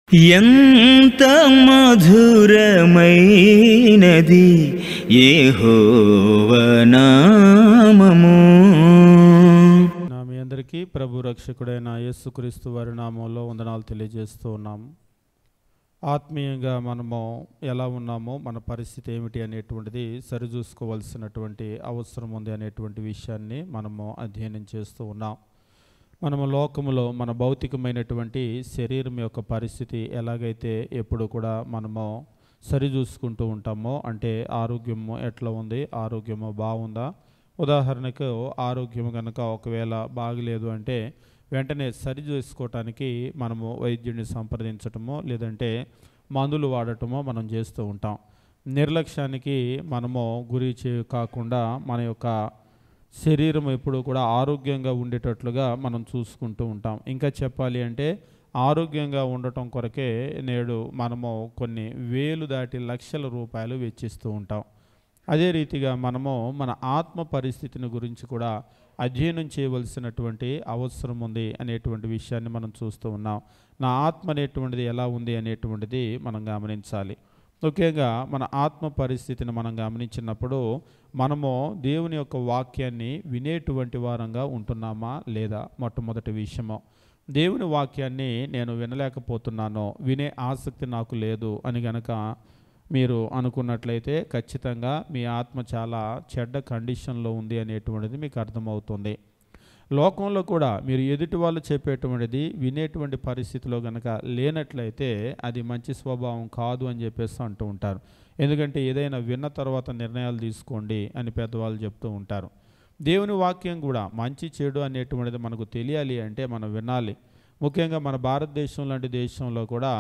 ఎంత మధురమైనది యెహోవా నామము. మీ అందరికీ ప్రభు రక్షకుడైన యేసుక్రీస్తు వారి నామంలో వందనాలు తెలియజేస్తూ ఉన్నాము. ఆత్మీయంగా మనము ఎలా ఉన్నామో, మన పరిస్థితి ఏమిటి అనేటువంటిది సరిచూసుకోవాల్సినటువంటి అవసరం ఉంది అనేటువంటి విషయాన్ని మనము అధ్యయనం చేస్తూ ఉన్నాం. మనము లోకములో మన భౌతికమైనటువంటి శరీరం యొక్క పరిస్థితి ఎలాగైతే ఎప్పుడు కూడా మనము సరిచూసుకుంటూ ఉంటామో, అంటే ఆరోగ్యము ఎట్లా ఉంది, ఆరోగ్యము బాగుందా. ఉదాహరణకు ఆరోగ్యం కనుక ఒకవేళ బాగలేదు అంటే వెంటనే సరి చేసుకోవటానికి మనము వైద్యుడిని సంప్రదించటమో లేదంటే మందులు వాడటమో మనం చేస్తూ ఉంటాం. నిర్లక్ష్యానికి మనము గురి కాకుండా మన యొక్క శరీరం ఎప్పుడు కూడా ఆరోగ్యంగా ఉండేటట్లుగా మనం చూసుకుంటూ ఉంటాం. ఇంకా చెప్పాలి అంటే ఆరోగ్యంగా ఉండటం కొరకే నేడు మనము కొన్ని వేలు దాటి లక్షల రూపాయలు వెచ్చిస్తూ ఉంటాం. అదే రీతిగా మనము మన ఆత్మ పరిస్థితిని గురించి కూడా అధ్యయనం చేయవలసినటువంటి అవసరం ఉంది అనేటువంటి విషయాన్ని మనం చూస్తూ ఉన్నాం. నా ఆత్మ అనేటువంటిది ఎలా ఉంది అనేటువంటిది మనం గమనించాలి. ముఖ్యంగా మన ఆత్మ పరిస్థితిని మనం గమనించినప్పుడు మనము దేవుని యొక్క వాక్యాన్ని వినేటువంటి వారంగా ఉంటున్నామా లేదా. మొట్టమొదటి విషయము, దేవుని వాక్యాన్ని నేను వినలేకపోతున్నాను, వినే ఆసక్తి నాకు లేదు అని గనక మీరు అనుకున్నట్లయితే ఖచ్చితంగా మీ ఆత్మ చాలా చెడ్డ కండిషన్లో ఉంది అనేటువంటిది మీకు అర్థమవుతుంది. లోకంలో కూడా మీరు ఎదుటి వాళ్ళు చెప్పేటువంటిది వినేటువంటి పరిస్థితిలో కనుక లేనట్లయితే అది మంచి స్వభావం కాదు అని చెప్పేసి అంటూ ఉంటారు. ఎందుకంటే ఏదైనా విన్న తర్వాత నిర్ణయాలు తీసుకోండి అని పెద్దవాళ్ళు చెప్తూ ఉంటారు. దేవుని వాక్యం కూడా మంచి చెడు అనేటువంటిది మనకు తెలియాలి అంటే మనం వినాలి. ముఖ్యంగా మన భారతదేశం లాంటి దేశంలో కూడా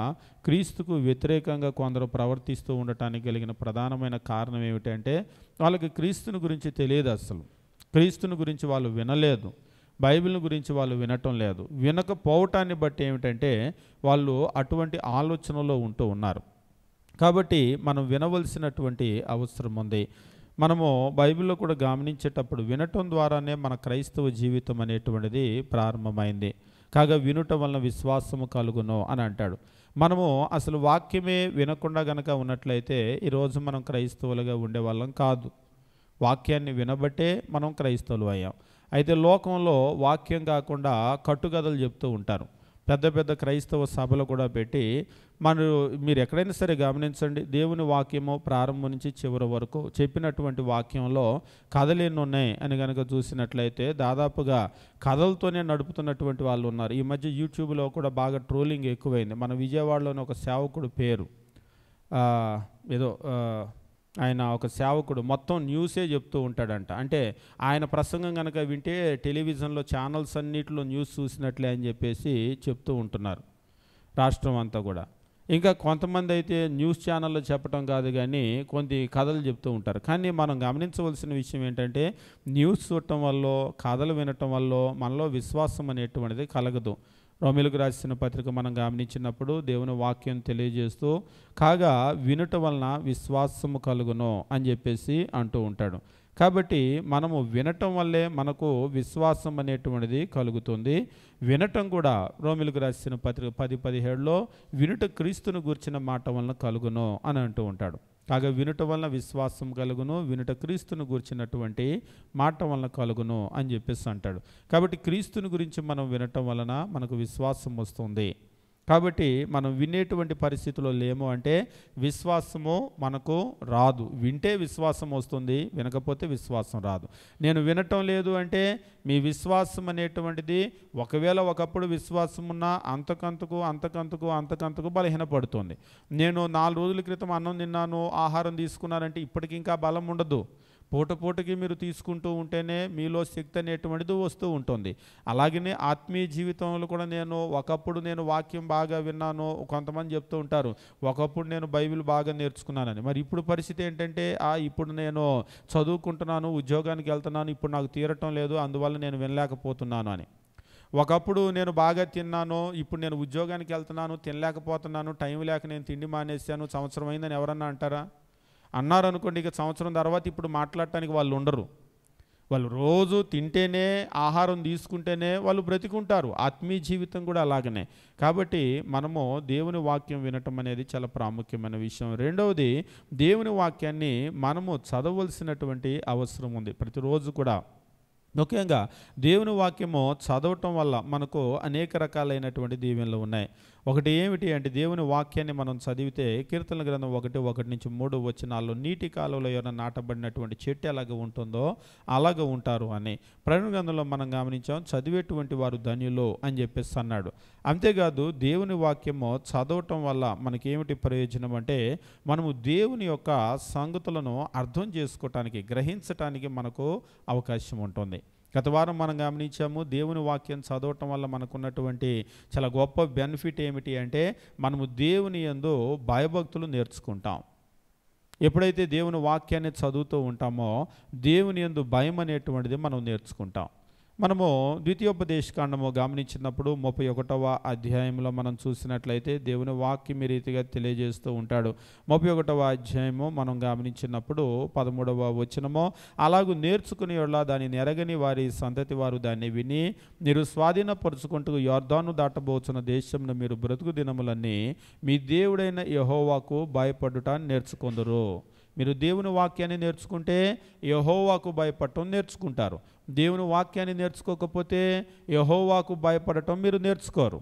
క్రీస్తుకు వ్యతిరేకంగా కొందరు ప్రవర్తిస్తూ ఉండటానికి కలిగిన ప్రధానమైన కారణం ఏమిటంటే వాళ్ళకి క్రీస్తుని గురించి తెలియదు. అసలు క్రీస్తుని గురించి వాళ్ళు వినలేదు, బైబిల్ని గురించి వాళ్ళు వినటం లేదు. వినకపోవటాన్ని బట్టి ఏమిటంటే వాళ్ళు అటువంటి ఆలోచనలో ఉంటూ ఉన్నారు. కాబట్టి మనం వినవలసినటువంటి అవసరం ఉంది. మనము బైబిల్లో కూడా గమనించేటప్పుడు వినటం ద్వారానే మన క్రైస్తవ జీవితం అనేటువంటిది ప్రారంభమైంది. కాగా వినుట వలన విశ్వాసము కలుగును అని అంటాడు. మనము అసలు వాక్యమే వినకుండా గనక ఉన్నట్లయితే ఈరోజు మనం క్రైస్తవులుగా ఉండేవాళ్ళం కాదు. వాక్యాన్ని వినబట్టే మనం క్రైస్తవులు అయ్యాం. అయితే లోకంలో వాక్యం కాకుండా కట్టుకథలు చెప్తూ ఉంటారు. పెద్ద పెద్ద క్రైస్తవ సభలు కూడా పెట్టి మీరు ఎక్కడైనా సరే గమనించండి, దేవుని వాక్యము ప్రారంభం నుంచి చివరి వరకు చెప్పినటువంటి వాక్యంలో కథలు ఎన్ని ఉన్నాయి అని కనుక చూసినట్లయితే దాదాపుగా కథలతోనే నడుపుతున్నటువంటి వాళ్ళు ఉన్నారు. ఈ మధ్య యూట్యూబ్లో కూడా బాగా ట్రోలింగ్ ఎక్కువైంది. మన విజయవాడలోని ఒక సేవకుడు పేరు ఆయన ఒక సేవకుడు మొత్తం న్యూసే చెప్తూ ఉంటాడంట. అంటే ఆయన ప్రసంగం కనుక వింటే టెలివిజన్లో ఛానల్స్ అన్నిటిలో న్యూస్ చూసినట్లే అని చెప్పేసి చెప్తూ ఉంటున్నారు రాష్ట్రం అంతా కూడా. ఇంకా కొంతమంది అయితే న్యూస్ ఛానల్లో చెప్పడం కాదు కానీ కొన్ని కథలు చెప్తూ ఉంటారు. కానీ మనం గమనించవలసిన విషయం ఏంటంటే న్యూస్ చూడటం వల్ల, కథలు వినటం వల్ల మనలో విశ్వాసం అనేటువంటిది కలగదు. రోమీయులకు రాసిన పత్రిక మనం గమనించినప్పుడు దేవుని వాక్యం తెలియజేస్తూ కాగా వినుట వలన విశ్వాసము కలుగును అని చెప్పేసి అంటూ ఉంటాడు. కాబట్టి మనము వినటం వల్లే మనకు విశ్వాసం అనేటువంటిది కలుగుతుంది. వినటం కూడా రోమీయులకు రాసిన పత్రిక 10:17లో వినుట క్రీస్తును గూర్చిన మాట వలన కలుగును అని అంటూ ఉంటాడు. కాగా వినుట వలన విశ్వాసం కలుగును, వినుట క్రీస్తును గురించినటువంటి మాట వలన కలుగును అని చెప్పేసి అంటాడు. కాబట్టి క్రీస్తుని గురించి మనం వినటం వలన మనకు విశ్వాసం వస్తుంది. కాబట్టి మనం వినేటువంటి పరిస్థితిలో లేము అంటే విశ్వాసము మనకు రాదు. వింటే విశ్వాసం వస్తుంది, వినకపోతే విశ్వాసం రాదు. నేను వినటం లేదు అంటే మీ విశ్వాసం అనేటువంటిది ఒకవేళ ఒకప్పుడు విశ్వాసం ఉన్నా అంతకంతకు బలహీనపడుతుంది. నేను 4 రోజుల క్రితం అన్నం తిన్నాను, ఆహారం తీసుకున్నానంటే ఇప్పటికి ఇంకా బలం ఉండదు. పూటకి మీరు తీసుకుంటూ ఉంటేనే మీలో శక్తి అనేటువంటిది వస్తూ ఉంటుంది. అలాగనే ఆత్మీయ జీవితంలో కూడా ఒకప్పుడు నేను వాక్యం బాగా విన్నాను. కొంతమంది చెప్తూ ఉంటారు ఒకప్పుడు నేను బైబిల్ బాగా నేర్చుకున్నానని. మరి ఇప్పుడు పరిస్థితి ఏంటంటే ఇప్పుడు నేను చదువుకుంటున్నాను, ఉద్యోగానికి వెళ్తున్నాను, ఇప్పుడు నాకు తీరటం లేదు, అందువల్ల నేను వినలేకపోతున్నాను అని. ఒకప్పుడు నేను బాగా తిన్నాను, ఇప్పుడు నేను ఉద్యోగానికి వెళ్తున్నాను, తినలేకపోతున్నాను, టైం లేక నేను తిండి మానేశాను, సంవత్సరం అయిందని ఎవరన్నా అంటారా? అన్నారనుకోండి, ఇక సంవత్సరం తర్వాత ఇప్పుడు మాట్లాడటానికి వాళ్ళు ఉండరు. వాళ్ళు రోజు తింటేనే, ఆహారం తీసుకుంటేనే వాళ్ళు బ్రతికుంటారు. ఆత్మీయ జీవితం కూడా అలాగనే. కాబట్టి మనము దేవుని వాక్యం వినటం అనేది చాలా ప్రాముఖ్యమైన విషయం. రెండవది, దేవుని వాక్యాన్ని మనము చదవలసినటువంటి అవసరం ఉంది ప్రతిరోజు కూడా. ముఖ్యంగా దేవుని వాక్యము చదవటం వల్ల మనకు అనేక రకాలైనటువంటి దీవెనలు ఉన్నాయి. ఒకటి ఏమిటి అంటే, దేవుని వాక్యాన్ని మనం చదివితే కీర్తనల గ్రంథం 1:1-3 వచనాల్లో నీటి కాలువలో ఎవరైనా నాటబడినటువంటి చెట్టు ఎలాగ ఉంటుందో అలాగ ఉంటారు అని. ప్రకటన గ్రంథంలో మనం గమనించాం, చదివేటువంటి వారు ధన్యులు అని చెప్పేసి అన్నాడు. అంతేకాదు, దేవుని వాక్యము చదవటం వల్ల మనకేమిటి ప్రయోజనం అంటే, మనము దేవుని యొక్క సంగతులను అర్థం చేసుకోవటానికి, గ్రహించటానికి మనకు అవకాశం ఉంటుంది. గత వారం మనం గమనించాము, దేవుని వాక్యం చదవటం వల్ల మనకున్నటువంటి చాలా గొప్ప బెనిఫిట్ ఏమిటి అంటే, మనము దేవుని యందు భయభక్తులు నేర్చుకుంటాం. ఎప్పుడైతే దేవుని వాక్యాన్ని చదువుతూ ఉంటామో దేవుని యందు భయం అనేటువంటిది మనం నేర్చుకుంటాం. మనము ద్వితీయోపదేశకాండము గమనించినప్పుడు 31వ అధ్యాయంలో మనం చూసినట్లయితే దేవుని వాక్యం ఈ రీతిగా తెలియజేస్తూ ఉంటాడు. 31వ అధ్యాయము మనం గమనించినప్పుడు 13వ వచనము, అలాగూ నేర్చుకునేలా దానిని ఎరగని వారి సంతతి వారు దాన్ని విని మీరు స్వాధీనపరుచుకుంటూ యొర్దాను దాటబోచున్న దేశంలో మీరు బ్రతుకు దినములన్నీ మీ దేవుడైన యెహోవాకు భయపడుట నేర్చుకొందురు. మీరు దేవుని వాక్యాన్ని నేర్చుకుంటే యెహోవాకు భయపడటం నేర్చుకుంటారు. దేవుని వాక్యాన్ని నేర్చుకోకపోతే యెహోవాకు భయపడటం మీరు నేర్చుకోరు.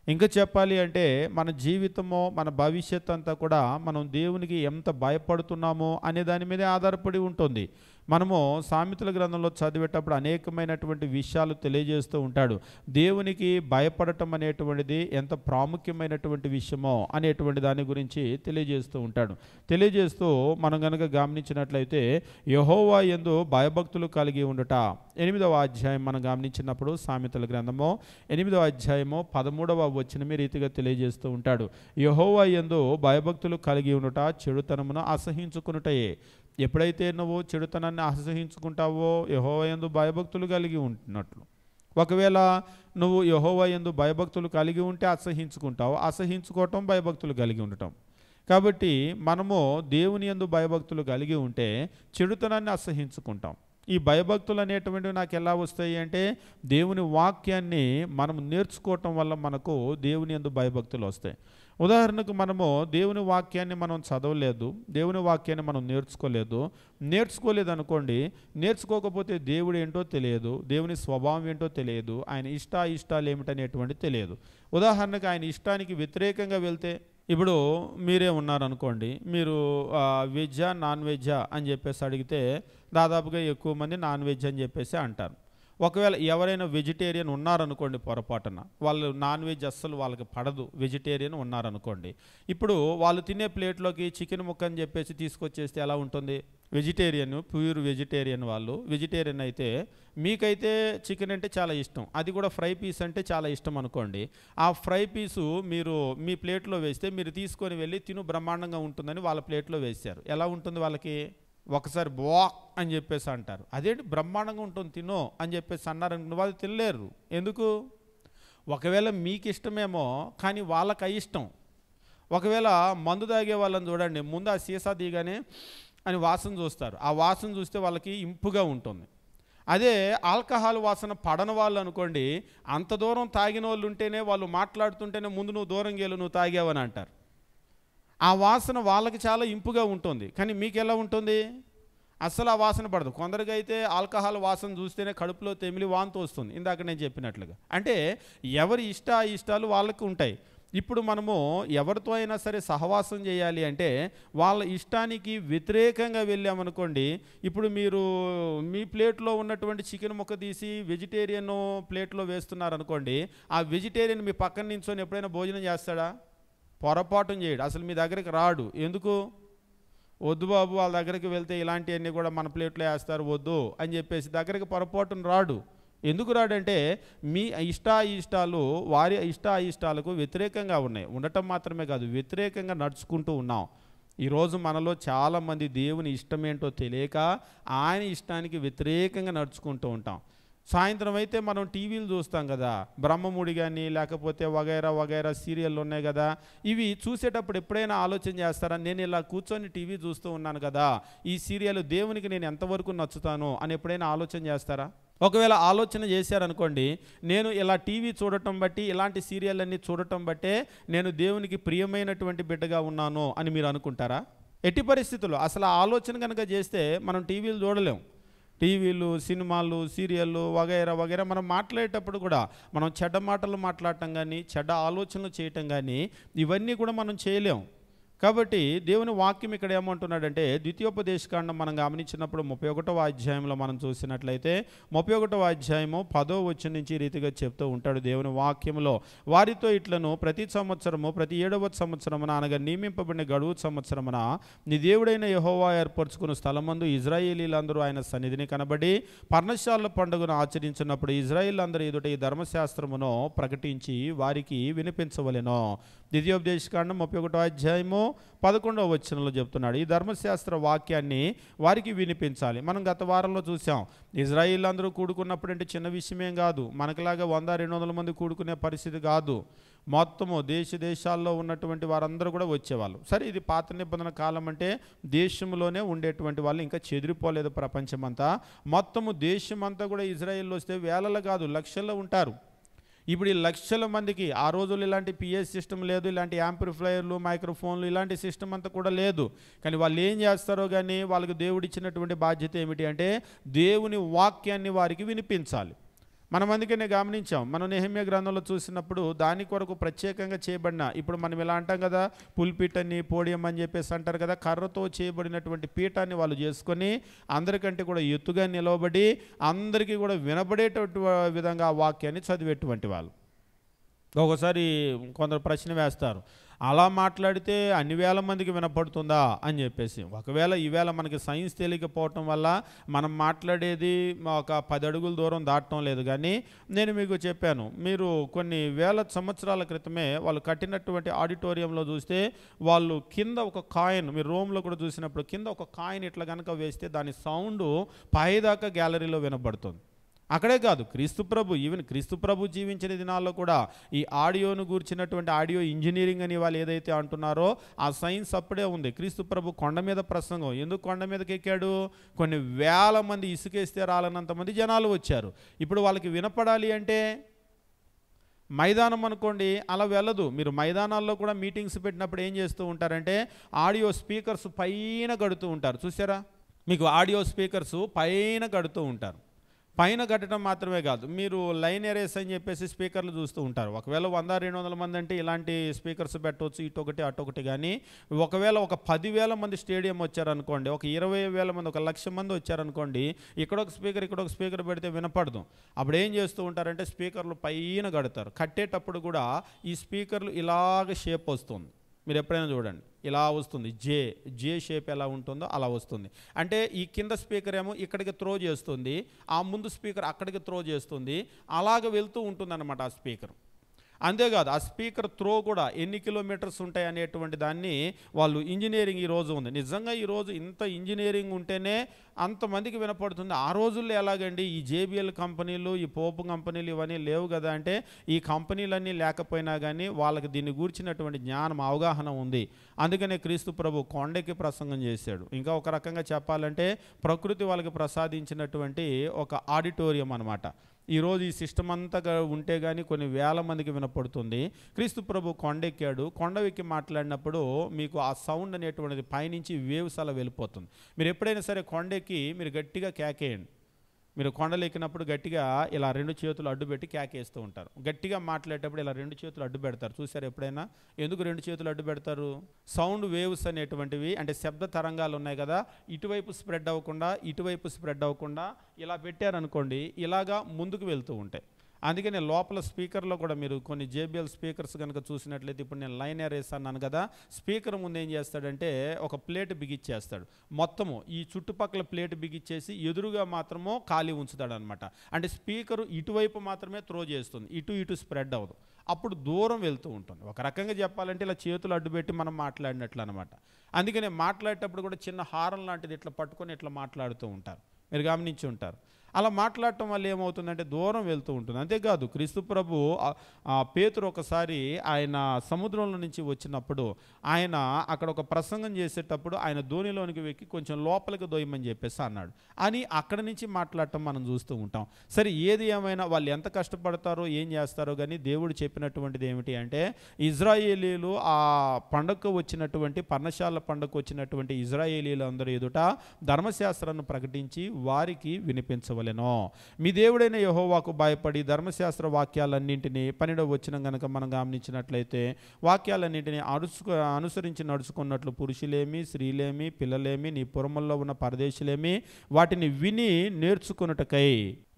ఇంకా చెప్పాలి అంటే, మన జీవితము, మన భవిష్యత్ అంతా కూడా మనం దేవునికి ఎంత భయపడుతున్నామో అనే దాని మీదే ఆధారపడి ఉంటుంది. మనము సామెతల గ్రంథంలో చదివేటప్పుడు అనేకమైనటువంటి విషయాలు తెలియజేస్తూ ఉంటాడు. దేవునికి భయపడటం అనేటువంటిది ఎంత ప్రాముఖ్యమైనటువంటి విషయమో అనేటువంటి దాని గురించి తెలియజేస్తూ ఉంటాడు. తెలియజేస్తూ మనం కనుక గమనించినట్లయితే, యెహోవా యందు భయభక్తులు కలిగి ఉండుట 8వ అధ్యాయం మనం గమనించినప్పుడు, సామెతల గ్రంథము 8వ అధ్యాయము 13వ వచనం ఈ రీతిగా తెలియజేస్తూ ఉంటాడు. యెహోవా యందు భయభక్తులు కలిగి ఉండుట చెడుతనమును అసహించుకునుటయే. ఎప్పుడైతే నువ్వు చెడుతనాన్ని అసహించుకుంటావో యెహోవా యందు భయభక్తులు కలిగి ఉంటున్నట్లు. ఒకవేళ నువ్వు యెహోవా యందు భయభక్తులు కలిగి ఉంటే అసహించుకుంటావు, అసహించుకోవటం భయభక్తులు కలిగి ఉండటం. కాబట్టి మనము దేవుని యందు భయభక్తులు కలిగి ఉంటే చెడుతనాన్ని అసహించుకుంటాం. ఈ భయభక్తులు అనేటువంటివి నాకు ఎలా వస్తాయి అంటే, దేవుని వాక్యాన్ని మనం నేర్చుకోవటం వల్ల మనకు దేవుని యందు భయభక్తులు వస్తాయి. ఉదాహరణకు, మనము దేవుని వాక్యాన్ని మనం చదవలేదు, దేవుని వాక్యాన్ని మనం నేర్చుకోలేదు అనుకోండి. నేర్చుకోకపోతే దేవుడు ఏంటో తెలియదు, దేవుని స్వభావం ఏంటో తెలియదు, ఆయన ఇష్టాలు ఏమిటనేటువంటి తెలియదు. ఉదాహరణకు, ఆయన ఇష్టానికి వ్యతిరేకంగా వెళ్తే, ఇప్పుడు మీరే ఉన్నారనుకోండి, మీరు వెజ్జా నాన్ వెజ్జా అని చెప్పేసి అడిగితే దాదాపుగా ఎక్కువ మంది నాన్ వెజ్ అని చెప్పేసి అంటారు. ఒకవేళ ఎవరైనా వెజిటేరియన్ ఉన్నారనుకోండి, పొరపాటున వాళ్ళు నాన్ వెజ్ అస్సలు వాళ్ళకి పడదు, వెజిటేరియన్ ఉన్నారనుకోండి, ఇప్పుడు వాళ్ళు తినే ప్లేట్లోకి చికెన్ ముక్క అని చెప్పేసి తీసుకొచ్చేస్తే ఎలా ఉంటుంది? వెజిటేరియన్, ప్యూర్ వెజిటేరియన్ వాళ్ళు వెజిటేరియన్ అయితే, మీకైతే చికెన్ అంటే చాలా ఇష్టం, అది కూడా ఫ్రై పీస్ అంటే చాలా ఇష్టం అనుకోండి. ఆ ఫ్రై పీసు మీరు మీ ప్లేట్లో వేస్తే మీరు తీసుకొని వెళ్ళి తిను బ్రహ్మాండంగా ఉంటుందని వాళ్ళ ప్లేట్లో వేశారు. ఎలా ఉంటుంది వాళ్ళకి? ఒకసారి బా అని చెప్పేసి అంటారు. అదేంటి బ్రహ్మాండంగా ఉంటుంది తినో అని చెప్పేసి అన్నారనుకున్న వాళ్ళు తినలేరు. ఎందుకు? ఒకవేళ మీకు ఇష్టమేమో, కానీ వాళ్ళకి అయిష్టం. ఒకవేళ మందు తాగే వాళ్ళని చూడండి, ముందు ఆ సీసా దిగానే అని వాసన చూస్తారు. ఆ వాసన చూస్తే వాళ్ళకి ఇంపుగా ఉంటుంది. అదే ఆల్కహాల్ వాసన పడని వాళ్ళు అనుకోండి, అంత దూరం తాగిన వాళ్ళు ఉంటేనే, వాళ్ళు మాట్లాడుతుంటేనే ముందు నువ్వు దూరం గేలు, నువ్వు తాగావని అంటారు. ఆ వాసన వాళ్ళకి చాలా ఇంపుగా ఉంటుంది, కానీ మీకు ఎలా ఉంటుంది? అస్సలు ఆ వాసన పడదు. కొందరికైతే ఆల్కహాల్ వాసన చూస్తేనే కడుపులో తెమిలి వాంతి వస్తుంది, ఇందాక నేను చెప్పినట్లుగా. అంటే ఎవరి ఇష్టాలు వాళ్ళకి ఉంటాయి. ఇప్పుడు మనము ఎవరితో అయినా సరే సహవాసం చేయాలి అంటే వాళ్ళ ఇష్టానికి వ్యతిరేకంగా వెళ్ళామనుకోండి, ఇప్పుడు మీరు మీ ప్లేట్లో ఉన్నటువంటి చికెన్ ముక్క తీసి వెజిటేరియన్ ప్లేట్లో వేస్తున్నారనుకోండి, ఆ వెజిటేరియన్ మీ పక్కన నించొని ఎప్పుడైనా భోజనం చేస్తాడా? పొరపాటున చేయడు, అసలు మీ దగ్గరికి రాడు. ఎందుకు? వద్దు బాబు, వాళ్ళ దగ్గరికి వెళ్తే ఇలాంటివన్నీ కూడా మన ప్లేట్లో వేస్తారు, వద్దు అని చెప్పేసి దగ్గరికి పొరపాటున రాడు. ఎందుకు రాడంటే, మీ ఇష్టాలు వారి ఇష్టాలకు వ్యతిరేకంగా ఉన్నాయి. ఉండటం మాత్రమే కాదు, వ్యతిరేకంగా నడుచుకుంటూ ఉన్నాం. ఈరోజు మనలో చాలామంది దేవుని ఇష్టమేంటో తెలియక ఆయన ఇష్టానికి వ్యతిరేకంగా నడుచుకుంటూ ఉంటాం. సాయంత్రం అయితే మనం టీవీలు చూస్తాం కదా, బ్రహ్మముడి కానీ లేకపోతే వగైరా వగైరా సీరియళ్ళు ఉన్నాయి కదా, ఇవి చూసేటప్పుడు ఎప్పుడైనా ఆలోచన చేస్తారా, నేను ఇలా కూర్చొని టీవీ చూస్తూ ఉన్నాను కదా, ఈ సీరియల్ దేవునికి నేను ఎంతవరకు నచ్చుతాను అని ఎప్పుడైనా ఆలోచన చేస్తారా? ఒకవేళ ఆలోచన చేశారనుకోండి, నేను ఇలా టీవీ చూడటం బట్టి, ఇలాంటి సీరియల్ అన్నీ చూడటం బట్టే నేను దేవునికి ప్రియమైనటువంటి బిడ్డగా ఉన్నాను అని మీరు అనుకుంటారా? ఎట్టి పరిస్థితుల్లో అసలు ఆ ఆలోచన కనుక చేస్తే మనం టీవీలు చూడలేం. టీవీలు, సినిమాలు, సీరియళ్ళు వగైరా వగైరా మనం మాట్లాడేటప్పుడు కూడా మనం చెడ్డ మాటలు మాట్లాడటం కానీ, చెడ్డ ఆలోచనలు చేయటం కానీ, ఇవన్నీ కూడా మనం చేయలేం. కాబట్టి దేవుని వాక్యం ఇక్కడ ఏమంటున్నాడంటే, ద్వితీయోపదేశకాండం మనం గమనించినప్పుడు 31వ అధ్యాయంలో మనం చూసినట్లయితే 31వ అధ్యాయము 10వ వచనం నుంచి రీతిగా చెప్తూ ఉంటాడు దేవుని వాక్యంలో, వారితో ఇట్లను ప్రతి సంవత్సరము ప్రతి 7వ సంవత్సరమున అనగా నియమింపబడిన గడువు సంవత్సరమున నీ దేవుడైన యెహోవా ఏర్పరచుకున్న స్థలమందు ఇజ్రాయేలీలందరూ ఆయన సన్నిధిని కనబడి పర్ణశాల పండుగను ఆచరించినప్పుడు ఇజ్రాయేలీలందరూ ఎదుట ఈ ధర్మశాస్త్రమును ప్రకటించి వారికి వినిపించవలెను. ద్వితీయోపదేశకాండం 31వ అధ్యాయము 11వ వచనంలో చెప్తున్నాడు, ఈ ధర్మశాస్త్ర వాక్యాన్ని వారికి వినిపించాలి. మనం గత వారంలో చూసాం, ఇజ్రాయిల్ అందరూ కూడుకున్నప్పుడు అంటే చిన్న విషయమేం కాదు, మనకులాగా 100-200 మంది కూడుకునే పరిస్థితి కాదు. మొత్తము దేశాల్లో ఉన్నటువంటి వారందరూ కూడా వచ్చేవాళ్ళు. సరే, ఇది పాత నిబంధన కాలం అంటే దేశంలోనే ఉండేటువంటి వాళ్ళు, ఇంకా చెదిరిపోలేదు ప్రపంచమంతా. మొత్తము దేశమంతా కూడా ఇజ్రాయిల్లో వస్తే వేలలు కాదు లక్షల్లో ఉంటారు. ఇప్పుడు ఈ లక్షల మందికి ఆ రోజుల్లో ఇలాంటి పిఎస్ సిస్టమ్ లేదు, ఇలాంటి యాంప్లిఫైయర్లు, మైక్రోఫోన్లు ఇలాంటి సిస్టమ్ అంతా కూడా లేదు. కానీ వాళ్ళు ఏం చేస్తారో కానీ వాళ్ళకి దేవుడిచ్చినటువంటి బాధ్యత ఏమిటి అంటే దేవుని వాక్యాన్ని వారికి వినిపించాలి. మనం అందుకనే గమనించాం, మనం నెహెమ్యా గ్రంథంలో చూసినప్పుడు దాని కొరకు ప్రత్యేకంగా చేయబడిన, ఇప్పుడు మనం ఇలా అంటాం కదా పుల్పిట్ అని, పోడియం అని చెప్పేసి అంటారు కదా, కర్రతో చేయబడినటువంటి పీఠాన్ని వాళ్ళు చేసుకొని అందరికంటే కూడా ఎత్తుగా నిలవబడి అందరికీ కూడా వినబడేటువంటి విధంగా ఆ వాక్యాన్ని చదివేటువంటి వాళ్ళు. ఒకసారి కొందరు ప్రశ్న వేస్తారు, అలా మాట్లాడితే అన్ని వేల మందికి వినపడుతుందా అని చెప్పేసి. ఒకవేళ ఈవేళ మనకి సైన్స్ తెలియకపోవటం వల్ల మనం మాట్లాడేది ఒక 10 అడుగుల దూరం దాటడం లేదు. కానీ నేను మీకు చెప్పాను, మీరు కొన్ని వేల సంవత్సరాల క్రితమే వాళ్ళు కట్టినటువంటి ఆడిటోరియంలో చూస్తే వాళ్ళు కింద ఒక కాయిన్, మీరు రోమ్లో కూడా చూసినప్పుడు కింద ఒక కాయిన్ ఇట్లా కనుక వేస్తే దాని సౌండ్ పైదాకా గ్యాలరీలో వినపడుతుంది. అక్కడే కాదు, క్రీస్తు ప్రభు జీవించిన దినాల్లో కూడా ఈ ఆడియోను గూర్చినటువంటి ఆడియో ఇంజనీరింగ్ అని వాళ్ళు ఏదైతే అంటున్నారో ఆ సైన్స్ అప్పుడే ఉంది. క్రీస్తు ప్రభు కొండ మీద ప్రసంగం, ఎందుకు కొండ మీదకి ఎక్కాడు? కొన్ని వేల మంది ఇసుకేస్తే రాలనంత మంది జనాలు వచ్చారు. ఇప్పుడు వాళ్ళకి వినపడాలి అంటే మైదానం అనుకోండి, అలా వెళ్ళదు. మీరు మైదానాల్లో కూడా మీటింగ్స్ పెట్టినప్పుడు ఏం చేస్తూ ఉంటారంటే ఆడియో స్పీకర్స్ పైన కడుతూ ఉంటారు. చూసారా, మీకు ఆడియో స్పీకర్స్ పైన కడుతూ ఉంటారు. పైన కట్టడం మాత్రమే కాదు, మీరు లైన్ ఎరేస్ అని చెప్పేసి స్పీకర్లు చూస్తూ ఉంటారు. ఒకవేళ 100-200 మంది అంటే ఇలాంటి స్పీకర్స్ పెట్టవచ్చు, ఇటొకటి అటొకటి. కానీ ఒకవేళ ఒక 10,000 మంది స్టేడియం వచ్చారనుకోండి, ఒక 20,000 మంది, 1,00,000 మంది వచ్చారనుకోండి, ఇక్కడొక స్పీకర్ పెడితే వినపడదు. అప్పుడు ఏం చేస్తూ ఉంటారంటే స్పీకర్లు పైన కడతారు. కట్టేటప్పుడు కూడా ఈ స్పీకర్లు ఇలాగ షేప్ వస్తుంది. మీరు ఎప్పుడైనా చూడండి, ఇలా వస్తుంది. జే షేప్ ఎలా ఉంటుందో అలా వస్తుంది. అంటే ఈ కింద స్పీకర్ ఏమో ఇక్కడికి త్రో చేస్తుంది, ఆ ముందు స్పీకర్ అక్కడికి త్రో చేస్తుంది, అలాగ వెళ్తూ ఉంటుందన్నమాట ఆ స్పీకర్. అంతేకాదు, ఆ స్పీకర్ త్రో కూడా ఎన్ని కిలోమీటర్స్ ఉంటాయి అనేటువంటి దాన్ని వాళ్ళు ఇంజనీరింగ్ ఈరోజు ఉంది. నిజంగా ఈరోజు ఇంత ఇంజనీరింగ్ ఉంటేనే అంతమందికి వినపడుతుంది. ఆ రోజుల్లో ఎలాగండి, ఈ జేబిఎల్ కంపెనీలు, ఈ పోపు కంపెనీలు ఇవన్నీ లేవు కదా. అంటే ఈ కంపెనీలన్నీ లేకపోయినా కానీ వాళ్ళకి దీన్ని గూర్చినటువంటి జ్ఞానం, అవగాహన ఉంది. అందుకనే క్రీస్తు ప్రభు కొండకి ప్రసంగం చేశాడు. ఇంకా ఒక రకంగా చెప్పాలంటే ప్రకృతి వాళ్ళకి ప్రసాదించినటువంటి ఒక ఆడిటోరియం అన్నమాట. ఈరోజు ఈ సిస్టమ్ అంతా ఉంటే కానీ కొన్ని వేల మందికి వినపడుతుంది. క్రీస్తు ప్రభు కొండెక్కాడు, కొండ ఎక్కి మాట్లాడినప్పుడు మీకు ఆ సౌండ్ అనేటువంటిది పైనుంచి వేవ్స్ అలా వెళ్ళిపోతుంది. మీరు ఎప్పుడైనా సరే కొండెక్కి మీరు గట్టిగా కేకేయండి. మీరు కొండలు ఎక్కినప్పుడు గట్టిగా ఇలా 2 చేతులు అడ్డు పెట్టి కేకేస్తూ ఉంటారు. గట్టిగా మాట్లాడేటప్పుడు ఇలా 2 చేతులు అడ్డు పెడతారు. చూసారు ఎప్పుడైనా? ఎందుకు 2 చేతులు అడ్డు పెడతారు? సౌండ్ వేవ్స్ అనేటువంటివి, అంటే శబ్ద తరంగాలు ఉన్నాయి కదా, ఇటువైపు స్ప్రెడ్ అవ్వకుండా ఇటువైపు స్ప్రెడ్ అవ్వకుండా ఇలా పెట్టారనుకోండి, ఇలాగా ముందుకు వెళ్తూ ఉంటాయి. అందుకనే లోపల స్పీకర్లో కూడా మీరు కొన్ని జేబిఎల్ స్పీకర్స్ కనుక చూసినట్లయితే, ఇప్పుడు నేను లైన్ ఎరేస్ అన్నాను కదా, స్పీకర్ ముందు ఏం చేస్తాడంటే ఒక ప్లేట్ బిగిచ్చేస్తాడు. మొత్తము ఈ చుట్టుపక్కల ప్లేట్ బిగిచ్చేసి ఎదురుగా మాత్రమో ఖాళీ ఉంచుతాడు అనమాట. అంటే స్పీకరు ఇటువైపు మాత్రమే త్రో చేస్తుంది, ఇటు స్ప్రెడ్ అవ్వదు. అప్పుడు దూరం వెళ్తూ ఉంటుంది. ఒక రకంగా చెప్పాలంటే ఇలా చేతులు అడ్డుపెట్టి మనం మాట్లాడినట్లు అనమాట. అందుకనే మాట్లాడేటప్పుడు కూడా చిన్న హారం లాంటిది ఇట్లా పట్టుకొని ఇట్లా మాట్లాడుతూ ఉంటారు. మీరు గమనించి ఉంటారు. అలా మాట్లాడటం వల్ల ఏమవుతుందంటే దూరం వెళ్తూ ఉంటుంది. అంతేకాదు క్రీస్తు ప్రభు పేతురు ఒకసారి ఆయన సముద్రంలో నుంచి వచ్చినప్పుడు ఆయన అక్కడ ఒక ప్రసంగం చేసేటప్పుడు ఆయన ధోనిలోనికి వెక్కి కొంచెం లోపలికి దొయ్యమని చెప్పేసి అన్నాడు అని అక్కడ నుంచి మాట్లాడటం మనం చూస్తూ ఉంటాం. సరే, ఏది ఏమైనా వాళ్ళు ఎంత కష్టపడతారో ఏం చేస్తారో కానీ దేవుడు చెప్పినటువంటిది ఏమిటి అంటే ఇజ్రాయేలీలు ఆ పండగకు వచ్చినటువంటి పర్ణశాల పండగకు వచ్చినటువంటి ఇజ్రాయేలీలు అందరూ ఎదుట ధర్మశాస్త్రాన్ని ప్రకటించి వారికి వినిపించవలెను. మీ దేవుడైన యెహోవాకు భయపడి ధర్మశాస్త్ర వాక్యాలన్నింటినీ 12వ వచనం గనక మనం గమనించినట్లయితే వాక్యాలన్నింటినీ అనుసరించి నడుచుకున్నట్లు పురుషులేమి, స్త్రీలేమి, పిల్లలేమి, నీ పురముల్లో ఉన్న పరదేశులేమి వాటిని విని నేర్చుకున్నటకై.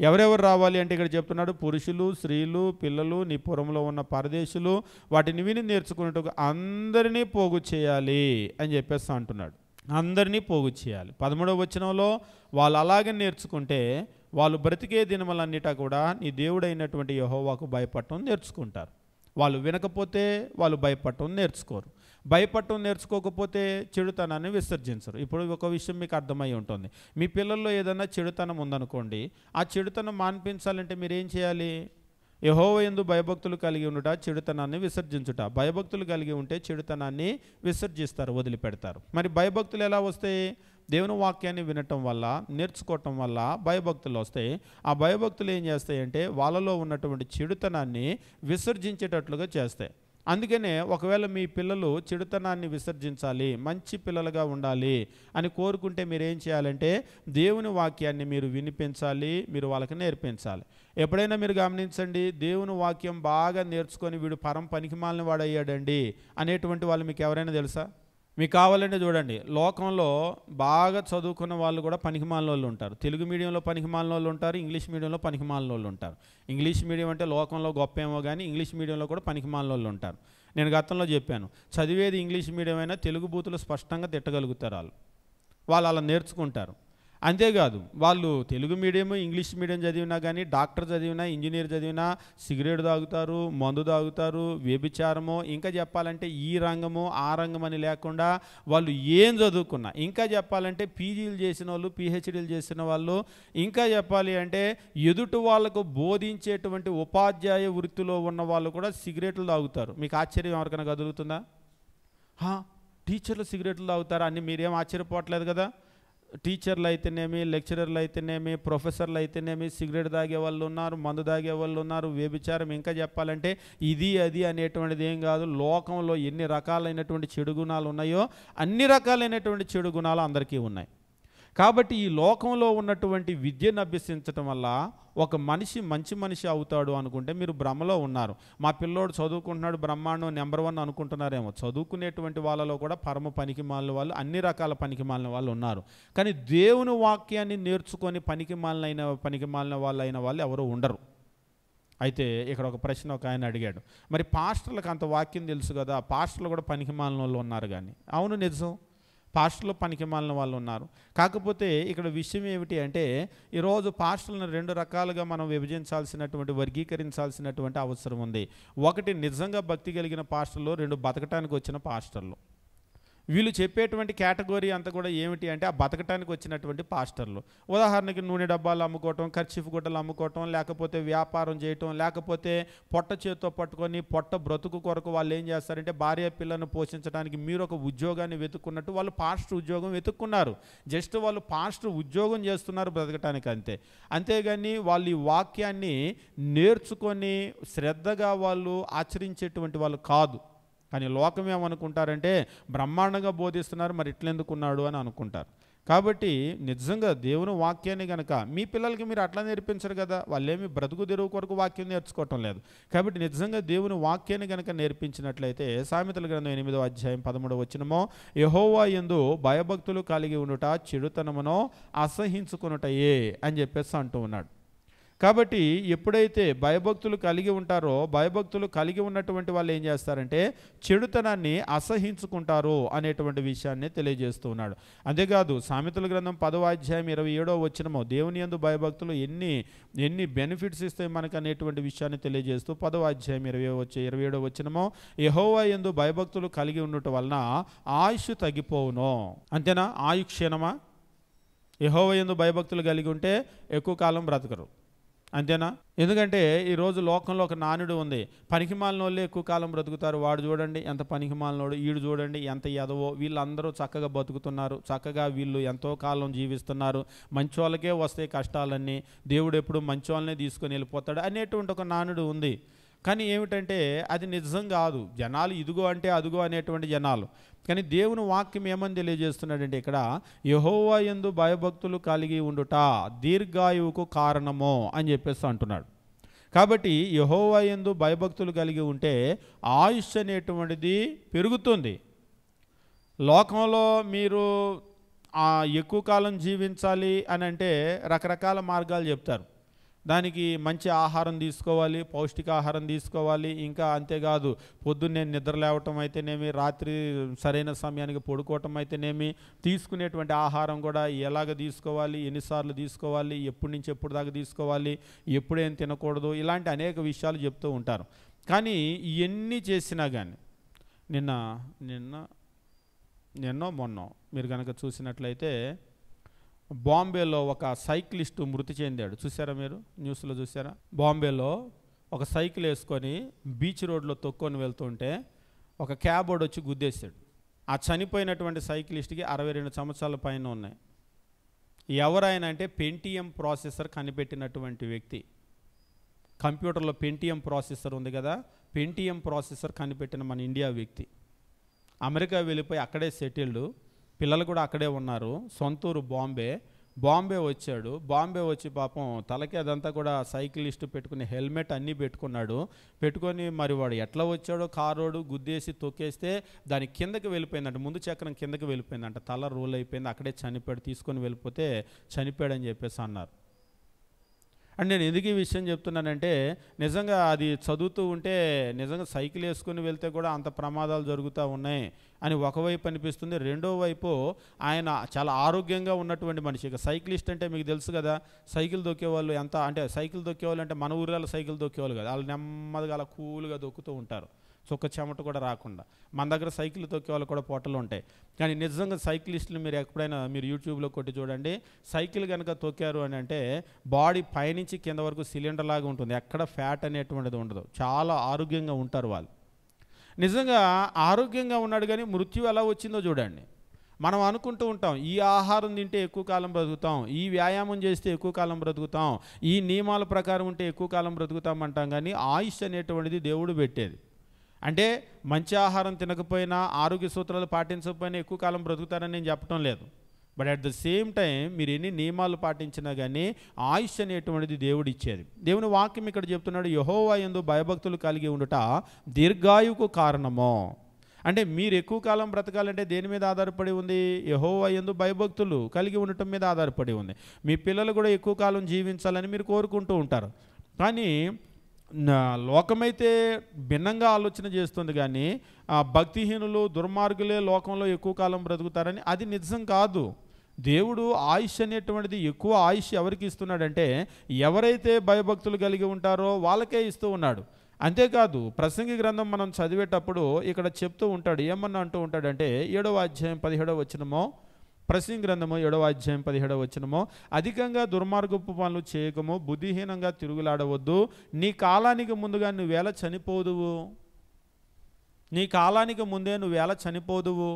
ఎవరెవరు రావాలి అంటే ఇక్కడ చెప్తున్నాడు, పురుషులు, స్త్రీలు, పిల్లలు, నీ పురంలో ఉన్న పరదేశులు వాటిని విని నేర్చుకున్నట్టుగా అందరినీ పోగు చేయాలి అని చెప్పేసి అంటున్నాడు. అందరినీ పోగు చేయాలి. 13వ వచనంలో వాళ్ళు అలాగే నేర్చుకుంటే వాళ్ళు బ్రతికే దినములన్నిటా కూడా నీ దేవుడైనటువంటి యెహోవాకు భయపడటం నేర్చుకుంటారు. వాళ్ళు వినకపోతే వాళ్ళు భయపడటం నేర్చుకోరు. భయపడటం నేర్చుకోకపోతే చెడుతనాన్ని విసర్జించరు. ఇప్పుడు ఒక విషయం మీకు అర్థమై ఉంటుంది. మీ పిల్లల్లో ఏదైనా చెడుతనం ఉందనుకోండి, ఆ చెడుతనం మాన్పించాలంటే మీరు ఏం చేయాలి? యెహోవా యందు భయభక్తులు కలిగి ఉండుట, చెడుతనాన్ని విసర్జించుట. భయభక్తులు కలిగి ఉంటే చెడుతనాన్ని విసర్జిస్తారు, వదిలిపెడతారు. మరి భయభక్తులు ఎలా వస్తాయి? దేవుని వాక్యాన్ని వినటం వల్ల, నేర్చుకోవటం వల్ల భయభక్తులు వస్తాయి. ఆ భయభక్తులు ఏం చేస్తాయంటే వాళ్ళలో ఉన్నటువంటి చెడుతనాన్ని విసర్జించేటట్లుగా చేస్తాయి. అందుకనే ఒకవేళ మీ పిల్లలు చెడుతనాన్ని విసర్జించాలి, మంచి పిల్లలుగా ఉండాలి అని కోరుకుంటే మీరు ఏం చేయాలంటే దేవుని వాక్యాన్ని మీరు వినిపించాలి, మీరు వాళ్ళకి నేర్పించాలి. ఎప్పుడైనా మీరు గమనించండి, దేవుని వాక్యం బాగా నేర్చుకొని వీడు పనికిమాలిన వాడు అయ్యాడండి అనేటువంటి వాళ్ళు మీకు ఎవరైనా తెలుసా? మీకు కావాలంటే చూడండి, లోకంలో బాగా చదువుకున్న వాళ్ళు కూడా పనికిమాలిన వాళ్ళు ఉంటారు. తెలుగు మీడియంలో పనికిమాలిన వాళ్ళు ఉంటారు, ఇంగ్లీష్ మీడియంలో పనికిమాలిన వాళ్ళు ఉంటారు. ఇంగ్లీష్ మీడియం అంటే లోకంలో గొప్ప ఏమో కానీ ఇంగ్లీష్ మీడియంలో కూడా పనికిమాలిన వాళ్ళు ఉంటారు. నేను గతంలో చెప్పాను, చదివేది ఇంగ్లీష్ మీడియం అయినా తెలుగు బూతులు స్పష్టంగా తిట్టగలుగుతారు. వాళ్ళు అలా నేర్చుకుంటారు. అంతేకాదు, వాళ్ళు తెలుగు మీడియం, ఇంగ్లీష్ మీడియం చదివినా కానీ, డాక్టర్ చదివినా, ఇంజనీర్ చదివినా సిగరెట్ తాగుతారు, మందు తాగుతారు, వ్యభిచారము, ఇంకా చెప్పాలంటే ఈ రంగము ఆ రంగం అని లేకుండా వాళ్ళు ఏం చదువుకున్నా, ఇంకా చెప్పాలంటే పీజీలు చేసిన వాళ్ళు, పిహెచ్డీలు చేసిన వాళ్ళు, ఇంకా చెప్పాలి అంటే ఎదుటి వాళ్ళకు బోధించేటువంటి ఉపాధ్యాయ వృత్తిలో ఉన్న వాళ్ళు కూడా సిగరెట్లు తాగుతారు. మీకు ఆశ్చర్యం ఎవరికైనా కదులుతుందా? టీచర్లు సిగరెట్లు తాగుతారా అని మీరేం ఆశ్చర్యపోవట్లేదు కదా? టీచర్లు అయితేనేమి, లెక్చరర్లు అయితేనేమి, ప్రొఫెసర్లు అయితేనేమి సిగరెట్ తాగే వాళ్ళు ఉన్నారు, మందు తాగే వాళ్ళు ఉన్నారు, వ్యభిచారం, ఇంకా చెప్పాలంటే ఇది అది అనేటువంటిది ఏం కాదు. లోకంలో ఎన్ని రకాలైనటువంటి చెడు గుణాలు ఉన్నాయో అన్ని రకాలైనటువంటి చెడు గుణాలు అందరికీ ఉన్నాయి. కాబట్టి ఈ లోకంలో ఉన్నటువంటి విద్యను అభ్యసించటం వల్ల ఒక మనిషి మంచి మనిషి అవుతాడు అనుకుంటే మీరు భ్రమలో ఉన్నారు. మా పిల్లోడు చదువుకుంటున్నాడు, బ్రహ్మాండం నెంబర్ 1 అనుకుంటున్నారేమో. చదువుకునేటువంటి వాళ్ళలో కూడా పరమ పనికిమాలిన వాళ్ళు, అన్ని రకాల పనికిమాలిన వాళ్ళు ఉన్నారు. కానీ దేవుని వాక్యాన్ని నేర్చుకొని పనికిమాలిన వాళ్ళు ఎవరు ఉండరు. అయితే ఇక్కడ ఒక ప్రశ్న ఒక ఆయన అడిగాడు, మరి పాస్టర్లకు అంత వాక్యం తెలుసు కదా, పాస్టర్లు కూడా పనికిమాలిన వాళ్ళు ఉన్నారు కానీ. అవును, నిజం, పాస్టర్లు పనికిమాలిన వాళ్ళు ఉన్నారు. కాకపోతే ఇక్కడ విషయం ఏమిటి అంటే ఈరోజు పాస్టర్లను 2 రకాలుగా మనం వర్గీకరించాల్సినటువంటి అవసరం ఉంది. ఒకటి నిజంగా భక్తి కలిగిన పాస్టర్లు, 2 బతకటానికి వచ్చిన పాస్టర్లు. వీళ్ళు చెప్పేటువంటి కేటగిరీ అంతా కూడా ఏమిటి అంటే ఆ బతకటానికి వచ్చినటువంటి పాస్టర్లు. ఉదాహరణకి నూనె డబ్బాలు అమ్ముకోవటం, కర్చీఫ్ గుడ్డలు అమ్ముకోవటం, లేకపోతే వ్యాపారం చేయటం, లేకపోతే పొట్ట చేతితో పట్టుకొని పొట్ట బ్రతుకు కొరకు వాళ్ళు ఏం చేస్తారంటే భార్య పిల్లలను పోషించడానికి మీరు ఒక ఉద్యోగాన్ని వెతుక్కున్నట్టు వాళ్ళు పాస్టర్ ఉద్యోగం వెతుక్కున్నారు. జస్ట్ వాళ్ళు పాస్టర్ ఉద్యోగం చేస్తున్నారు బ్రతకటానికి అంతే. అంతేగాని వాళ్ళు ఈ వాక్యాన్ని నేర్చుకొని శ్రద్ధగా వాళ్ళు ఆచరించేటువంటి వాళ్ళు కాదు. కానీ లోకం ఏమనుకుంటారంటే బ్రహ్మాండంగా బోధిస్తున్నారు, మరి ఇట్లెందుకున్నాడు అని అనుకుంటారు. కాబట్టి నిజంగా దేవుని వాక్యాన్ని కనుక మీ పిల్లలకి మీరు అట్లా నేర్పించరు కదా, వాళ్ళేమి బ్రతుకు తెరువు కొరకు వాక్యం నేర్చుకోవటం లేదు. కాబట్టి నిజంగా దేవుని వాక్యాన్ని కనుక నేర్పించినట్లయితే సామెతల గ్రంథం 8వ అధ్యాయం 13వ వచనమో యెహోవా యందు భయభక్తులు కలిగి ఉండుట, చెడుతనమును అసహించుకొనుటయే అని చెప్పేసి అంటూ ఉన్నాడు. కాబట్టి ఎప్పుడైతే భయభక్తులు కలిగి ఉంటారో, భయభక్తులు కలిగి ఉన్నటువంటి వాళ్ళు ఏం చేస్తారంటే చెడుతనాన్ని అసహించుకుంటారు అనేటువంటి విషయాన్ని తెలియజేస్తూ ఉన్నాడు. అంతేకాదు సామెతల గ్రంథం 10వ అధ్యాయం 27వ వచనము దేవుని యందు భయభక్తులు ఎన్ని బెనిఫిట్స్ ఇస్తాయి మనకు అనేటువంటి విషయాన్ని తెలియజేస్తూ 10వ అధ్యాయం 27వ వచనము యెహోవా యందు భయభక్తులు కలిగి ఉండటం వలన ఆయుష్ తగ్గిపోవును. అంతేనా? ఆయు క్షీణమా? యెహోవా యందు భయభక్తులు కలిగి ఉంటే ఎక్కువ కాలం బ్రతకరు. అంతేనా? ఎందుకంటే ఈరోజు లోకంలో ఒక నానుడు ఉంది, పనికిమాలినోళ్ళే ఎక్కువ కాలం బ్రతుకుతారు. వాడు చూడండి ఎంత పనికిమాలినోడు, వీడు చూడండి ఎంత ఎదవో, వీళ్ళందరూ చక్కగా బతుకుతున్నారు, చక్కగా వీళ్ళు ఎంతో కాలం జీవిస్తున్నారు, మంచోళ్ళకే వస్తాయి కష్టాలన్నీ, దేవుడు ఎప్పుడు మంచోళ్ళనే తీసుకొని వెళ్ళిపోతాడు అనేటువంటి ఒక నానుడు ఉంది. కానీ ఏమిటంటే అది నిజం కాదు. జనాలు ఇదిగో అంటే అదుగో అనేటువంటి జనాలు. కానీ దేవుని వాక్యం ఏమని తెలియజేస్తున్నాడంటే ఇక్కడ, యెహోవా యందు భయభక్తులు కలిగి ఉండుట దీర్ఘాయువుకు కారణము అని చెప్పేసి అంటున్నాడు. కాబట్టి యెహోవా యందు భయభక్తులు కలిగి ఉంటే ఆయుష్ అనేటువంటిది పెరుగుతుంది. లోకంలో మీరు ఎక్కువ కాలం జీవించాలి అని అంటే రకరకాల మార్గాలు చెప్తారు. దానికి మంచి ఆహారం తీసుకోవాలి, పౌష్టికాహారం తీసుకోవాలి, ఇంకా అంతేకాదు పొద్దున్నే నిద్ర లేవటం అయితేనేమి, రాత్రి సరైన సమయానికి పడుకోవటం అయితేనేమి, తీసుకునేటువంటి ఆహారం కూడా ఎలాగ తీసుకోవాలి, ఎన్నిసార్లు తీసుకోవాలి, ఎప్పటి నుంచి ఎప్పుడు దాకా తీసుకోవాలి, ఎప్పుడేం తినకూడదు, ఇలాంటి అనేక విషయాలు చెప్తూ ఉంటారు. కానీ ఇవన్నీ చేసినా కానీ నిన్నో మొన్నో మీరు కనుక చూసినట్లయితే బాంబేలో ఒక సైక్లిస్టు మృతి చెందాడు. చూసారా మీరు? న్యూస్లో చూసారా? బాంబేలో ఒక సైకిల్ వేసుకొని బీచ్ రోడ్లో తొక్కొని వెళ్తుంటే ఒక క్యాబ్ వాడు వచ్చి గుద్దేశాడు. ఆ చనిపోయినటువంటి సైక్లిస్ట్కి 62 సంవత్సరాల పైన ఉన్నాయి. ఎవరైనా అంటే పెంటియం ప్రాసెసర్ కనిపెట్టినటువంటి వ్యక్తి. కంప్యూటర్లో పెంటియం ప్రాసెసర్ ఉంది కదా, పెంటియం ప్రాసెసర్ కనిపెట్టిన మన ఇండియా వ్యక్తి. అమెరికా వెళ్ళిపోయి అక్కడే సెటిల్డ్, పిల్లలు కూడా అక్కడే ఉన్నారు. సొంతూరు బాంబే వచ్చాడు. బాంబే వచ్చి పాపం తలకి అదంతా కూడా సైకిలిస్ట్ పెట్టుకుని హెల్మెట్ అన్నీ పెట్టుకొని మరి వాడు ఎట్లా వచ్చాడో కారోడు గుద్దేసి తొక్కేస్తే దాని కిందకి వెళ్ళిపోయిందంట, ముందు చక్రం కిందకి వెళ్ళిపోయిందంట, తల రోల్ అయిపోయింది, అక్కడే చనిపోయాడు. తీసుకొని వెళ్ళిపోతే చనిపోయాడని చెప్పేసి అన్నారు. అండ్ నేను ఎందుకు ఈ విషయం చెప్తున్నానంటే, నిజంగా అది చదువుతూ ఉంటే నిజంగా సైకిల్ వేసుకుని వెళ్తే కూడా అంత ప్రమాదాలు జరుగుతూ ఉన్నాయి అని ఒకవైపు అనిపిస్తుంది. రెండో వైపు ఆయన చాలా ఆరోగ్యంగా ఉన్నటువంటి మనిషి. ఇక సైక్లిస్ట్ అంటే మీకు తెలుసు కదా, సైకిల్ దొక్కేవాళ్ళు ఎంత అంటే, సైకిల్ దొక్కేవాళ్ళు అంటే మన ఊరిలో సైకిల్ దొక్కేవాళ్ళు కదా, వాళ్ళు నెమ్మదిగా అలా కూల్గా దొక్కుతూ ఉంటారు, చుక్క చెమట కూడా రాకుండా. మన దగ్గర సైకిల్ తొక్కే వాళ్ళు కూడా పొట్టలు ఉంటాయి. కానీ నిజంగా సైక్లిస్టులు మీరు ఎప్పుడైనా మీరు యూట్యూబ్లో కొట్టి చూడండి, సైకిల్ కనుక తొక్కారు అని అంటే బాడీ పైనుంచి కింద వరకు సిలిండర్ లాగా ఉంటుంది, ఎక్కడ ఫ్యాట్ అనేటువంటిది ఉండదు, చాలా ఆరోగ్యంగా ఉంటారు వాళ్ళు. నిజంగా ఆరోగ్యంగా ఉన్నాడు, కానీ మృత్యు ఎలా వచ్చిందో చూడండి. మనం అనుకుంటూ ఉంటాం ఈ ఆహారం తింటే ఎక్కువ కాలం బ్రతుకుతాం, ఈ వ్యాయామం చేస్తే ఎక్కువ కాలం బ్రతుకుతాం, ఈ నియమాల ప్రకారం ఉంటే ఎక్కువ కాలం బ్రతుకుతాం అంటాం. కానీ ఆయుష్ అనేటువంటిది దేవుడు పెట్టేది. అంటే మంచి ఆహారం తినకపోయినా, ఆరోగ్య సూత్రాలు పాటించకపోయినా ఎక్కువ కాలం బ్రతుకుతారని నేను చెప్పడం లేదు. But at the same time మీరు ఎన్ని నియమాలు పాటించినా కానీ ఆయుష్ అనేటువంటిది దేవుడు ఇచ్చేది. దేవుని వాక్యం ఇక్కడ చెప్తున్నాడు, యెహోవా యందు భయభక్తులు కలిగి ఉండుట దీర్ఘాయువుకు కారణము. అంటే మీరు ఎక్కువ కాలం బ్రతకాలంటే దేని మీద ఆధారపడి ఉంది? యెహోవా యందు భయభక్తులు కలిగి ఉండటం మీద ఆధారపడి ఉంది. మీ పిల్లలు కూడా ఎక్కువ కాలం జీవించాలని మీరు కోరుకుంటూ ఉంటారు. కానీ లోకమైతే భిన్నంగా ఆలోచన చేస్తుంది. కానీ భక్తిహీనులు దుర్మార్గులే లోకంలో ఎక్కువ కాలం బ్రతుకుతారని అది నిజం కాదు. దేవుడు ఆయుష్ అనేటువంటిది ఎక్కువ ఆయుష్ ఎవరికి ఇస్తున్నాడంటే ఎవరైతే భయభక్తులు కలిగి ఉంటారో వాళ్ళకే ఇస్తూ ఉన్నాడు. అంతేకాదు ప్రసంగి గ్రంథం మనం చదివేటప్పుడు ఇక్కడ చెప్తూ ఉంటాడు, ఏమన్నా అంటూ ఉంటాడంటే 7వ అధ్యాయం 17వ వచనమో, ప్రసంగి గ్రంథము 7వ అధ్యాయం 17వ వచనమో, అధికంగా దుర్మార్గపు పనులు చేయకము, బుద్ధిహీనంగా తిరుగులాడవద్దు, నీ కాలానికి ముందుగా నువ్వేళ చనిపోదువు, నీ కాలానికి ముందే నువ్వేళ చనిపోదువు.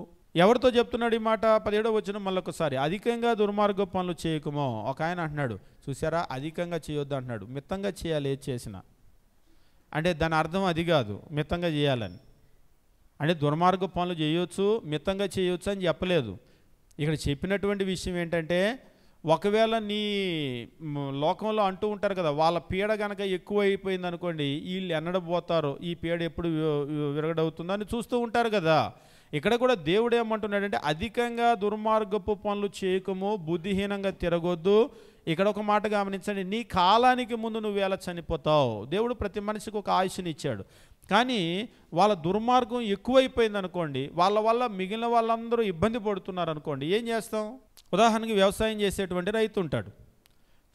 ఎవరితో చెప్తున్నాడు ఈ మాట? 17వ వచనం మళ్ళొకసారి, అధికంగా దుర్మార్గపు పనులు చేయకమో. ఒక ఆయన అంటున్నాడు, చూసారా, అధికంగా చేయొద్దు అంటున్నాడు, మిత్తంగా చేయాలి ఏది చేసినా. అంటే దాని అర్థం అది కాదు మిత్తంగా చేయాలని. అంటే దుర్మార్గ పనులు చేయొచ్చు, మిత్తంగా చేయొచ్చు అని చెప్పలేదు. ఇక్కడ చెప్పినటువంటి విషయం ఏంటంటే, ఒకవేళ నీ లోకంలో అంటూ ఉంటారు కదా, వాళ్ళ పీడ కనుక ఎక్కువ అయిపోయింది అనుకోండి, వీళ్ళు ఎన్నడపోతారో, ఈ పీడ ఎప్పుడు విరగడవుతుందో అని చూస్తూ ఉంటారు కదా. ఇక్కడ కూడా దేవుడు ఏమంటున్నాడంటే అధికంగా దుర్మార్గపు పనులు చేయకము, బుద్ధిహీనంగా తిరగొద్దు. ఇక్కడ ఒక మాట గమనించండి, నీ కాలానికి ముందు నువ్వు ఎలా చనిపోతావు. దేవుడు ప్రతి మనిషికి ఒక ఆయుష్ని ఇచ్చాడు. కానీ వాళ్ళ దుర్మార్గం ఎక్కువైపోయింది అనుకోండి, వాళ్ళ వల్ల మిగిలిన వాళ్ళందరూ ఇబ్బంది పడుతున్నారు అనుకోండి, ఏం చేస్తాం? ఉదాహరణకి వ్యవసాయం చేసేటువంటి రైతు ఉంటాడు,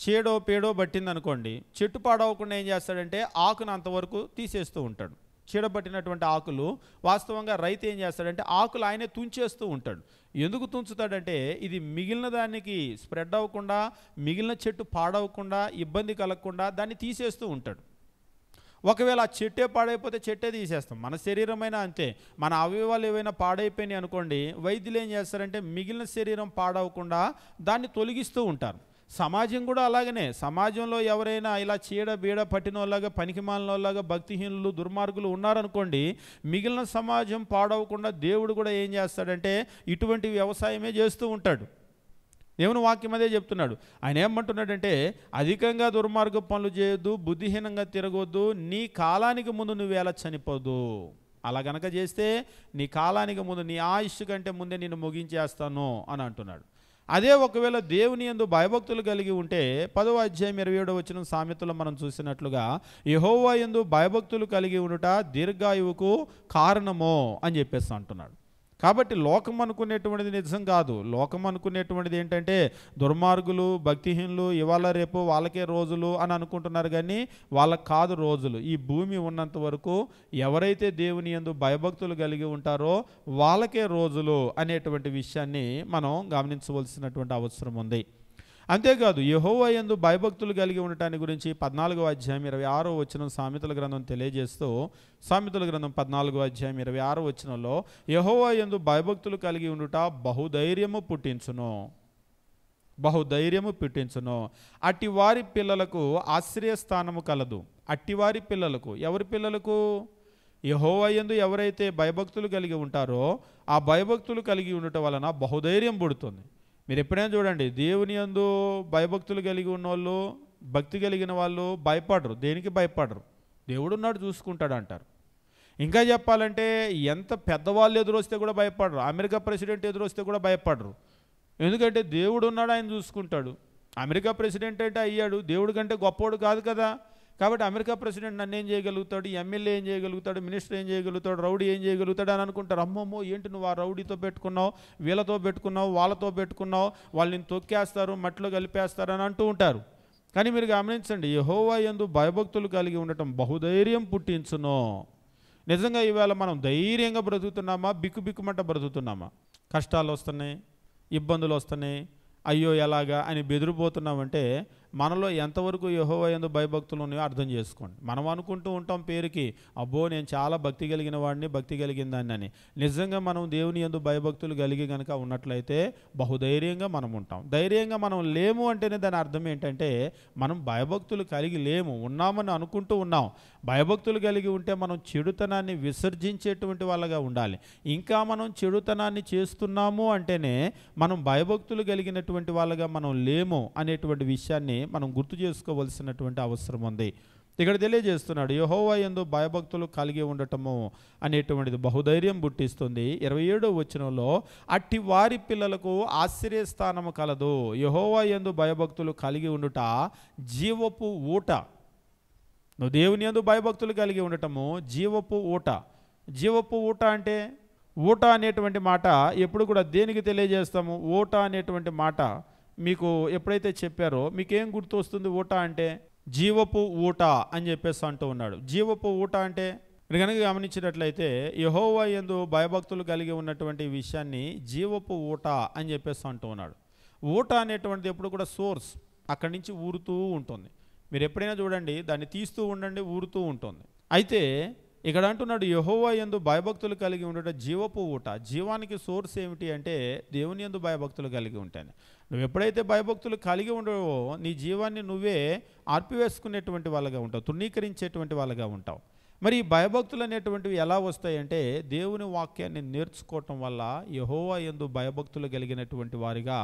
చేడో పేడో పట్టింది అనుకోండి, చెట్టు పాడవకుండా ఏం చేస్తాడంటే ఆకును అంతవరకు తీసేస్తూ ఉంటాడు. చీడపట్టినటువంటి ఆకులు వాస్తవంగా రైతు ఏం చేస్తాడంటే ఆకులు ఆయనే తుంచేస్తూ ఉంటాడు. ఎందుకు తుంచుతాడంటే ఇది మిగిలిన దానికి స్ప్రెడ్ అవ్వకుండా, మిగిలిన చెట్టు పాడవకుండా, ఇబ్బంది కలగకుండా దాన్ని తీసేస్తూ ఉంటాడు. ఒకవేళ ఆ చెట్టే పాడైపోతే చెట్టే తీసేస్తాం. మన శరీరమైనా అంతే. మన అవయవాలు ఏవైనా పాడైపోయినాయి అనుకోండి, వైద్యులు ఏం చేస్తారంటే మిగిలిన శరీరం పాడవకుండా దాన్ని తొలగిస్తూ ఉంటారు. సమాజం కూడా అలాగనే. సమాజంలో ఎవరైనా ఇలా చీడ బీడ పట్టిన వాళ్ళగా, పనికిమాలిన వాళ్ళగా, భక్తిహీనులు, దుర్మార్గులు ఉన్నారనుకోండి, మిగిలిన సమాజం పాడవకుండా దేవుడు కూడా ఏం చేస్తాడంటే ఇటువంటి వ్యవసాయమే చేస్తూ ఉంటాడు. దేవుని వాక్యం అదే చెప్తున్నాడు. ఆయన ఏమంటున్నాడంటే అధికంగా దుర్మార్గ పనులు చేయొద్దు, బుద్ధిహీనంగా తిరగొద్దు, నీ కాలానికి ముందు నువ్వు ఎలా చనిపోదు. అలా గనక చేస్తే నీ కాలానికి ముందు, నీ ఆయుష్ కంటే ముందే నేను ముగించేస్తాను అని అంటున్నాడు. అదే ఒకవేళ దేవుని యందు భయభక్తులు కలిగి ఉంటే 10వ అధ్యాయం 27వ వచనం సామెతలో మనం చూసినట్లుగా యెహోవా యందు భయభక్తులు కలిగి ఉండుట దీర్ఘాయువుకు కారణమో అని చెప్పేసి అంటున్నాడు. కాబట్టి లోకం అనుకునేటువంటిది నిజం కాదు. లోకం అనుకునేటువంటిది ఏంటంటే దుర్మార్గులు, భక్తిహీనులు, ఇవాళ రేపు వాళ్ళకే రోజులు అని అనుకుంటున్నారు. కానీ వాళ్ళకి కాదు రోజులు. ఈ భూమి ఉన్నంత వరకు ఎవరైతే దేవుని యందు భయభక్తులు కలిగి ఉంటారో వాళ్ళకే రోజులు అనేటువంటి విషయాన్ని మనం గమనించవలసినటువంటి అవసరం ఉంది. అంతేకాదు యెహోవా యందు భయభక్తులు కలిగి ఉండటాన్ని గురించి 14వ అధ్యాయం 26వ వచనం సామెతల గ్రంథం తెలియజేస్తూ, సామెతల గ్రంథం 14వ అధ్యాయం 26వ వచనంలో యెహోవా యందు భయభక్తులు కలిగి ఉండుట బహుధైర్యము పుట్టించును, అట్టి వారి పిల్లలకు ఆశ్రయస్థానము కలదు. అట్టివారి పిల్లలకు, ఎవరి పిల్లలకు? యెహోవా యందు ఎవరైతే భయభక్తులు కలిగి ఉంటారో ఆ భయభక్తులు కలిగి ఉండటం వలన బహుధైర్యం పుడుతుంది. మీరు ఎప్పుడైనా చూడండి, దేవుని యందు భయభక్తులు కలిగి ఉన్నోళ్ళు, భక్తి కలిగిన వాళ్ళు భయపడరు. దేనికి భయపడరు? దేవుడున్నాడు చూసుకుంటాడు అంటారు. ఇంకా చెప్పాలంటే ఎంత పెద్దవాళ్ళు ఎదురొస్తే కూడా భయపడరు. అమెరికా ప్రెసిడెంట్ ఎదురొస్తే కూడా భయపడరు. ఎందుకంటే దేవుడు ఉన్నాడు, ఆయన చూసుకుంటాడు. అమెరికా ప్రెసిడెంట్ అంటే అయ్యాడు, దేవుడి కంటే గొప్పోడు కాదు కదా. కాబట్టి అమెరికా ప్రెసిడెంట్ నన్ను ఏం చేయగలుగుతాడు, ఎమ్మెల్యే ఏం చేయగలుగుతాడు, మినిస్టర్ ఏం చేయగలుగుతాడు, రౌడీ ఏం చేయగలుగుతాడు అని అనుకుంటారు. అమ్మమ్మో ఏంటి నువ్వు ఆ రౌడీతో పెట్టుకున్నావు, వీళ్ళతో పెట్టుకున్నావు, వాళ్ళతో పెట్టుకున్నావు, వాళ్ళని తొక్కేస్తారు, మట్టిలో కలిపేస్తారు అని అంటూ ఉంటారు. కానీ మీరు గమనించండి, యెహోవా యందు భయభక్తులు కలిగి ఉండటం బహుధైర్యం పుట్టించును. నిజంగా ఈవేళ మనం ధైర్యంగా బ్రతుకుతున్నామా, బిక్కుబిక్కుమంట బ్రతుకుతున్నామా? కష్టాలు వస్తున్నాయి, ఇబ్బందులు వస్తున్నాయి, అయ్యో ఎలాగా అని బెదిరిపోతున్నామంటే మనలో ఎంతవరకు యెహోవా యందు భయభక్తులు ఉన్నాయో అర్థం చేసుకోండి. మనం అనుకుంటూ ఉంటాం పేరుకి, అబ్బో నేను చాలా భక్తి కలిగిన వాడిని, భక్తి కలిగిన దాన్ని అని. నిజంగా మనం దేవుని యందు భయభక్తులు కలిగి కనుక ఉన్నట్లయితే బహుధైర్యంగా మనం ఉంటాం. ధైర్యంగా మనం లేము అంటేనే దాని అర్థం ఏంటంటే మనం భయభక్తులు కలిగి లేము, ఉన్నామని అనుకుంటూ ఉన్నాం. భయభక్తులు కలిగి ఉంటే మనం చెడుతనాన్ని విసర్జించేటువంటి వాళ్ళగా ఉండాలి. ఇంకా మనం చెడుతనాన్ని చేస్తున్నాము అంటేనే మనం భయభక్తులు కలిగినటువంటి వాళ్ళగా మనం లేము అనేటువంటి విషయాన్ని మనం గుర్తు చేసుకోవలసినటువంటి అవసరం ఉంది. ఇక్కడ తెలియజేస్తున్నాడు, యెహోవా యందు భయభక్తులు కలిగి ఉండటము అనేటువంటిది బహుధైర్యం పుట్టిస్తుంది. 27వ వచనంలో అట్టి వారి పిల్లలకు ఆశ్రయస్థానము కలదు. యెహోవా యందు భయభక్తులు కలిగి ఉండుట జీవపు ఊట. నువ్వు దేవుని యందు భయభక్తులు కలిగి ఉండటము జీవపు ఊట. జీవపు ఊట అంటే, ఊట అనేటువంటి మాట ఎప్పుడు కూడా దేనికి తెలియజేస్తాము? ఊట అనేటువంటి మాట మీకు ఎప్పుడైతే చెప్పారో మీకేం గుర్తు వస్తుంది? ఊట అంటే జీవపు ఊట అని చెప్పేసి అంటూ ఉన్నాడు. జీవపు ఊట అంటే మీరు కనుక గమనించినట్లయితే యెహోవా యందు భయభక్తులు కలిగి ఉన్నటువంటి విషయాన్ని జీవపు ఊట అని చెప్పేసి అంటూ ఉన్నాడు. ఊట అనేటువంటిది ఎప్పుడు కూడా సోర్స్, అక్కడి నుంచి ఊరుతూ ఉంటుంది. మీరు ఎప్పుడైనా చూడండి, దాన్ని తీస్తూ ఉండండి, ఊరుతూ ఉంటుంది. అయితే ఇక్కడ అంటున్నాడు, యెహోవా యందు భయభక్తులు కలిగి ఉండట జీవపు ఊట. జీవానికి సోర్స్ ఏమిటి అంటే దేవుని యందు భయభక్తులు కలిగి ఉంటాను. నువ్వు ఎప్పుడైతే భయభక్తులు కలిగి ఉండవో నీ జీవాన్ని నువ్వే ఆర్పివేసుకునేటువంటి వాళ్ళగా ఉంటావు, తృణీకరించేటువంటి వాళ్ళగా ఉంటావు. మరి ఈ భయభక్తులు అనేటువంటివి ఎలా వస్తాయంటే దేవుని వాక్యాన్ని నేర్చుకోవటం వల్ల యెహోవా యందు భయభక్తులు కలిగినటువంటి వారిగా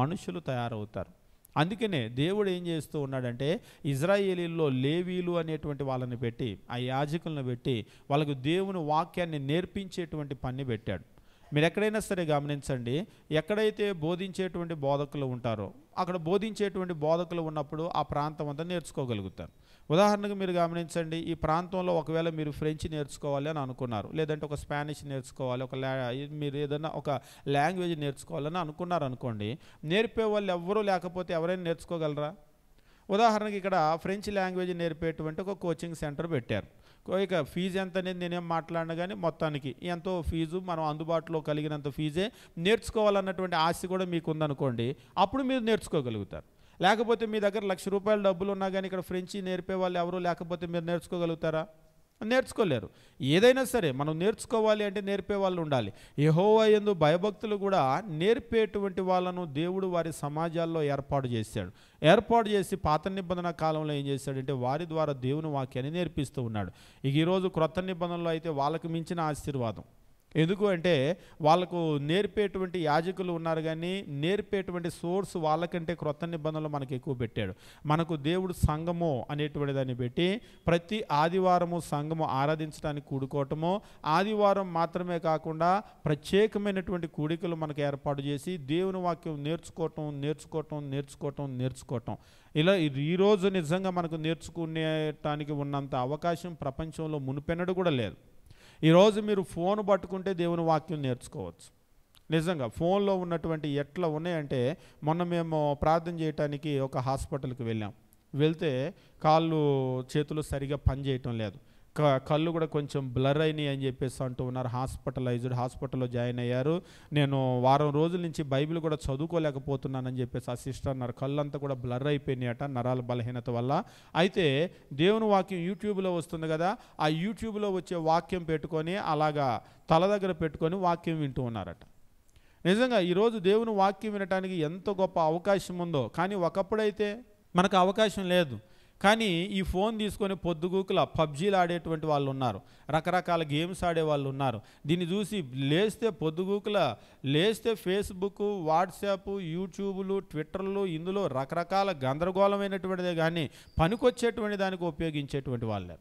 మనుషులు తయారవుతారు. అందుకనే దేవుడు ఏం చేస్తూ ఉన్నాడంటే ఇజ్రాయేలీల్లో లేవీలు అనేటువంటి వాళ్ళని పెట్టి, ఆ యాజకులను పెట్టి వాళ్ళకు దేవుని వాక్యాన్ని నేర్పించేటువంటి పని పెట్టాడు. మీరు ఎక్కడైనా సరే గమనించండి, ఎక్కడైతే బోధించేటువంటి బోధకులు ఉంటారో అక్కడ బోధించేటువంటి బోధకులు ఉన్నప్పుడు ఆ ప్రాంతం అంతా నేర్చుకోగలుగుతారు. ఉదాహరణకు మీరు గమనించండి, ఈ ప్రాంతంలో ఒకవేళ మీరు ఫ్రెంచ్ నేర్చుకోవాలి అని అనుకున్నారు, లేదంటే ఒక స్పానిష్ నేర్చుకోవాలి, మీరు ఏదైనా ఒక లాంగ్వేజ్ నేర్చుకోవాలని అనుకున్నారు అనుకోండి, నేర్పే వాళ్ళు ఎవ్వరూ లేకపోతే ఎవరైనా నేర్చుకోగలరా? ఉదాహరణకి ఇక్కడ ఫ్రెంచ్ లాంగ్వేజ్ నేర్పేటువంటి ఒక కోచింగ్ సెంటర్ పెట్టారు. ఇక ఫీజు ఎంత అనేది నేనేం మాట్లాడినా కానీ మొత్తానికి ఎంతో ఫీజు మనం అందుబాటులో కలిగినంత ఫీజే నేర్చుకోవాలన్నటువంటి ఆశ కూడా మీకు ఉందనుకోండి, అప్పుడు మీరు నేర్చుకోగలుగుతారు. లేకపోతే మీ దగ్గర ₹1,00,000 డబ్బులు ఉన్నా కానీ ఇక్కడ ఫ్రెంచి నేర్పే వాళ్ళు ఎవరు లేకపోతే మీరు నేర్చుకోగలుగుతారా? నేర్చుకోలేరు. ఏదైనా సరే మనం నేర్చుకోవాలి అంటే నేర్పే వాళ్ళు ఉండాలి. యెహోవా యందు భయభక్తులు కూడా నేర్పేటువంటి వాళ్ళను దేవుడు వారి సమాజాల్లో ఏర్పాటు చేసి పాత నిబంధన కాలంలో ఏం చేశాడంటే వారి ద్వారా దేవుని వాక్యాన్ని నేర్పిస్తూ ఉన్నాడు. ఇక ఈరోజు క్రొత్త నిబంధనలో అయితే వాళ్ళకు మించిన ఆశీర్వాదం. ఎందుకు అంటే వాళ్ళకు నేర్పేటువంటి యాజకులు ఉన్నారు, కానీ నేర్పేటువంటి సోర్స్ వాళ్ళకంటే క్రొత్త నిబంధనలు మనకు ఎక్కువ పెట్టాడు. మనకు దేవుడు సంఘము అనేటువంటి దాన్ని పెట్టి ప్రతి ఆదివారము సంఘము ఆరాధించడానికి కూడుకోవటము, ఆదివారం మాత్రమే కాకుండా ప్రత్యేకమైనటువంటి కూడికలు మనకు ఏర్పాటు చేసి దేవుని వాక్యం నేర్చుకోవటం ఇలా ఈరోజు నిజంగా మనకు నేర్చుకునేటానికి ఉన్నంత అవకాశం ప్రపంచంలో మునుపెన్నడూ కూడా లేదు. ఈరోజు మీరు ఫోన్ పట్టుకుంటే దేవుని వాక్యం నేర్చుకోవచ్చు. నిజంగా ఫోన్లో ఉన్నటువంటి ఎట్లా ఉన్నాయంటే, మొన్న మేము ప్రార్థన చేయడానికి ఒక హాస్పిటల్కి వెళ్తే కాళ్ళు చేతులు సరిగా పనిచేయటం లేదు, కళ్ళు కూడా కొంచెం బ్లర్ అయినాయి అని చెప్పేసి అంటూ ఉన్నారు. హాస్పిటల్లో జాయిన్ అయ్యారు. నేను వారం రోజుల నుంచి బైబిల్ కూడా చదువుకోలేకపోతున్నానని చెప్పేసి ఆ సిస్టర్ అన్నారు. కళ్ళంతా కూడా బ్లర్ అయిపోయినాయట నరాల బలహీనత వల్ల. అయితే దేవుని వాక్యం యూట్యూబ్లో వస్తుంది కదా, ఆ యూట్యూబ్లో వచ్చే వాక్యం పెట్టుకొని అలాగా తల దగ్గర పెట్టుకొని వాక్యం వింటూ ఉన్నారట. నిజంగా ఈరోజు దేవుని వాక్యం వినటానికి ఎంత గొప్ప అవకాశం ఉందో, కానీ ఒకప్పుడైతే మనకు అవకాశం లేదు. కానీ ఈ ఫోన్ తీసుకొని పొద్దుగూకుల పబ్జీలు ఆడేటువంటి వాళ్ళు ఉన్నారు, రకరకాల గేమ్స్ ఆడే వాళ్ళు ఉన్నారు. దీన్ని చూసి లేస్తే ఫేస్బుక్, వాట్సాప్, యూట్యూబ్లు, ట్విట్టర్లు, ఇందులో రకరకాల గందరగోళమైనటువంటిదే కానీ పనికొచ్చేటువంటి దానికి ఉపయోగించేటువంటి వాళ్ళే.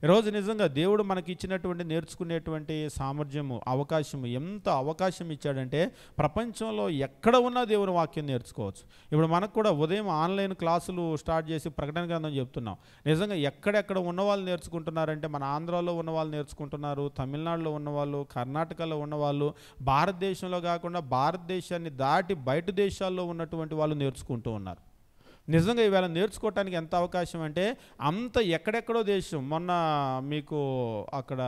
ఈరోజు నిజంగా దేవుడు మనకి ఇచ్చినటువంటి నేర్చుకునేటువంటి సామర్థ్యము, అవకాశము, ఎంత అవకాశం ఇచ్చాడంటే ప్రపంచంలో ఎక్కడ ఉన్నా దేవుని వాక్యం నేర్చుకోవచ్చు. ఇప్పుడు మనకు కూడా ఉదయం ఆన్లైన్ క్లాసులు స్టార్ట్ చేసి ప్రకటన గ్రంథం చెప్తున్నాం. నిజంగా ఎక్కడెక్కడ ఉన్నవాళ్ళు నేర్చుకుంటున్నారంటే మన ఆంధ్రాలో ఉన్నవాళ్ళు నేర్చుకుంటున్నారు, తమిళనాడులో ఉన్నవాళ్ళు, కర్ణాటకలో ఉన్నవాళ్ళు, భారతదేశంలో కాకుండా భారతదేశాన్ని దాటి బయట దేశాల్లో ఉన్నటువంటి వాళ్ళు నేర్చుకుంటూ ఉన్నారు. నిజంగా ఈవేళ నేర్చుకోవటానికి ఎంత అవకాశం అంటే అంత ఎక్కడెక్కడో దేశం. మొన్న మీకు అక్కడ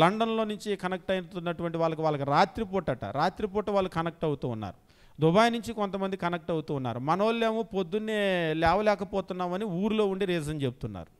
లండన్లో నుంచి కనెక్ట్ అవుతున్నటువంటి వాళ్ళకి రాత్రిపూట వాళ్ళు కనెక్ట్ అవుతూ ఉన్నారు. దుబాయ్ నుంచి కొంతమంది కనెక్ట్ అవుతూ ఉన్నారు. మనోళ్ళేమో పొద్దున్నే లేవలేకపోతున్నామని ఊరిలో ఉండి రీజన్ చెప్తున్నారు.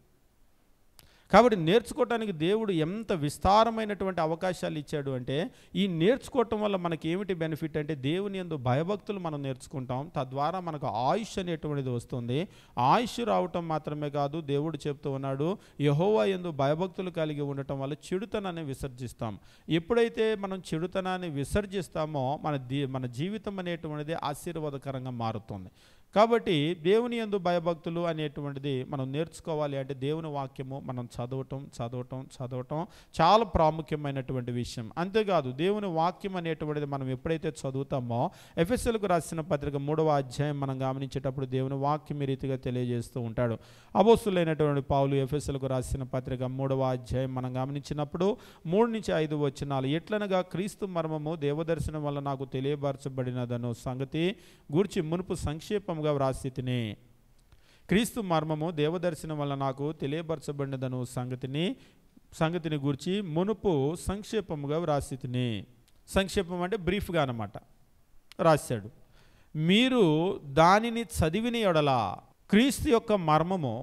కాబట్టి నేర్చుకోవటానికి దేవుడు ఎంత విస్తారమైనటువంటి అవకాశాలు ఇచ్చాడు అంటే, ఈ నేర్చుకోవటం వల్ల మనకి ఏమిటి బెనిఫిట్ అంటే దేవుని యందు భయభక్తులు మనం నేర్చుకుంటాం. తద్వారా మనకు ఆయుష్ అనేటువంటిది వస్తుంది. ఆయుష్ రావటం మాత్రమే కాదు, దేవుడు చెప్తూ ఉన్నాడు యెహోవా యందు భయభక్తులు కలిగి ఉండటం వల్ల చెడుతనాన్ని విసర్జిస్తాం. ఎప్పుడైతే మనం చెడుతనాన్ని విసర్జిస్తామో మన జీవితం అనేటువంటిది ఆశీర్వాదకరంగా మారుతుంది. కాబట్టి దేవుని యందు భయభక్తులు అనేటువంటిది మనం నేర్చుకోవాలి అంటే దేవుని వాక్యము మనం చదవటం చాలా ప్రాముఖ్యమైనటువంటి విషయం. అంతేకాదు దేవుని వాక్యం అనేటువంటిది మనం ఎప్పుడైతే చదువుతామో, ఎఫెసీయులకు రాసిన పత్రిక 3వ అధ్యాయం మనం గమనించేటప్పుడు దేవుని వాక్యం ఈ రీతిగా తెలియజేస్తూ ఉంటాడు. అపోస్తులైనటువంటి పౌలు ఎఫెసీయులకు రాసిన పత్రిక 3వ అధ్యాయం మనం గమనించినప్పుడు 3-5 వచనాలు, ఎట్లనగా క్రీస్తు మర్మము దేవదర్శనం వల్ల నాకు తెలియపరచబడినదను సంగతి గూర్చి మునుపు సంక్షేపంగా వ్రాసితిని. క్రీస్తు మర్మము దేవదర్శనం వల్ల నాకు తెలియపరచబడినదను సంగతిని గూర్చి మునుపు సంక్షేపముగా వ్రాసితిని. సంక్షేపం అంటే బ్రీఫ్గా అన్నమాట రాశాడు. మీరు దానిని చదివిన యెడల క్రీస్తు యొక్క మర్మము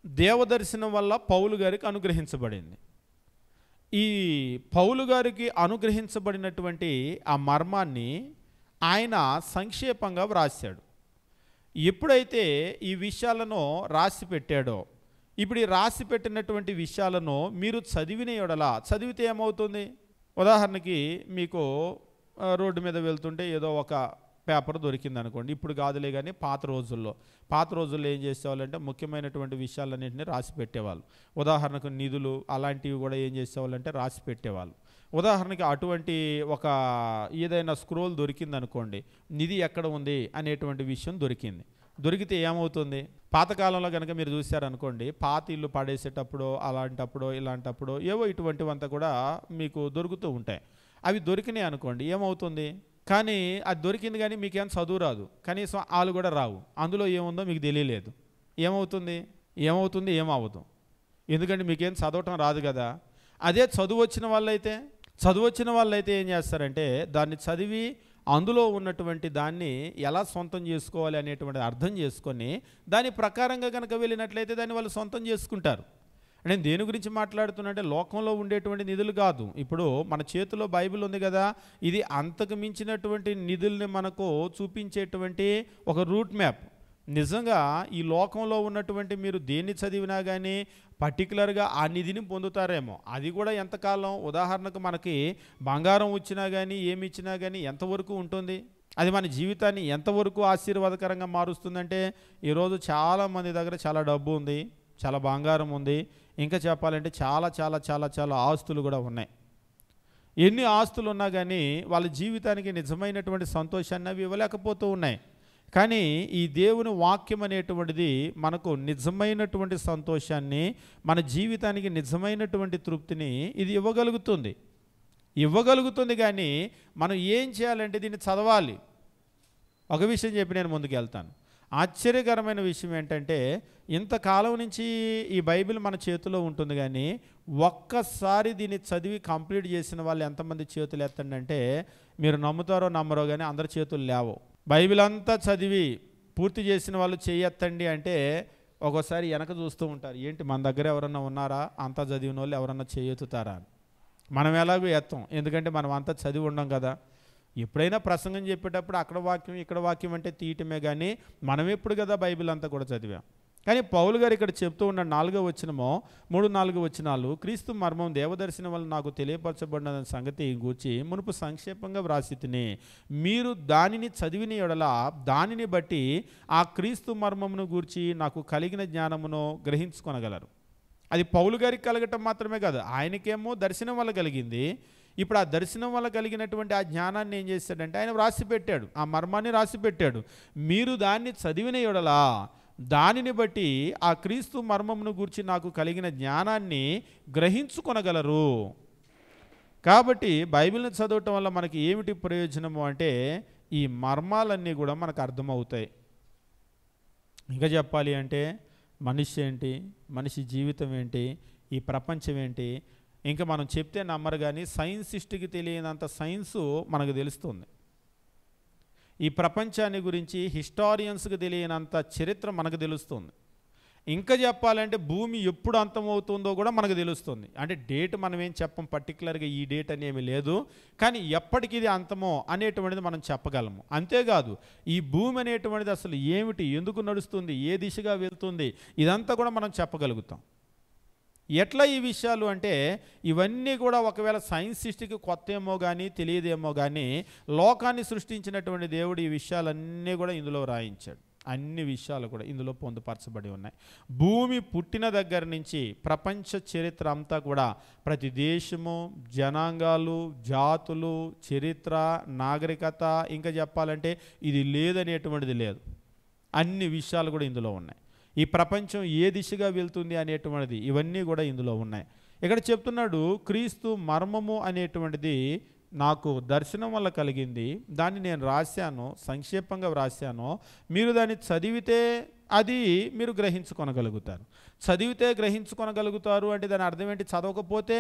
దేవదర్శనం వల్ల పౌలు గారికి అనుగ్రహించబడింది. ఈ పౌలు గారికి అనుగ్రహించబడినటువంటి ఆ మర్మాన్ని ఆయన సంక్షేపంగా వ్రాశాడు. ఎప్పుడైతే ఈ విషయాలను రాసి పెట్టాడో, ఇప్పుడు ఈ రాసి పెట్టినటువంటి విషయాలను మీరు చదివిన యెడల, చదివితే ఏమవుతుంది? ఉదాహరణకి మీకు రోడ్డు మీద వెళ్తుంటే ఏదో ఒక పేపర్ దొరికింది అనుకోండి. ఇప్పుడు కాదులే కానీ పాత రోజుల్లో ఏం చేసేవాళ్ళంటే ముఖ్యమైనటువంటి విషయాలన్నింటినీ రాసి పెట్టేవాళ్ళు. ఉదాహరణకు నిధులు అలాంటివి కూడా ఏం చేసేవాళ్ళంటే రాసి పెట్టేవాళ్ళు. ఉదాహరణకి అటువంటి ఒక ఏదైనా స్క్రోల్ దొరికింది అనుకోండి, నిధి ఎక్కడ ఉంది అనేటువంటి విషయం దొరికితే ఏమవుతుంది? పాతకాలంలో కనుక మీరు చూశారనుకోండి, పాత ఇల్లు పడేసేటప్పుడు ఇలాంటప్పుడు ఏవో ఇటువంటివంతా కూడా మీకు దొరుకుతూ ఉంటాయి. అవి దొరికినాయి అనుకోండి, ఏమవుతుంది? కానీ అది దొరికింది కానీ మీకేం చదువు రాదు, కనీసం వాళ్ళు కూడా రావు, అందులో ఏముందో మీకు తెలియలేదు. ఏమవుతుంది? ఏమవుదు. ఎందుకంటే మీకేం చదవటం రాదు కదా. అదే చదువు వచ్చిన వాళ్ళైతే ఏం చేస్తారంటే దాన్ని చదివి అందులో ఉన్నటువంటి దాన్ని ఎలా సొంతం చేసుకోవాలి అనేటువంటి అర్థం చేసుకొని దాని ప్రకారంగా కనుక వెళ్ళినట్లయితే దాన్ని వాళ్ళు సొంతం చేసుకుంటారు. నేను దేని గురించి మాట్లాడుతున్నా లోకంలో ఉండేటువంటి నిధులు కాదు. ఇప్పుడు మన చేతిలో బైబిల్ ఉంది కదా, ఇది అంతకు మించినటువంటి నిధుల్ని మనకు చూపించేటువంటి ఒక రూట్ మ్యాప్. నిజంగా ఈ లోకంలో ఉన్నటువంటి మీరు దేన్ని చదివినా కానీ పర్టికులర్గా ఆ నిధిని పొందుతారేమో. అది కూడా ఎంతకాలం, ఉదాహరణకు మనకి బంగారం వచ్చినా కానీ ఏమి ఇచ్చినా కానీ ఎంతవరకు ఉంటుంది, అది మన జీవితాన్ని ఎంతవరకు ఆశీర్వాదకరంగా మారుస్తుందంటే, ఈరోజు చాలామంది దగ్గర చాలా డబ్బు ఉంది, చాలా బంగారం ఉంది, ఇంకా చెప్పాలంటే చాలా చాలా చాలా చాలా ఆస్తులు కూడా ఉన్నాయి. ఎన్ని ఆస్తులు ఉన్నా కానీ వాళ్ళ జీవితానికి నిజమైనటువంటి సంతోషాన్ని అవి ఇవ్వలేకపోతూ ఉన్నాయి. కానీ ఈ దేవుని వాక్యం అనేటువంటిది మనకు నిజమైనటువంటి సంతోషాన్ని, మన జీవితానికి నిజమైనటువంటి తృప్తిని ఇది ఇవ్వగలుగుతుంది. కానీ మనం ఏం చేయాలంటే దీన్ని చదవాలి. ఒక విషయం చెప్పి నేను ముందుకు వెళ్తాను. ఆశ్చర్యకరమైన విషయం ఏంటంటే, ఇంతకాలం నుంచి ఈ బైబిల్ మన చేతిలో ఉంటుంది కానీ ఒక్కసారి దీన్ని చదివి కంప్లీట్ చేసిన వాళ్ళు ఎంతమంది చేతులు ఎత్తండి అంటే, మీరు నమ్ముతారో నమ్మరో కానీ అందరి చేతులు లేవు. బైబిల్ అంతా చదివి పూర్తి చేసిన వాళ్ళు చేయెత్తండి అంటే ఒక్కోసారి వెనక చూస్తూ ఉంటారు, ఏంటి మన దగ్గర ఎవరన్నా ఉన్నారా అంతా చదివిన వాళ్ళు ఎవరన్నా చేయెత్తుతారా అని. మనం ఎలాగో ఎత్తాం, ఎందుకంటే మనం అంతా చదివి ఉండం కదా. ఎప్పుడైనా ప్రసంగం చెప్పేటప్పుడు అక్కడ వాక్యం ఇక్కడ వాక్యం అంటే తీయటమే కానీ మనం ఎప్పుడు కదా బైబిల్ అంతా కూడా చదివాం. కానీ పౌలు గారు ఇక్కడ చెప్తూ ఉన్న 4వ వచనమో 3-4 వచనాలు, క్రీస్తు మర్మం దేవదర్శనం వల్ల నాకు తెలియపరచబడిన సంగతి గూర్చి మునుపు సంక్షేపంగా వ్రాసి తిని, మీరు దానిని చదివిన యెడల దానిని బట్టి ఆ క్రీస్తు మర్మమును గూర్చి నాకు కలిగిన జ్ఞానమును గ్రహించుకొనగలరు. అది పౌలు గారికి కలగటం మాత్రమే కాదు, ఆయనకేమో దర్శనం వల్ల కలిగింది. ఇప్పుడు ఆ దర్శనం వల్ల కలిగినటువంటి ఆ జ్ఞానాన్ని ఏం చేశాడంటే ఆయన వ్రాసి పెట్టాడు, ఆ మర్మాన్ని రాసి పెట్టాడు. మీరు దాన్ని చదివిన యెడల దానిని బట్టి ఆ క్రీస్తు మర్మమును గూర్చి నాకు కలిగిన జ్ఞానాన్ని గ్రహించుకొనగలరు. కాబట్టి బైబిల్ని చదవటం వల్ల మనకి ఏమిటి ప్రయోజనము అంటే, ఈ మర్మాలన్నీ కూడా మనకు అర్థమవుతాయి. ఇంకా చెప్పాలి అంటే మనిషి ఏంటి, మనిషి జీవితం ఏంటి, ఈ ప్రపంచం ఏంటి, ఇంకా మనం చెప్తే నమ్మరు కానీ సైన్సిస్ట్కి తెలియనంత సైన్సు మనకు తెలుస్తుంది. ఈ ప్రపంచాన్ని గురించి హిస్టారియన్స్కి తెలియనంత చరిత్ర మనకు తెలుస్తుంది. ఇంకా చెప్పాలంటే భూమి ఎప్పుడు అంతమవుతుందో కూడా మనకు తెలుస్తుంది. అంటే డేట్ మనం ఏం చెప్పం, పర్టికులర్గా ఈ డేట్ అనేమి లేదు, కానీ ఎప్పటికి ఇది అంతమో అనేటువంటిది మనం చెప్పగలము. అంతేకాదు ఈ భూమి అనేటువంటిది అసలు ఏమిటి, ఎందుకు నడుస్తుంది, ఏ దిశగా వెళ్తుంది, ఇదంతా కూడా మనం చెప్పగలుగుతాం. ఎట్లా ఈ విషయాలు అంటే ఇవన్నీ కూడా ఒకవేళ సైన్సిస్ట్కి కొత్త ఏమో కానీ తెలియదేమో కానీ లోకాన్ని సృష్టించినటువంటి దేవుడు ఈ విషయాలన్నీ కూడా ఇందులో రాయించాడు. అన్ని విషయాలు కూడా ఇందులో పొందుపరచబడి ఉన్నాయి. భూమి పుట్టిన దగ్గర నుంచి ప్రపంచ చరిత్ర అంతా కూడా ప్రతి దేశము, జనాంగాలు, జాతులు, చరిత్ర, నాగరికత, ఇంకా చెప్పాలంటే ఇది లేదనేటువంటిది లేదు. అన్ని విషయాలు కూడా ఇందులో ఉన్నాయి. ఈ ప్రపంచం ఏ దిశగా వెళ్తుంది అనేటువంటిది ఇవన్నీ కూడా ఇందులో ఉన్నాయి. ఇక్కడ చెప్తున్నాడు, క్రీస్తు మర్మము అనేటువంటిది నాకు దర్శనం వల్ల కలిగింది, దాన్ని నేను రాశాను, సంక్షేపంగా వ్రాశాను, మీరు దాన్ని చదివితే అది మీరు గ్రహించుకొనగలుగుతారు. చదివితే గ్రహించుకొనగలుగుతారు అంటే దాని అర్థం ఏంటి, చదవకపోతే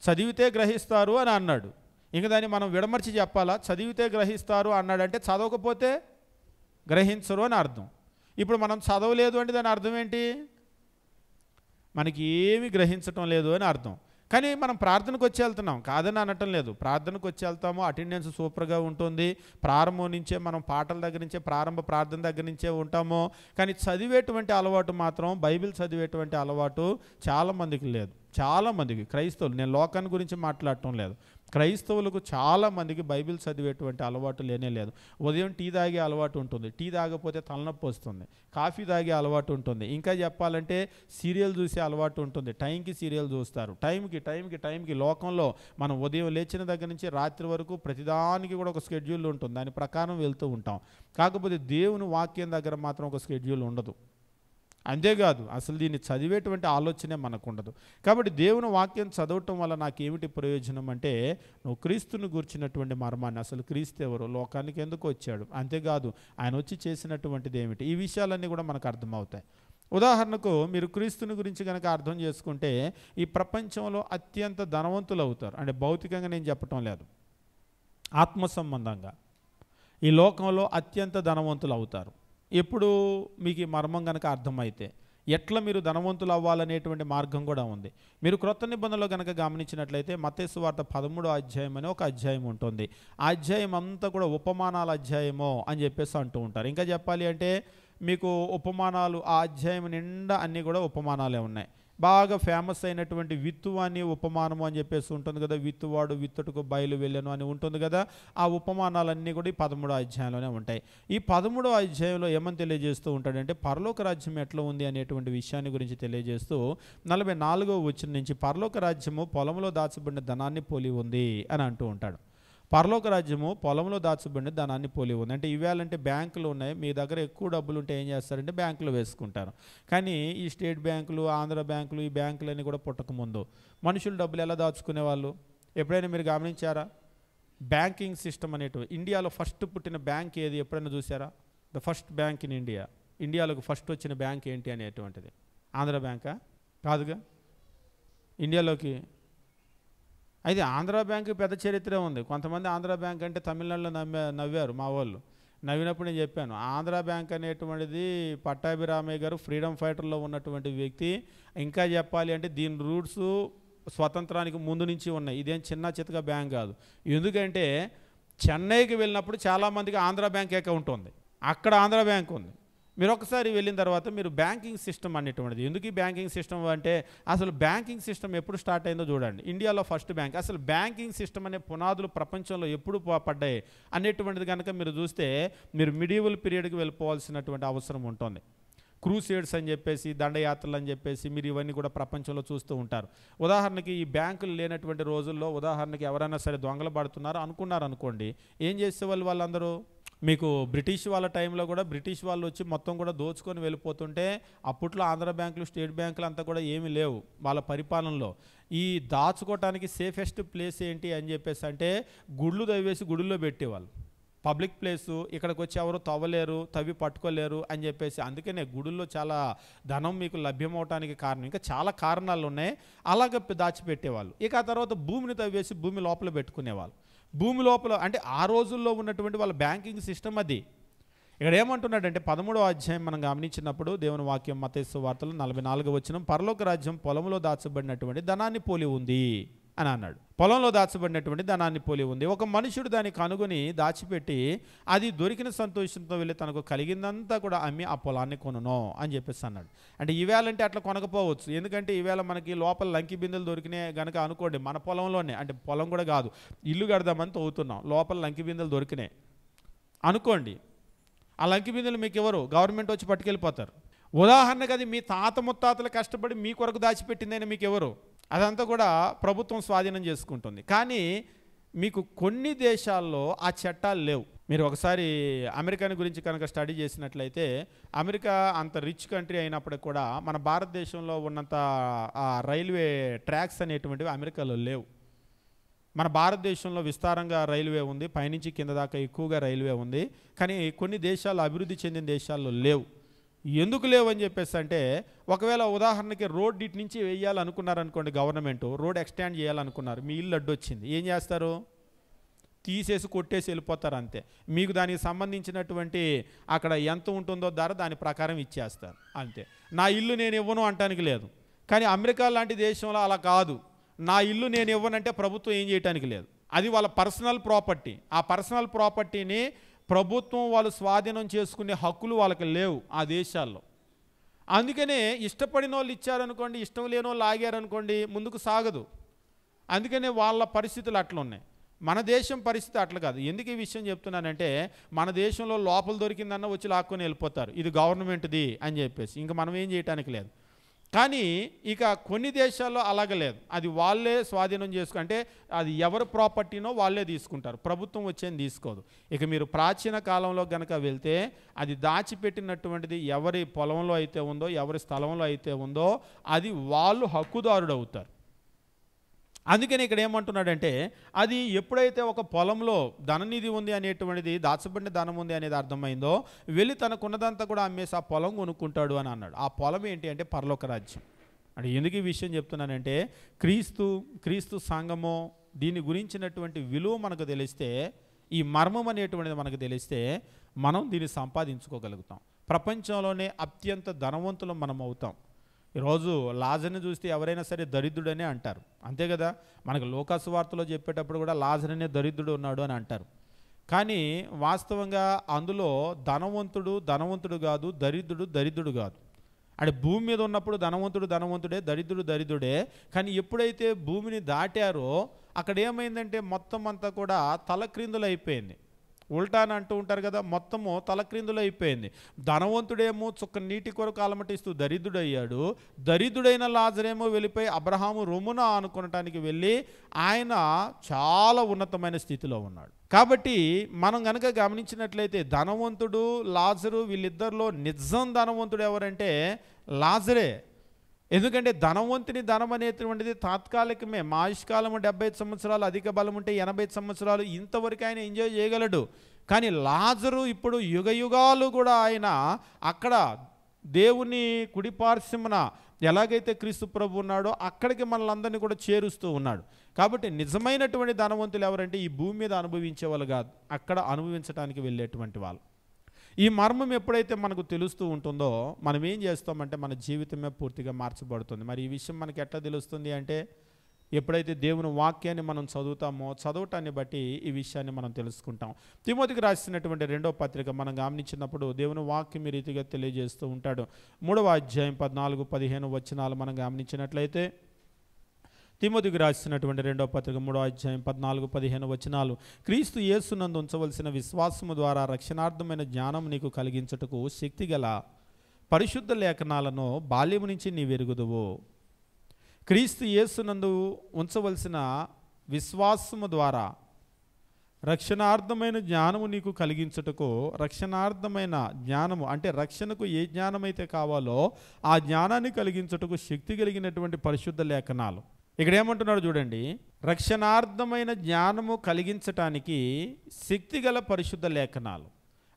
చదివితే గ్రహిస్తారు అని అన్నాడు. ఇంకా దాన్ని మనం విడమర్చి చెప్పాలా, చదివితే గ్రహిస్తారు అన్నాడంటే చదవకపోతే గ్రహించరు అని అర్థం. ఇప్పుడు మనం చదవలేదు అంటే దాని అర్థం ఏంటి, మనకి ఏమీ గ్రహించటం లేదు అని అర్థం. కానీ మనం ప్రార్థనకు వచ్చి వెళ్తున్నాం, కాదని అనటం లేదు, ప్రార్థనకు వచ్చి వెళ్తాము, అటెండెన్స్ సూపర్గా ఉంటుంది, ప్రారంభం నుంచే మనం పాటల దగ్గర నుంచే ప్రారంభ ప్రార్థన దగ్గర నుంచే ఉంటాము. కానీ చదివేటువంటి అలవాటు మాత్రం, బైబిల్ చదివేటువంటి అలవాటు చాలామందికి లేదు. చాలామందికి క్రైస్తవులు, నేను లోకాన్ని గురించి మాట్లాడటం లేదు, క్రైస్తవులకు చాలామందికి బైబిల్ చదివేటువంటి అలవాటు లేనే లేదు. ఉదయం టీ తాగే అలవాటు ఉంటుంది, టీ తాగకపోతే తలనొప్పి వస్తుంది, కాఫీ తాగే అలవాటు ఉంటుంది, ఇంకా చెప్పాలంటే సీరియల్ చూసే అలవాటు ఉంటుంది, టైంకి సీరియల్ చూస్తారు, టైంకి లోకంలో మనం ఉదయం లేచిన దగ్గర నుంచి రాత్రి వరకు ప్రతిదానికి కూడా ఒక షెడ్యూల్ ఉంటుంది, దాని ప్రకారం వెళ్తూ ఉంటాం. కాకపోతే దేవుని వాక్యం దగ్గర మాత్రం ఒక షెడ్యూల్ ఉండదు. అంతేకాదు అసలు దీన్ని చదివేటువంటి ఆలోచనే మనకు ఉండదు. కాబట్టి దేవుని వాక్యం చదవటం వల్ల నాకు ఏమిటి ప్రయోజనం అంటే, నువ్వు క్రీస్తుని గుర్చినటువంటి మర్మాన్ని, అసలు క్రీస్తు ఎవరు, లోకానికి ఎందుకు వచ్చాడు, అంతేకాదు ఆయన వచ్చి చేసినటువంటిది ఏమిటి, ఈ విషయాలన్నీ కూడా మనకు అర్థమవుతాయి. ఉదాహరణకు మీరు క్రీస్తుని గురించి కనుక అర్థం చేసుకుంటే ఈ ప్రపంచంలో అత్యంత ధనవంతులు అవుతారు. అంటే భౌతికంగా నేను చెప్పటం లేదు, ఆత్మ సంబంధంగా ఈ లోకంలో అత్యంత ధనవంతులు అవుతారు. ఎప్పుడు మీకు ఈ మర్మం కనుక అర్థమైతే ఎట్లా మీరు ధనవంతులు అవ్వాలనేటువంటి మార్గం కూడా ఉంది. మీరు క్రొత్త నిబంధనలో కనుక గమనించినట్లయితే మత్తయి సువార్త 13వ అధ్యాయం అని ఒక అధ్యాయం ఉంటుంది. ఆ అధ్యాయం అంతా కూడా ఉపమానాల అధ్యాయమో అని చెప్పేసి అంటూ ఉంటారు. ఇంకా చెప్పాలి అంటే మీకు ఉపమానాలు, ఆ అధ్యాయం నిండా అన్నీ కూడా ఉపమానాలే ఉన్నాయి. బాగా ఫేమస్ అయినటువంటి విత్తువాని ఉపమానము అని చెప్పేసి ఉంటుంది కదా, విత్తువాడు విత్తుటకు బయలు వెళ్ళను అని ఉంటుంది కదా. ఆ ఉపమానాలన్నీ కూడా ఈ 13వ అధ్యాయంలోనే ఉంటాయి. ఈ 13వ అధ్యాయంలో ఏమని తెలియజేస్తూ ఉంటాడంటే పరలోక రాజ్యం ఎట్లా ఉంది అనేటువంటి విషయాన్ని గురించి తెలియజేస్తూ 44వ వచనం నుంచి పరలోక రాజ్యము పొలంలో దాచబడిన ధనాన్ని పోలి ఉంది అని అంటూ ఉంటాడు. పరలోక రాజ్యము పొలంలో దాచబడిన ధనాన్ని పోలి ఉంది అంటే ఇవేళంటే బ్యాంకులు ఉన్నాయి, మీ దగ్గర ఎక్కువ డబ్బులు ఉంటే ఏం చేస్తారంటే బ్యాంకులో వేసుకుంటారు. కానీ ఈ స్టేట్ బ్యాంకులు, ఆంధ్ర బ్యాంకులు, ఈ బ్యాంకులన్నీ కూడా పుట్టకముందు మనుషులు డబ్బులు ఎలా దాచుకునేవాళ్ళు ఎప్పుడైనా మీరు గమనించారా? బ్యాంకింగ్ సిస్టమ్ అనేటివి ఇండియాలో ఫస్ట్ పుట్టిన బ్యాంక్ ఏది ఎప్పుడైనా చూసారా? The first bank in India, ఇండియాలోకి ఫస్ట్ వచ్చిన బ్యాంక్ ఏంటి అనేటువంటిది ఆంధ్ర బ్యాంకా? కాదుగా. ఇండియాలోకి అయితే ఆంధ్ర బ్యాంకు పెద్ద చరిత్ర ఉంది. కొంతమంది ఆంధ్ర బ్యాంక్ అంటే తమిళనాడులో నవ్వారు మా వాళ్ళు. నవ్వినప్పుడు నేను చెప్పాను, ఆంధ్ర బ్యాంక్ అనేటువంటిది పట్టాభిరామయ్య గారు ఫ్రీడమ్ ఫైటర్లో ఉన్నటువంటి వ్యక్తి. ఇంకా చెప్పాలి అంటే దీని రూట్స్ స్వతంత్రానికి ముందు నుంచి ఉన్నాయి. ఇదేం చిన్న చితక బ్యాంక్ కాదు. ఎందుకంటే చెన్నైకి వెళ్ళినప్పుడు చాలామందికి ఆంధ్ర బ్యాంక్ అకౌంట్ ఉంది, అక్కడ ఆంధ్ర బ్యాంక్ ఉంది. మీరు ఒకసారి వెళ్ళిన తర్వాత మీరు బ్యాంకింగ్ సిస్టమ్ అనేటువంటిది, ఎందుకు ఈ బ్యాంకింగ్ సిస్టమ్ అంటే అసలు బ్యాంకింగ్ సిస్టమ్ ఎప్పుడు స్టార్ట్ అయిందో చూడండి. ఇండియాలో ఫస్ట్ బ్యాంక్, అసలు బ్యాంకింగ్ సిస్టమ్ అనే పునాదులు ప్రపంచంలో ఎప్పుడు పడ్డాయి అనేటువంటిది కనుక మీరు చూస్తే మీరు మిడివల్ పీరియడ్కి వెళ్ళిపోవాల్సినటువంటి అవసరం ఉంటుంది. క్రూసేడ్స్ అని చెప్పేసి, దండయాత్రలు అని చెప్పేసి మీరు ఇవన్నీ కూడా ప్రపంచంలో చూస్తూ ఉంటారు. ఉదాహరణకి ఈ బ్యాంకులు లేనటువంటి రోజుల్లో ఉదాహరణకి ఎవరైనా సరే దొంగలు పడుతున్నారు అనుకున్నారు అనుకోండి, ఏం చేసేవాళ్ళు వాళ్ళందరూ? మీకు బ్రిటిష్ వాళ్ళ టైంలో కూడా బ్రిటిష్ వాళ్ళు వచ్చి మొత్తం కూడా దోచుకొని వెళ్ళిపోతుంటే అప్పట్లో ఆంధ్ర బ్యాంకులు, స్టేట్ బ్యాంకులు అంతా కూడా ఏమీ లేవు వాళ్ళ పరిపాలనలో. ఈ దాచుకోవటానికి సేఫెస్ట్ ప్లేస్ ఏంటి అని చెప్పేసి అంటే గుళ్ళు తవ్వేసి గుడుల్లో పెట్టేవాళ్ళు. పబ్లిక్ ప్లేసు, ఇక్కడికి వచ్చి ఎవరు తవ్వలేరు, తవ్వి పట్టుకోలేరు అని చెప్పేసి. అందుకనే గుడుల్లో చాలా ధనం మీకు లభ్యమవటానికి కారణం. ఇంకా చాలా కారణాలు ఉన్నాయి. అలాగ దాచిపెట్టేవాళ్ళు. ఇక ఆ తర్వాత భూమిని తవ్వేసి భూమి లోపల పెట్టుకునేవాళ్ళు. భూమి లోపల అంటే ఆ రోజుల్లో ఉన్నటువంటి వాళ్ళ బ్యాంకింగ్ సిస్టమ్ అది. ఇక్కడ ఏమంటున్నాడంటే 13వ అధ్యాయం మనం గమనించినప్పుడు దేవుని వాక్యం మత్తయి సువార్తలో 44వ వచనం పరలోక రాజ్యం పొలంలో దాచబడినటువంటి ధనాన్ని పోలి ఉంది అని అన్నాడు. పొలంలో దాచబడినటువంటి ధనాన్ని పోలి ఉంది. ఒక మనుషుడు దాన్ని కనుగొని దాచిపెట్టి అది దొరికిన సంతోషంతో వెళ్ళి తనకు కలిగిందంతా కూడా అమ్మి ఆ పొలాన్ని కొనును అని చెప్పేసి అన్నాడు. అంటే ఈవేళంటే అట్లా కొనకపోవచ్చు, ఎందుకంటే ఈవేళ మనకి లోపల లంకి బిందెలు దొరికినాయి కనుక అనుకోండి, మన పొలంలోనే, అంటే పొలం కూడా కాదు, ఇల్లు కడదామని తవ్వుతున్నాం, లోపల లంకి బిందెలు దొరికినాయి అనుకోండి. ఆ లంకి బిందెలు మీకు ఎవరు? గవర్నమెంట్ వచ్చి పట్టుకెళ్ళిపోతారు. ఉదాహరణకు అది మీ తాత ముత్తాతలు కష్టపడి మీ కొరకు దాచిపెట్టిందని మీకు ఎవరు? అదంతా కూడా ప్రభుత్వం స్వాధీనం చేసుకుంటుంది. కానీ మీకు కొన్ని దేశాల్లో ఆ చట్టాలు లేవు. మీరు ఒకసారి అమెరికాని గురించి కనుక స్టడీ చేసినట్లయితే అమెరికా అంత రిచ్ కంట్రీ అయినప్పటికి కూడా మన భారతదేశంలో ఉన్నంత రైల్వే ట్రాక్స్ అనేటువంటివి అమెరికాలో లేవు. మన భారతదేశంలో విస్తారంగా రైల్వే ఉంది, పైనుంచి కింద దాకా ఎక్కువగా రైల్వే ఉంది. కానీ కొన్ని దేశాలు, అభివృద్ధి చెందిన దేశాల్లో లేవు. ఎందుకు లేవు అని చెప్పేసి అంటే ఒకవేళ ఉదాహరణకి రోడ్ ఇటు నుంచి వేయాలనుకున్నారనుకోండి, గవర్నమెంట్ రోడ్ ఎక్స్టెండ్ చేయాలనుకున్నారు, మీ ఇల్లు అడ్డొచ్చింది, ఏం చేస్తారు? తీసేసి కొట్టేసి వెళ్ళిపోతారు అంతే. మీకు దానికి సంబంధించినటువంటి అక్కడ ఎంత ఉంటుందో ధర దాని ప్రకారం ఇచ్చేస్తారు అంతే. నా ఇల్లు నేను ఇవ్వను అంటానికి లేదు. కానీ అమెరికా లాంటి దేశంలో అలా కాదు. నా ఇల్లు నేను ఇవ్వనంటే ప్రభుత్వం ఏం చేయటానికి లేదు. అది వాళ్ళ పర్సనల్ ప్రాపర్టీ. ఆ పర్సనల్ ప్రాపర్టీని ప్రభుత్వం వాళ్ళు స్వాధీనం చేసుకునే హక్కులు వాళ్ళకి లేవు ఆ దేశాల్లో. అందుకనే ఇష్టపడిన వాళ్ళు ఇచ్చారనుకోండి, ఇష్టం లేని వాళ్ళు ఆగారనుకోండి, ముందుకు సాగదు. అందుకనే వాళ్ళ పరిస్థితులు అట్లా ఉన్నాయి. మన దేశం పరిస్థితి అట్లా కాదు. ఎందుకు ఈ విషయం చెప్తున్నానంటే మన దేశంలో లోపల దొరికిందన్న వచ్చి లాక్కొని వెళ్ళిపోతారు, ఇది గవర్నమెంట్ది అని చెప్పేసి. ఇంకా మనం ఏం చేయటానికి లేదు. కానీ ఇక కొన్ని దేశాల్లో అలాగ లేదు. అది వాళ్ళే స్వాధీనం అంటే అది ఎవరి ప్రాపర్టీనో వాళ్ళే తీసుకుంటారు, ప్రభుత్వం వచ్చేది తీసుకోదు. ఇక మీరు ప్రాచీన కాలంలో గనక వెళ్తే అది దాచిపెట్టినటువంటిది ఎవరి పొలంలో అయితే ఉందో, ఎవరి స్థలంలో అయితే ఉందో అది వాళ్ళు హక్కుదారుడు అవుతారు. అందుకని ఇక్కడ ఏమంటున్నాడంటే అది ఎప్పుడైతే ఒక పొలంలో ధననిధి ఉంది అనేటువంటిది, దాచబడిన ధనం ఉంది అనేది అర్థమైందో, వెళ్ళి తనకున్నదంతా కూడా అమ్మేసి ఆ పొలం కొనుక్కుంటాడు అని అన్నాడు. ఆ పొలం ఏంటి అంటే పరలోక రాజ్యం. అంటే ఎందుకు ఈ విషయం చెప్తున్నానంటే క్రీస్తు సంఘము దీని గురించినటువంటి విలువ మనకు తెలిస్తే, ఈ మర్మం అనేటువంటిది మనకు తెలిస్తే మనం దీన్ని సంపాదించుకోగలుగుతాం. ప్రపంచంలోనే అత్యంత ధనవంతులం మనం అవుతాం. ఈరోజు లాజర్ని చూస్తే ఎవరైనా సరే దరిద్రుడనే అంటారు, అంతే కదా. మనకు లోకాసు వార్తలో చెప్పేటప్పుడు కూడా లాజర్ అనే దరిద్రుడు ఉన్నాడు అని అంటారు. కానీ వాస్తవంగా అందులో ధనవంతుడు కాదు, దరిద్రుడు కాదు. అంటే భూమి మీద ఉన్నప్పుడు ధనవంతుడే, దరిద్రుడే. కానీ ఎప్పుడైతే భూమిని దాటారో అక్కడ ఏమైందంటే మొత్తం అంతా కూడా తలక్రిందులు అయిపోయింది. ఉల్టాన్ అంటూ ఉంటారు కదా, మొత్తము తలక్రిందులు అయిపోయింది. ధనవంతుడేమో చుక్క నీటి కొరకు అలమటిస్తూ దరిద్రుడయ్యాడు. దరిద్రుడైన లాజరేమో వెళ్ళిపోయి అబ్రహాము రొమ్మున ఆనుకొనటానికి వెళ్ళి ఆయన చాలా ఉన్నతమైన స్థితిలో ఉన్నాడు. కాబట్టి మనం కనుక గమనించినట్లయితే ధనవంతుడు లాజరు వీళ్ళిద్దరిలో నిజం ధనవంతుడు ఎవరంటే లాజరే. ఎందుకంటే ధనవంతుని ధనం అనేటువంటిది తాత్కాలికమే. మా ఆయుష్కాలం 75 సంవత్సరాలు, అధిక బలం ఉంటే 80 సంవత్సరాలు, ఇంతవరకు ఆయన ఎంజాయ్ చేయగలడు. కానీ లాజరు ఇప్పుడు యుగాలు కూడా ఆయన అక్కడ దేవుని కుడిపార్శ్వమున ఎలాగైతే క్రీస్తు ప్రభు ఉన్నాడో అక్కడికి మనలందరినీ కూడా చేరుస్తూ ఉన్నాడు. కాబట్టి నిజమైనటువంటి ధనవంతులు ఎవరంటే ఈ భూమి మీద అనుభవించే వాళ్ళు కాదు, అక్కడ అనుభవించడానికి వెళ్ళేటువంటి వాళ్ళు. ఈ మర్మం ఎప్పుడైతే మనకు తెలుస్తూ ఉంటుందో మనం ఏం చేస్తామంటే మన జీవితమే పూర్తిగా మార్చబడుతుంది. మరి ఈ విషయం మనకి ఎట్లా తెలుస్తుంది అంటే ఎప్పుడైతే దేవుని వాక్యాన్ని మనం చదువుతామో చదవటాన్ని బట్టి ఈ విషయాన్ని మనం తెలుసుకుంటాం. తిమోతికి రాసినటువంటి 2వ పత్రిక మనం గమనించినప్పుడు దేవుని వాక్యం ఈ రీతిగా తెలియజేస్తూ ఉంటాడు. 3వ అధ్యాయం 14-15 వచనాలు మనం గమనించినట్లయితే, తిమోతికి రాసినటువంటి 2వ పత్రిక 3వ అధ్యాయం 14-15 వచనాలు, క్రీస్తు యేసునందు ఉంచవలసిన విశ్వాసము ద్వారా రక్షణార్థమైన జ్ఞానం నీకు కలిగించుటకు శక్తిగల పరిశుద్ధ లేఖనాలను బాల్యము నుంచి నీ వెరుగుదువు. క్రీస్తు యేసునందు ఉంచవలసిన విశ్వాసము ద్వారా రక్షణార్థమైన జ్ఞానము నీకు కలిగించుటకు, రక్షణార్థమైన జ్ఞానము అంటే రక్షణకు ఏ జ్ఞానమైతే కావాలో ఆ జ్ఞానాన్ని కలిగించుటకు శక్తి కలిగినటువంటి పరిశుద్ధ లేఖనాలు. ఇక్కడ ఏమంటున్నాడు చూడండి, రక్షణార్థమైన జ్ఞానము కలిగించటానికి శక్తిగల పరిశుద్ధ లేఖనాలు.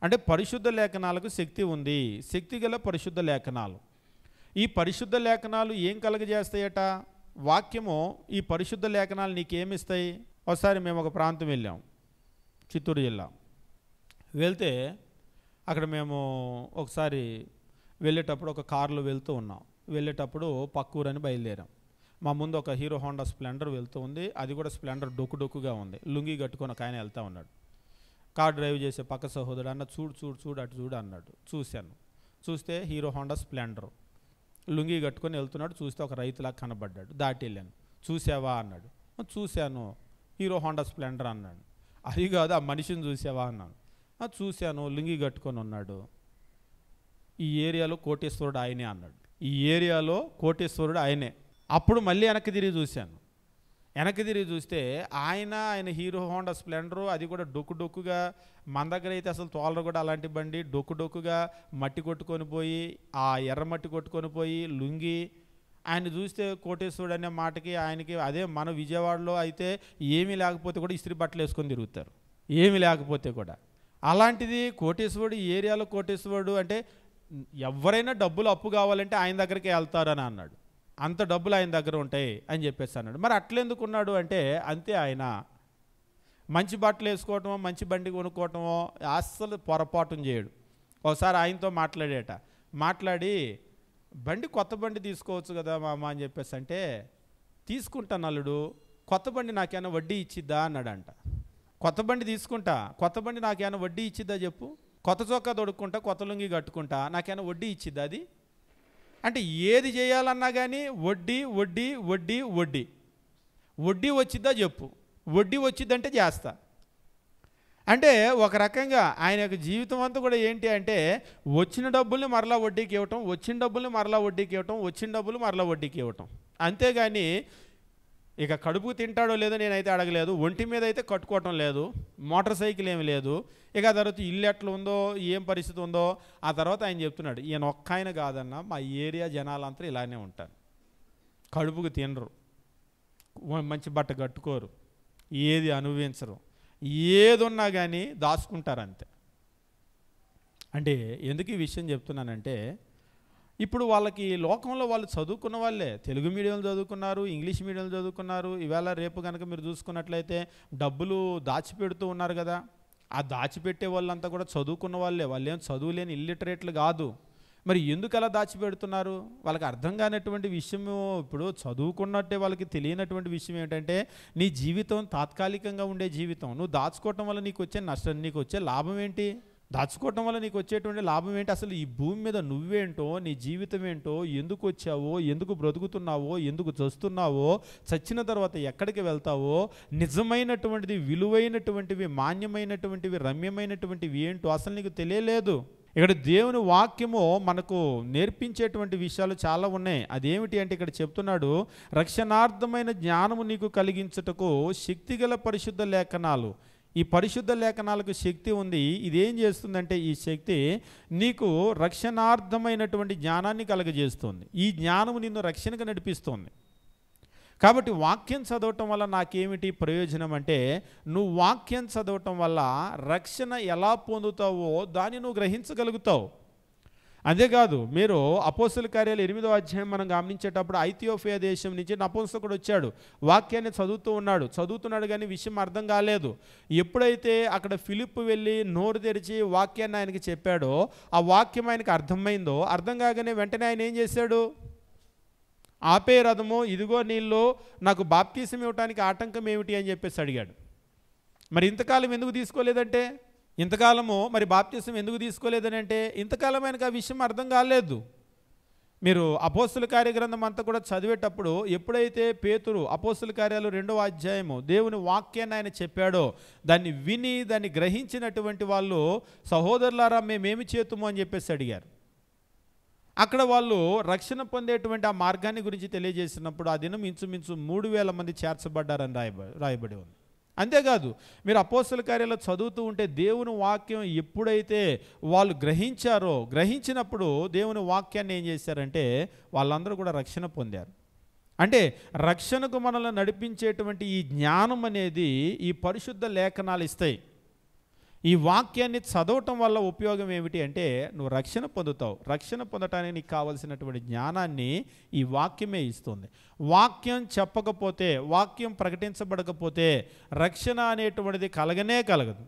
అంటే పరిశుద్ధ లేఖనాలకు శక్తి ఉంది, శక్తిగల పరిశుద్ధ లేఖనాలు. ఈ పరిశుద్ధ లేఖనాలు ఏం కలుగజేస్తాయట? వాక్యము ఈ పరిశుద్ధ లేఖనాలు నీకేమిస్తాయి? ఒకసారి మేము ఒక ప్రాంతం వెళ్ళాం, చిత్తూరు జిల్లా. వెళ్తే అక్కడ మేము ఒకసారి వెళ్ళేటప్పుడు ఒక కారులో వెళ్తూ ఉన్నాం. వెళ్ళేటప్పుడు పక్కూరని బయలుదేరాం. మా ముందు ఒక హీరో హోండా స్ప్లెండర్ వెళ్తూ ఉంది. అది కూడా స్ప్లెండర్ డొక్కుగా ఉంది. లుంగి కట్టుకొని ఒక ఆయన వెళ్తూ ఉన్నాడు. కార్ డ్రైవ్ చేసే పక్క సహోదరుడు అన్న చూడు అటు చూడు అన్నాడు. చూశాను. చూస్తే హీరో హోండా స్ప్లెండర్ లుంగి కట్టుకొని వెళ్తున్నాడు. చూస్తే ఒక రైతులా కనబడ్డాడు. దాటి వెళ్ళాను. చూసావా అన్నాడు. చూశాను. హీరో హోండా స్ప్లెండర్ అన్నాడు. అది కాదు, ఆ మనిషిని చూసావా అన్నాను. చూశాను, లుంగి కట్టుకొని ఉన్నాడు. ఈ ఏరియాలో కోటేశ్వరుడు ఆయనే అన్నాడు. ఈ ఏరియాలో కోటేశ్వరుడు ఆయనే. అప్పుడు మళ్ళీ వెనక్కి తిరిగి చూశాను. వెనక్కి తిరిగి చూస్తే ఆయన హీరో హోండా స్ప్లెండరు, అది కూడా డొక్కుగా. మన దగ్గర అయితే అసలు తోలరు కూడా అలాంటి బండి, డొక్కుగా మట్టి కొట్టుకొని పోయి, ఆ ఎర్ర మట్టి కొట్టుకొని పోయి లుంగి. ఆయన చూస్తే కోటేశ్వరుడు అనే మాటకి ఆయనకి, అదే మన విజయవాడలో అయితే ఏమీ లేకపోతే కూడా ఇస్త్రీ బట్టలు వేసుకొని తిరుగుతారు, ఏమీ లేకపోతే కూడా. అలాంటిది కోటేశ్వరుడు, ఈ ఏరియాలో కోటేశ్వరుడు అంటే ఎవరైనా డబ్బులు అప్పు కావాలంటే ఆయన దగ్గరికి వెళ్తారని అన్నాడు. అంత డబ్బులు ఆయన దగ్గర ఉంటాయి అని చెప్పేసి అన్నాడు. మరి అట్లెందుకు ఉన్నాడు అంటే అంతే, ఆయన మంచి బట్టలు వేసుకోవటమో మంచి బండి కొనుక్కోవటమో అస్సలు పొరపాటును చేయడు. ఒకసారి ఆయనతో మాట్లాడి కొత్త బండి తీసుకోవచ్చు కదా మామ అని చెప్పేసి అంటే, తీసుకుంటాను అల్లుడు, కొత్త బండి నాకేమైనా వడ్డీ ఇచ్చిద్దా అన్నాడంట. కొత్త బండి తీసుకుంటా, కొత్త బండి నాకేమైనా వడ్డీ ఇచ్చిద్దా చెప్పు, కొత్త చొక్కా తొడుక్కుంటా, కొత్త లుంగి కట్టుకుంటా, నాకేమైనా వడ్డీ ఇచ్చిద్దా అది అంటే? ఏది చేయాలన్నా కానీ వడ్డీ వడ్డీ వడ్డీ వడ్డీ వడ్డీ వచ్చిద్దా చెప్పు, వడ్డీ వచ్చిద్దంటే చేస్తా అంటే. ఒక రకంగా ఆయన యొక్క జీవితం అంతా కూడా ఏంటి అంటే వచ్చిన డబ్బుల్ని మరలా వడ్డీకి ఇవ్వటం, వచ్చిన డబ్బుల్ని మరలా వడ్డీకి ఇవ్వటం, వచ్చిన డబ్బులు మరలా వడ్డీకి ఇవ్వటం. అంతేగాని ఇక కడుపు తింటాడో లేదో నేనైతే అడగలేదు. ఒంటి మీద అయితే కట్టుకోవటం లేదు, మోటార్ సైకిల్ ఏమి లేదు. ఇక ఆ తర్వాత ఇల్లు ఎట్లా ఉందో, ఏం పరిస్థితి ఉందో. ఆ తర్వాత ఆయన చెప్తున్నాడు, ఈయన ఒక్క ఆయన కాదన్నా, మా ఏరియా జనాలంతా ఇలానే ఉంటారు, కడుపుకు తినరు. మంచి బట్ట కట్టుకోరు, ఏది అనుభవించరు, ఏదున్నా కానీ దాచుకుంటారు అంతే. అంటే ఎందుకు ఈ విషయం చెప్తున్నానంటే, ఇప్పుడు వాళ్ళకి లోకంలో వాళ్ళు చదువుకున్న వాళ్ళే, తెలుగు మీడియంలో చదువుకున్నారు, ఇంగ్లీష్ మీడియంలో చదువుకున్నారు. ఇవాళ రేపు కనుక మీరు చూసుకున్నట్లయితే డబ్బులు దాచిపెడుతూ ఉన్నారు కదా. ఆ దాచిపెట్టే వాళ్ళంతా కూడా చదువుకున్న వాళ్ళే, వాళ్ళు ఏం చదువులేని ఇల్లిటరేట్లు కాదు. మరి ఎందుకు అలా దాచిపెడుతున్నారు? వాళ్ళకి అర్థం కానటువంటి విషయము, ఇప్పుడు చదువుకున్నట్టే వాళ్ళకి తెలియనటువంటి విషయం ఏంటంటే, నీ జీవితం తాత్కాలికంగా ఉండే జీవితం. నువ్వు దాచుకోవటం వల్ల నీకు వచ్చే నష్టం, నీకు వచ్చే లాభం ఏంటి? దాచుకోవటం వల్ల నీకు వచ్చేటువంటి లాభం ఏంటి? అసలు ఈ భూమి మీద నువ్వేంటో, నీ జీవితం ఏంటో, ఎందుకు వచ్చావో, ఎందుకు బ్రతుకుతున్నావో, ఎందుకు చస్తున్నావో, చచ్చిన తర్వాత ఎక్కడికి వెళ్తావో, నిజమైనటువంటిది, విలువైనటువంటివి, మాన్యమైనటువంటివి, రమ్యమైనటువంటివి ఏంటో అసలు నీకు తెలియలేదు. ఇక్కడ దేవుని వాక్యము మనకు నేర్పించేటువంటి విషయాలు చాలా ఉన్నాయి. అదేమిటి అంటే ఇక్కడ చెప్తున్నాడు, రక్షణార్థమైన జ్ఞానము నీకు కలిగించుటకు శక్తిగల పరిశుద్ధ లేఖనాలు. ఈ పరిశుద్ధ లేఖనాలకు శక్తి ఉంది. ఇదేం చేస్తుందంటే, ఈ శక్తి నీకు రక్షణార్థమైనటువంటి జ్ఞానాన్ని కలుగజేస్తుంది. ఈ జ్ఞానము నిన్ను రక్షణకు నడిపిస్తుంది. కాబట్టి వాక్యం చదవటం వల్ల నాకేమిటి ప్రయోజనం అంటే, నువ్వు వాక్యం చదవటం వల్ల రక్షణ ఎలా పొందుతావో దాన్ని నువ్వు గ్రహించగలుగుతావు. అంతేకాదు, మీరు అపోస్తల కార్యాలు 8వ అధ్యాయం మనం గమనించేటప్పుడు ఐథియోపియా దేశం నుంచి నపుంసకుడు వచ్చాడు. వాక్యాన్ని చదువుతున్నాడు కానీ విషయం అర్థం కాలేదు. ఎప్పుడైతే అక్కడ ఫిలిప్పు వెళ్ళి నోరు తెరిచి వాక్యాన్ని ఆయనకి చెప్పాడో, ఆ వాక్యం ఆయనకు అర్థమైందో, అర్థం కాగానే వెంటనే ఆయన ఏం చేశాడు? ఆపే రథము, ఇదిగో నీళ్ళు, నాకు బాప్తీసం ఇవ్వటానికి ఆటంకం ఏమిటి అని చెప్పేసి అడిగాడు. మరి ఇంతకాలం ఎందుకు తీసుకోలేదంటే, ఇంతకాలము మరి బాప్తీసం ఎందుకు తీసుకోలేదని అంటే, ఇంతకాలం ఆయనకు ఆ విషయం అర్థం కాలేదు. మీరు అపోస్తల కార్యగ్రంథం అంతా కూడా చదివేటప్పుడు, ఎప్పుడైతే పేతురు అపోస్తల కార్యాలు 2వ అధ్యాయము దేవుని వాక్యాన్ని ఆయన చెప్పాడో, దాన్ని విని దాన్ని గ్రహించినటువంటి వాళ్ళు, సహోదరులారా మేమేమి చేతుము అని చెప్పేసి అడిగారు. అక్కడ వాళ్ళు రక్షణ పొందేటువంటి ఆ మార్గాన్ని గురించి తెలియజేసినప్పుడు ఆ దినం ఇంచుమించు 3000 మంది చేర్చబడ్డారని రాయబడి ఉంది. అంతేకాదు, మీరు అపోస్తల కార్యాలు చదువుతూ ఉంటే దేవుని వాక్యం ఎప్పుడైతే వాళ్ళు గ్రహించినప్పుడు దేవుని వాక్యాన్ని ఏం చేశారంటే వాళ్ళందరూ కూడా రక్షణ పొందారు. అంటే రక్షణకు మనల్ని నడిపించేటువంటి ఈ జ్ఞానం అనేది ఈ పరిశుద్ధ లేఖనాలు ఇస్తాయి. ఈ వాక్యాన్ని చదవటం వల్ల ఉపయోగం ఏమిటి అంటే, నువ్వు రక్షణ పొందుతావు. రక్షణ పొందటానికి నీకు కావలసినటువంటి జ్ఞానాన్ని ఈ వాక్యమే ఇస్తుంది. వాక్యం చెప్పకపోతే, వాక్యం ప్రకటించబడకపోతే రక్షణ అనేటువంటిది కలగదు.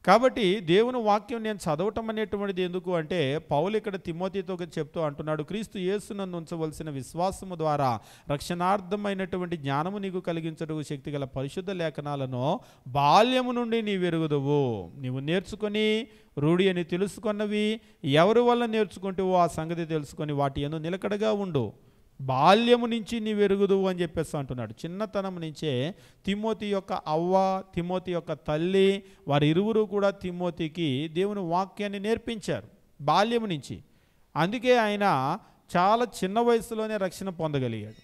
కాబట్టి దేవుని వాక్యం నేను చదవటం అనేటువంటిది ఎందుకు అంటే, పౌలు ఇక్కడ తిమోతితో చెప్తూ అంటున్నాడు, క్రీస్తు యేసునందు ఉంచవలసిన విశ్వాసము ద్వారా రక్షణార్థమైనటువంటి జ్ఞానము నీకు కలిగించడానికి శక్తిగల పరిశుద్ధ లేఖనాలను బాల్యము నుండి నీవు ఎరుగుదువు. నీవు నేర్చుకొని రూఢి అని తెలుసుకున్నవి ఎవరి వల్ల నేర్చుకుంటావో ఆ సంగతి తెలుసుకొని వాటి యందు నిలకడగా ఉండు. బాల్యము నుంచి నీవు ఎరుగుదువు అని చెప్పేసి అంటున్నాడు. చిన్నతనం నుంచే తిమోతి యొక్క అవ్వ, తిమోతి యొక్క తల్లి, వారి ఇరువురు కూడా తిమోతికి దేవుని వాక్యాన్ని నేర్పించారు బాల్యము నుంచి. అందుకే ఆయన చాలా చిన్న వయసులోనే రక్షణ పొందగలిగాడు.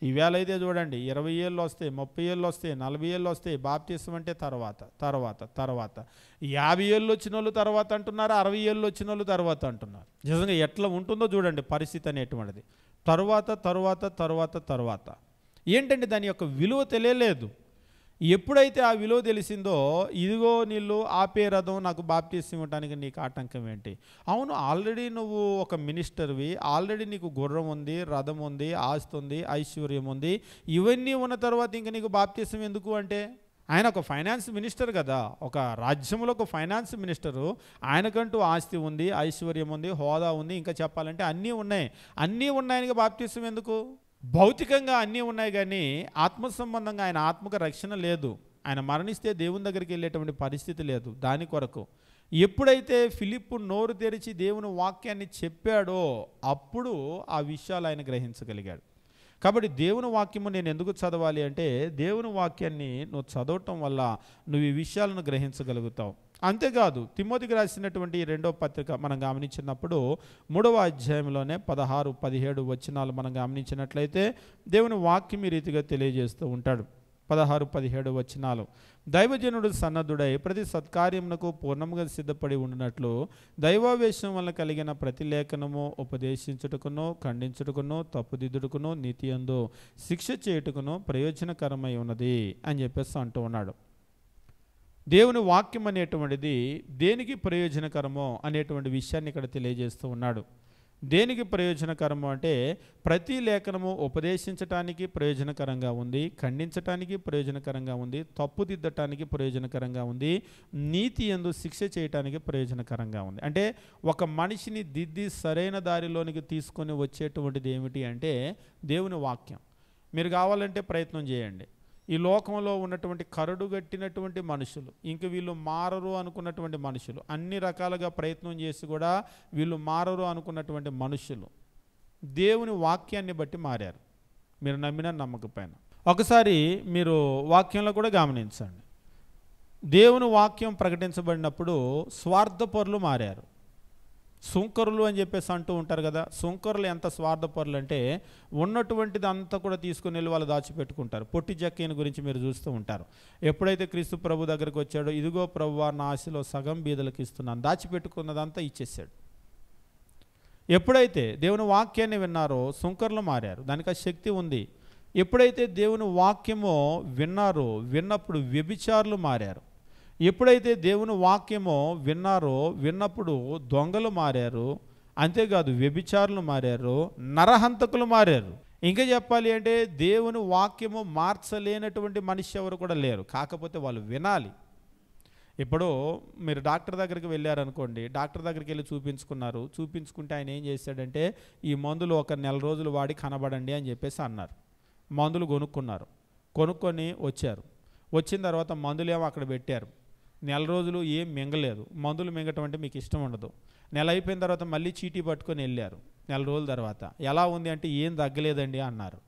ఈవేళ అయితే చూడండి, 20 ఏళ్ళు వస్తాయి, 30 ఏళ్ళు వస్తాయి, 40 ఏళ్ళు వస్తాయి, బాప్తీసం అంటే తర్వాత 50 ఏళ్ళు వచ్చిన వాళ్ళు తర్వాత అంటున్నారు, 60 ఏళ్ళు వచ్చిన వాళ్ళు తర్వాత అంటున్నారు. నిజంగా ఎట్లా ఉంటుందో చూడండి పరిస్థితి అనేటువంటిది. తరువాత ఏంటంటే దాని యొక్క విలువ తెలియలేదు. ఎప్పుడైతే ఆ విలువ తెలిసిందో, ఇదిగో నీళ్ళు ఆపే రథం, నాకు బాప్తీసం ఇవ్వడానికి నీకు ఆటంకం ఏంటి? అవును, ఆల్రెడీ నువ్వు ఒక మినిస్టర్వి, ఆల్రెడీ నీకు గుర్రం ఉంది, రథం ఉంది, ఆస్తి ఉంది, ఐశ్వర్యం ఉంది. ఇవన్నీ ఉన్న తర్వాత ఇంక నీకు బాప్తీసం ఎందుకు అంటే, ఆయన ఒక ఫైనాన్స్ మినిస్టర్ కదా, ఒక రాజ్యంలో ఒక ఫైనాన్స్ మినిస్టరు. ఆయనకంటూ ఆస్తి ఉంది, ఐశ్వర్యం ఉంది, హోదా ఉంది, ఇంకా చెప్పాలంటే అన్నీ ఉన్నాయని బాప్తీసం ఎందుకు? భౌతికంగా అన్నీ ఉన్నాయి కానీ ఆత్మ సంబంధంగా ఆయన ఆత్మకు రక్షణ లేదు. ఆయన మరణిస్తే దేవుని దగ్గరికి వెళ్ళేటువంటి పరిస్థితి లేదు. దాని కొరకు ఎప్పుడైతే ఫిలిప్పు నోరు తెరిచి దేవుని వాక్యాన్ని చెప్పాడో అప్పుడు ఆ విషయాలు ఆయన గ్రహించగలిగాడు. కాబట్టి దేవుని వాక్యము నేను ఎందుకు చదవాలి అంటే, దేవుని వాక్యాన్ని నువ్వు చదవటం వల్ల నువ్వు ఈ విషయాలను గ్రహించగలుగుతావు. అంతేకాదు, తిమోతికి రాసినటువంటి 2వ పత్రిక మనం గమనించినప్పుడు 3వ అధ్యాయంలోనే 16-17 వచనాలు మనం గమనించినట్లయితే దేవుని వాక్యం ఈ రీతిగా తెలియజేస్తూ ఉంటాడు. 16-17 వచనాలు. దైవజనుడు సన్నద్ధుడై ప్రతి సత్కార్యమునకు పూర్ణముగా సిద్ధపడి ఉండినట్లు దైవావేశం వల్ల కలిగిన ప్రతి లేఖనము ఉపదేశించుటకును, ఖండించుటకును, తప్పుదిద్దుటకును, నీతియందు శిక్ష చేయుటకును ప్రయోజనకరమై ఉన్నది అని చెప్పేసి అంటూ ఉన్నాడు. దేవుని వాక్యం అనేటువంటిది దేనికి ప్రయోజనకరమో అనేటువంటి విషయాన్ని ఇక్కడ తెలియజేస్తూ ఉన్నాడు. దేనికి ప్రయోజనకరము అంటే ప్రతి లేఖనము ఉపదేశించటానికి ప్రయోజనకరంగా ఉంది, ఖండించటానికి ప్రయోజనకరంగా ఉంది, తప్పుదిద్దటానికి ప్రయోజనకరంగా ఉంది, నీతి యందు శిక్ష చేయటానికి ప్రయోజనకరంగా ఉంది. అంటే ఒక మనిషిని దిద్ది సరైన దారిలోనికి తీసుకొని వచ్చేటువంటిది ఏమిటి అంటే దేవుని వాక్యం. మీరు కావాలంటే ప్రయత్నం చేయండి. ఈ లోకంలో ఉన్నటువంటి కరడుగట్టినటువంటి మనుషులు, ఇంక వీళ్ళు మారరు అనుకున్నటువంటి మనుషులు, అన్ని రకాలుగా ప్రయత్నం చేసి కూడా వీళ్ళు మారరు అనుకున్నటువంటి మనుషులు దేవుని వాక్యాన్ని బట్టి మారారు. మీరు నమ్మినా నమ్మకపోయినా ఒకసారి మీరు వాక్యంలో కూడా గమనించండి. దేవుని వాక్యం ప్రకటించబడినప్పుడు స్వార్థపరులు మారారు. సుంకరులు అని చెప్పేసి అంటూ ఉంటారు కదా. సుంకరులు ఎంత స్వార్థపరులు అంటే ఉన్నటువంటిది అంతా కూడా తీసుకుని వెళ్ళి వాళ్ళు దాచిపెట్టుకుంటారు. పొట్టి జక్కయ్యని గురించి మీరు చూస్తూ ఉంటారు. ఎప్పుడైతే క్రీస్తు ప్రభు దగ్గరికి వచ్చాడో, ఇదిగో ప్రభువా నా ఆశలో సగం బీదలకు ఇస్తున్నాను, దాచిపెట్టుకున్నదంతా ఇచ్చేసాడు. ఎప్పుడైతే దేవుని వాక్యాన్ని విన్నారో సుంకరులు మారారు. దానికి ఆ శక్తి ఉంది. ఎప్పుడైతే దేవుని వాక్యమో విన్నారో, విన్నప్పుడు వ్యభిచారులు మారారు. ఎప్పుడైతే దేవుని వాక్యమో విన్నప్పుడు దొంగలు మారారు. అంతేకాదు వ్యభిచారులు మారారు, నరహంతకులు మారారు. ఇంకా చెప్పాలి అంటే దేవుని వాక్యము మార్చలేనటువంటి మనిషి ఎవరు కూడా లేరు. కాకపోతే వాళ్ళు వినాలి. ఇప్పుడు మీరు డాక్టర్ దగ్గరికి వెళ్ళారనుకోండి, డాక్టర్ దగ్గరికి వెళ్ళి చూపించుకుంటే ఆయన ఏం చేశాడంటే ఈ మందులు ఒక నెల రోజులు వాడి కనబడండి అని చెప్పేసి అన్నారు. మందులు కొనుక్కొని వచ్చారు. వచ్చిన తర్వాత మందులేమో అక్కడ పెట్టారు. నెల రోజులు ఏం మింగలేదు. మందులు మింగటం అంటే మీకు ఇష్టం ఉండదు. నెల అయిపోయిన తర్వాత మళ్ళీ చీటీ పట్టుకొని వెళ్ళారు. నెల రోజుల తర్వాత ఎలా ఉంది అంటే ఏం తగ్గలేదండి అన్నారు.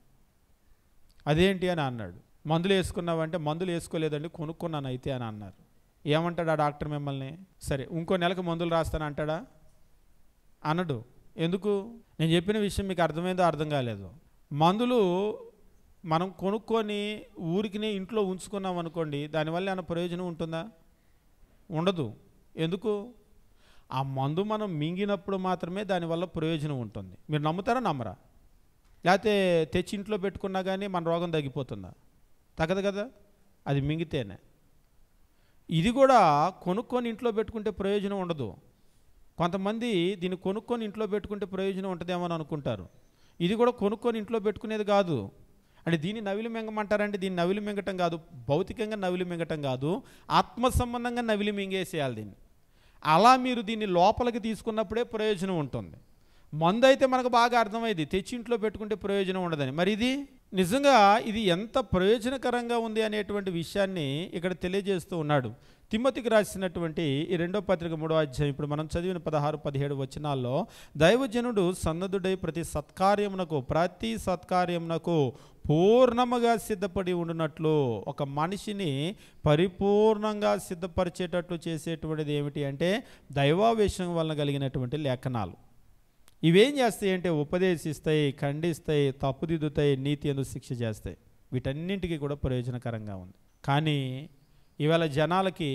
అదేంటి అని అన్నాడు. మందులు వేసుకున్నావంటే మందులు వేసుకోలేదండి, కొనుక్కున్నాను అయితే అని అన్నారు. ఏమంటాడు ఆ డాక్టర్ మిమ్మల్ని? సరే ఇంకో నెలకు మందులు రాస్తాను అంటాడా? అనడు. ఎందుకు? నేను చెప్పిన విషయం మీకు అర్థమైందో అర్థం కాలేదు. మందులు మనం కొనుక్కొని ఊరికి ఇంట్లో ఉంచుకున్నాం అనుకోండి, దానివల్ల ఏమైనా ప్రయోజనం ఉంటుందా? ఉండదు. ఎందుకు? ఆ మందు మనం మింగినప్పుడు మాత్రమే దానివల్ల ప్రయోజనం ఉంటుంది. మీరు నమ్ముతారా నమ్మరా? లేకపోతే తెచ్చి ఇంట్లో పెట్టుకున్నా కానీ మన రోగం తగ్గిపోతుందా? తగ్గదు కదా, అది మింగితేనే. ఇది కూడా కొనుక్కొని ఇంట్లో పెట్టుకుంటే ప్రయోజనం ఉండదు. కొంతమంది దీన్ని కొనుక్కొని ఇంట్లో పెట్టుకుంటే ప్రయోజనం ఉంటుందేమో అని అనుకుంటారు. ఇది కూడా కొనుక్కొని ఇంట్లో పెట్టుకునేది కాదు. అంటే దీన్ని నవిలి మింగమంటారంటే దీన్ని నవిలి మింగటం కాదు, భౌతికంగా నవిలి మింగటం కాదు, ఆత్మ సంబంధంగా నవిలి మింగేసేయాలి దీన్ని. అలా మీరు దీన్ని లోపలికి తీసుకున్నప్పుడే ప్రయోజనం ఉంటుంది. మందు అయితే మనకు బాగా అర్థమైంది, తెచ్చి ఇంట్లో పెట్టుకుంటే ప్రయోజనం ఉండదని. మరి ఇది నిజంగా ఇది ఎంత ప్రయోజనకరంగా ఉంది అనేటువంటి విషయాన్ని ఇక్కడ తెలియజేస్తూ ఉన్నాడు. తిమోతికి రాసినటువంటి ఈ 2వ పత్రిక 3వ అధ్యాయం ఇప్పుడు మనం చదివిన 16-17 వచనాల్లో దైవజనుడు సన్నద్ధుడై ప్రతి సత్కార్యమునకు పూర్ణముగా సిద్ధపడి ఉండునట్లు, ఒక మనిషిని పరిపూర్ణంగా సిద్ధపరిచేటట్లు చేసేటువంటిది ఏమిటి అంటే దైవావేశం వలన కలిగినటువంటి లేఖనాలు. ఇవేం చేస్తాయి అంటే ఉపదేశిస్తాయి, ఖండిస్తాయి, తప్పుదిద్దుతాయి, నీతి యందు శిక్ష చేస్తాయి. వీటన్నింటికి కూడా ప్రయోజనకరంగా ఉంది. కానీ ఇవాళ జనాలకి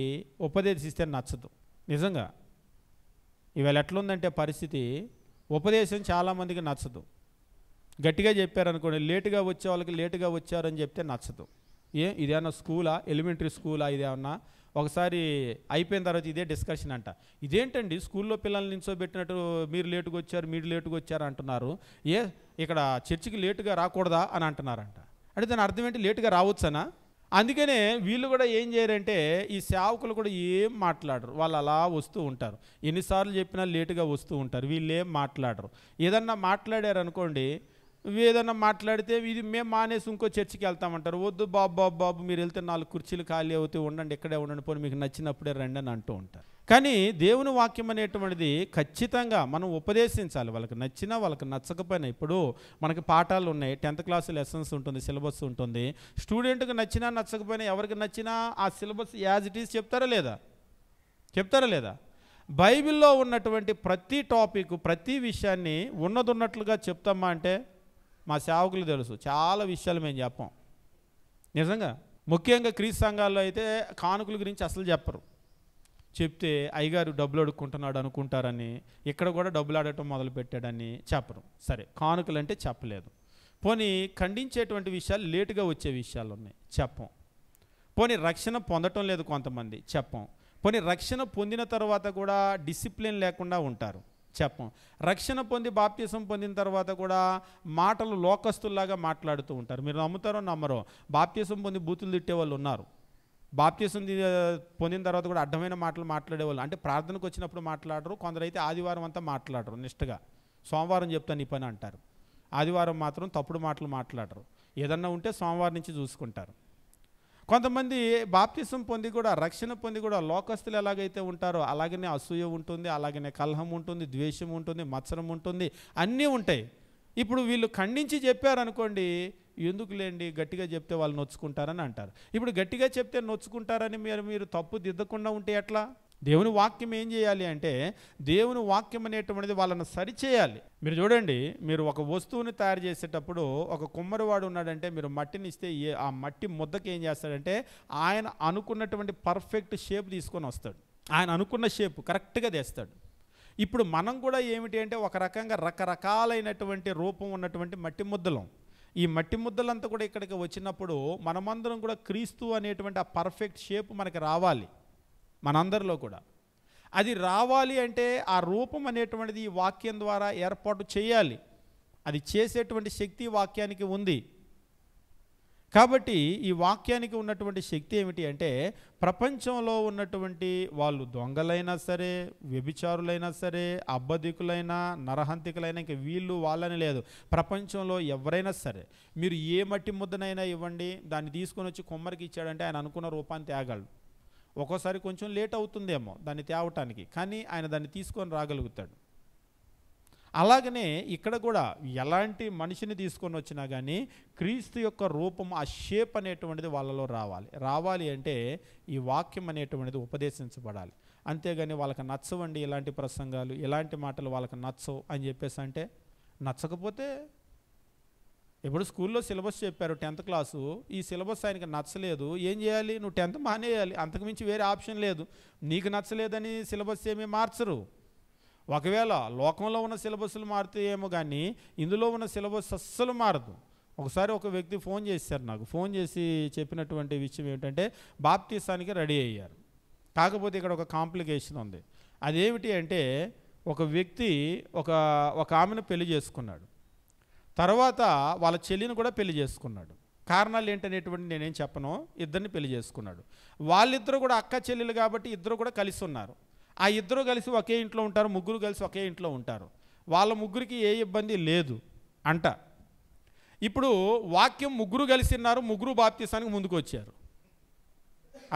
ఉపదేశిస్తే నచ్చదు. నిజంగా ఇవాళ ఎట్లుందంటే పరిస్థితి, ఉపదేశం చాలామందికి నచ్చదు. గట్టిగా చెప్పారనుకోండి, లేటుగా వచ్చే వాళ్ళకి లేటుగా వచ్చారని చెప్తే నచ్చదు. ఇదేమన్నా స్కూలా, ఎలిమెంటరీ స్కూలా, ఇదేమన్నా ఒకసారి అయిపోయిన తర్వాత ఇదే డిస్కషన్ అంట. ఇదేంటండి స్కూల్లో పిల్లల్ని నించోబెట్టినట్టు మీరు లేటుగా వచ్చారు అంటున్నారు, ఇక్కడ చర్చికి లేటుగా రాకూడదా అని అంటున్నారంట. అంటే దాని అర్థం ఏంటి? లేటుగా రావచ్చనా? అందుకనే వీళ్ళు కూడా ఏం చేయరంటే ఈ సేవకులు కూడా ఏం మాట్లాడరు. వాళ్ళు అలా వస్తూ ఉంటారు. ఎన్నిసార్లు చెప్పినా లేటుగా వస్తూ ఉంటారు. వీళ్ళు ఏం మాట్లాడరు. ఏదన్నా మాట్లాడారు అనుకోండి, ఏదన్నా మాట్లాడితే ఇది మేము మానేసి ఇంకో చర్చికి వెళ్తామంటారు. వద్దు బాబు మీరు వెళ్తే 4 కుర్చీలు ఖాళీ అవుతాయి, ఉండండి ఇక్కడే ఉండండి, పోనీ మీకు నచ్చినప్పుడే రండి అని అంటూ ఉంటారు. కానీ దేవుని వాక్యం అనేటువంటిది ఖచ్చితంగా మనం ఉపదేశించాలి. వాళ్ళకి నచ్చినా వాళ్ళకి నచ్చకపోయినా. ఇప్పుడు మనకి పాఠాలు ఉన్నాయి, 10th క్లాస్ లెసన్స్ ఉంటుంది, సిలబస్ ఉంటుంది. స్టూడెంట్కి నచ్చినా నచ్చకపోయినా ఎవరికి నచ్చినా ఆ సిలబస్ యాజ్ ఇట్ ఈజ్ చెప్తారా లేదా? బైబిల్లో ఉన్నటువంటి ప్రతి టాపిక్, ప్రతి విషయాన్ని ఉన్నట్లుగా చెప్తామా అంటే మా సేవకులు తెలుసు, చాలా విషయాలు మేము చెప్పాం. నిజంగా ముఖ్యంగా క్రీస్తు సంఘాల్లో అయితే కానుకల గురించి అసలు చెప్పరు. చెప్తే అయ్యగారు డబ్బులు అడుక్కుంటున్నాడు అనుకుంటారని, ఇక్కడ కూడా డబ్బులు ఆడటం మొదలుపెట్టాడని చెప్పరు. సరే, కానుకలు అంటే చెప్పలేదు. పోనీ ఖండించేటువంటి విషయాలు లేటుగా వచ్చే విషయాలు ఉన్నాయి, చెప్పం. పోనీ రక్షణ పొందటం లేదు కొంతమంది, చెప్పం. పోనీ రక్షణ పొందిన తర్వాత కూడా డిసిప్లిన్ లేకుండా ఉంటారు, చెప్పం. రక్షణ పొంది బాప్తిసం పొందిన తర్వాత కూడా మాటలు లోకస్తుల్లాగా మాట్లాడుతూ ఉంటారు. మీరు నమ్ముతారో నమ్మరో, బాప్తిసం పొంది బూతులు తిట్టే వాళ్ళు ఉన్నారు. బాప్తిసం పొందిన తర్వాత కూడా అడ్డమైన మాటలు మాట్లాడేవాళ్ళు. అంటే ప్రార్థనకు వచ్చినప్పుడు మాట్లాడరు, కొందరైతే ఆదివారం అంతా మాట్లాడరు నిష్టగా. సోమవారం చెప్తాను ఈ పని అంటారు, ఆదివారం మాత్రం తప్పుడు మాటలు మాట్లాడరు. ఏదన్నా ఉంటే సోమవారం నుంచి చూసుకుంటారు. కొంతమంది బాప్తిసం పొంది కూడా, రక్షణ పొంది కూడా లోకస్తులు ఎలాగైతే ఉంటారో అలాగనే అసూయ ఉంటుంది, అలాగనే కలహం ఉంటుంది, ద్వేషం ఉంటుంది, మత్సరం ఉంటుంది, అన్నీ ఉంటాయి. ఇప్పుడు వీళ్ళు ఖండించి చెప్పారనుకోండి, ఎందుకులేండి గట్టిగా చెప్తే వాళ్ళు నొచ్చుకుంటారని అంటారు. ఇప్పుడు గట్టిగా చెప్తే నొచ్చుకుంటారని మీరు తప్పు దిద్దకుండా ఉంటే ఎట్లా? దేవుని వాక్యం ఏం చేయాలి అంటే, దేవుని వాక్యం అనేటువంటిది వాళ్ళని సరిచేయాలి. మీరు చూడండి, మీరు ఒక వస్తువుని తయారు చేసేటప్పుడు ఒక కుమ్మరివాడు ఉన్నాడంటే, మీరు మట్టిని ఇస్తే ఆ మట్టి ముద్దకి ఏం చేస్తాడంటే, ఆయన అనుకున్నటువంటి పర్ఫెక్ట్ షేప్ తీసుకొని వస్తాడు. ఆయన అనుకున్న షేప్ కరెక్ట్గా తెస్తాడు. ఇప్పుడు మనం కూడా ఏమిటి అంటే, ఒక రకంగా రకరకాలైనటువంటి రూపం ఉన్నటువంటి మట్టి ముద్దలం. ఈ మట్టి ముద్దలంతా కూడా ఇక్కడికి వచ్చినప్పుడు మనమందరం కూడా క్రీస్తు అనేటువంటి ఆ పర్ఫెక్ట్ షేప్ మనకి రావాలి. మనందరిలో కూడా అది రావాలి అంటే ఆ రూపం అనేటువంటిది ఈ వాక్యం ద్వారా ఏర్పాటు చేయాలి. అది చేసేటువంటి శక్తి వాక్యానికి ఉంది. కాబట్టి ఈ వాక్యానికి ఉన్నటువంటి శక్తి ఏమిటి అంటే, ప్రపంచంలో ఉన్నటువంటి వాళ్ళు దొంగలైనా సరే, వ్యభిచారులైనా సరే, అబద్ధికులైనా, నరహంతికులైనా, ఇంక వీళ్ళు వాళ్ళని లేదు, ప్రపంచంలో ఎవరైనా సరే మీరు ఏ మట్టి ముద్దనైనా ఇవ్వండి, దాన్ని తీసుకొని వచ్చి కొమ్మరికి ఇచ్చాడంటే ఆయన అనుకున్న రూపాన్ని తేగలడు. ఒక్కోసారి కొంచెం లేట్ అవుతుందేమో దాన్ని తేవటానికి, కానీ ఆయన దాన్ని తీసుకొని రాగలుగుతాడు. అలాగనే ఇక్కడ కూడా ఎలాంటి మనిషిని తీసుకొని వచ్చినా కానీ క్రీస్తు యొక్క రూపం, ఆ షేప్ అనేటువంటిది వాళ్ళలో రావాలి అంటే ఈ వాక్యం అనేటువంటిది ఉపదేశించబడాలి. అంతేగాని వాళ్ళకి నచ్చవండి ఇలాంటి ప్రసంగాలు, ఇలాంటి మాటలు వాళ్ళకి నచ్చవు అని చెప్పేసి అంటే, నచ్చకపోతే ఇప్పుడు స్కూల్లో సిలబస్ చెప్పారు 10th క్లాసు, ఈ సిలబస్ ఆయనకి నచ్చలేదు, ఏం చేయాలి? నువ్వు 10th మానేయాలి, అంతకుమించి వేరే ఆప్షన్ లేదు. నీకు నచ్చలేదని సిలబస్ ఏమీ మార్చరు. ఒకవేళ లోకంలో ఉన్న సిలబస్లు మారుతాయేమో కానీ ఇందులో ఉన్న సిలబస్ అస్సలు మారదు. ఒకసారి ఒక వ్యక్తి ఫోన్ చేశారు నాకు, ఫోన్ చేసి చెప్పినటువంటి విషయం ఏమిటంటే, బాప్తిసానికి రెడీ అయ్యారు, కాకపోతే ఇక్కడ ఒక కాంప్లికేషన్ ఉంది. అదేమిటి అంటే, ఒక వ్యక్తి ఒక ఆమెను పెళ్లి చేసుకున్నాడు, తర్వాత వాళ్ళ చెల్లిని కూడా పెళ్లి చేసుకున్నాడు. కారణాలు ఏంటనేటువంటి నేనేం చెప్పను, ఇద్దరిని పెళ్లి చేసుకున్నాడు. వాళ్ళిద్దరూ కూడా అక్క చెల్లెలు కాబట్టి ఇద్దరు కూడా కలిసి ఉన్నారు. ఆ ఇద్దరు కలిసి ఒకే ఇంట్లో ఉంటారు, ముగ్గురు కలిసి ఒకే ఇంట్లో ఉంటారు. వాళ్ళ ముగ్గురికి ఏ ఇబ్బంది లేదు అంట. ఇప్పుడు వాక్యం ముగ్గురు కలిసి ఉన్నారు, ముగ్గురు బాప్తిసానికి ముందుకు వచ్చారు.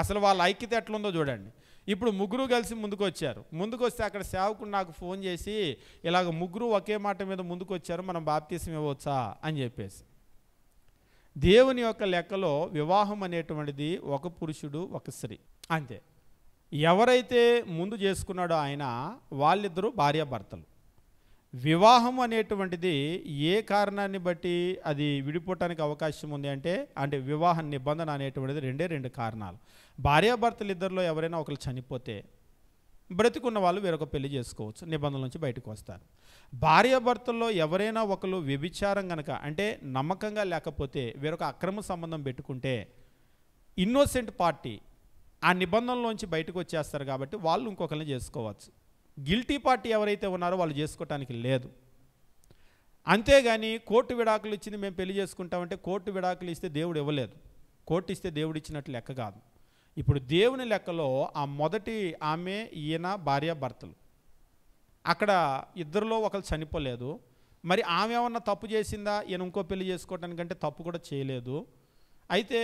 అసలు వాళ్ళ ఐక్యత ఎట్లుందో చూడండి. ఇప్పుడు ముగ్గురు కలిసి ముందుకు వచ్చారు. ముందుకు వస్తే అక్కడ సేవకుడు నాకు ఫోన్ చేసి, ఇలాగ ముగ్గురు ఒకే మాట మీద ముందుకు వచ్చారు, మనం బాప్తిసం ఇవ్వచ్చా అని చెప్పేసి. దేవుని యొక్క లెక్కలో వివాహం అనేటువంటిది ఒక పురుషుడు ఒక స్త్రీ అంతే. ఎవరైతే ముందు చేసుకున్నాడో ఆయన, వాళ్ళిద్దరూ భార్యాభర్తలు. వివాహం అనేటువంటిది ఏ కారణాన్ని బట్టి అది విడిపోవటానికి అవకాశం ఉంది అంటే వివాహ నిబంధన అనేటువంటిది రెండు కారణాలు. భార్యాభర్తలు ఇద్దరిలో ఎవరైనా ఒకరు చనిపోతే బ్రతికున్న వాళ్ళు వేరొక పెళ్లి చేసుకోవచ్చు, నిబంధనల నుంచి బయటకు వస్తారు. భార్యాభర్తల్లో ఎవరైనా ఒకరు వ్యభిచారం కనుక, అంటే నమ్మకంగా లేకపోతే వేరొక అక్రమ సంబంధం పెట్టుకుంటే ఇన్నోసెంట్ పార్టీ ఆ నిబంధనలోంచి బయటకు వచ్చేస్తారు కాబట్టి వాళ్ళు ఇంకొకరిని చేసుకోవచ్చు. గిల్టీ పార్టీ ఎవరైతే ఉన్నారో వాళ్ళు చేసుకోవటానికి లేదు. అంతేగాని కోర్టు విడాకులు ఇచ్చింది మేము పెళ్లి చేసుకుంటామంటే, కోర్టు విడాకులు ఇస్తే దేవుడు ఇవ్వలేదు, కోర్టు ఇస్తే దేవుడు ఇచ్చినట్లు లెక్క కాదు. ఇప్పుడు దేవుని లెక్కలో ఆ మొదటి ఆమె ఈయన భార్యాభర్తలు, అక్కడ ఇద్దరిలో ఒకరు చనిపోలేదు. మరి ఆమె ఏమన్నా తప్పు చేసిందా? ఈయన ఇంకో పెళ్లి చేసుకోవటానికంటే తప్పు కూడా చేయలేదు. అయితే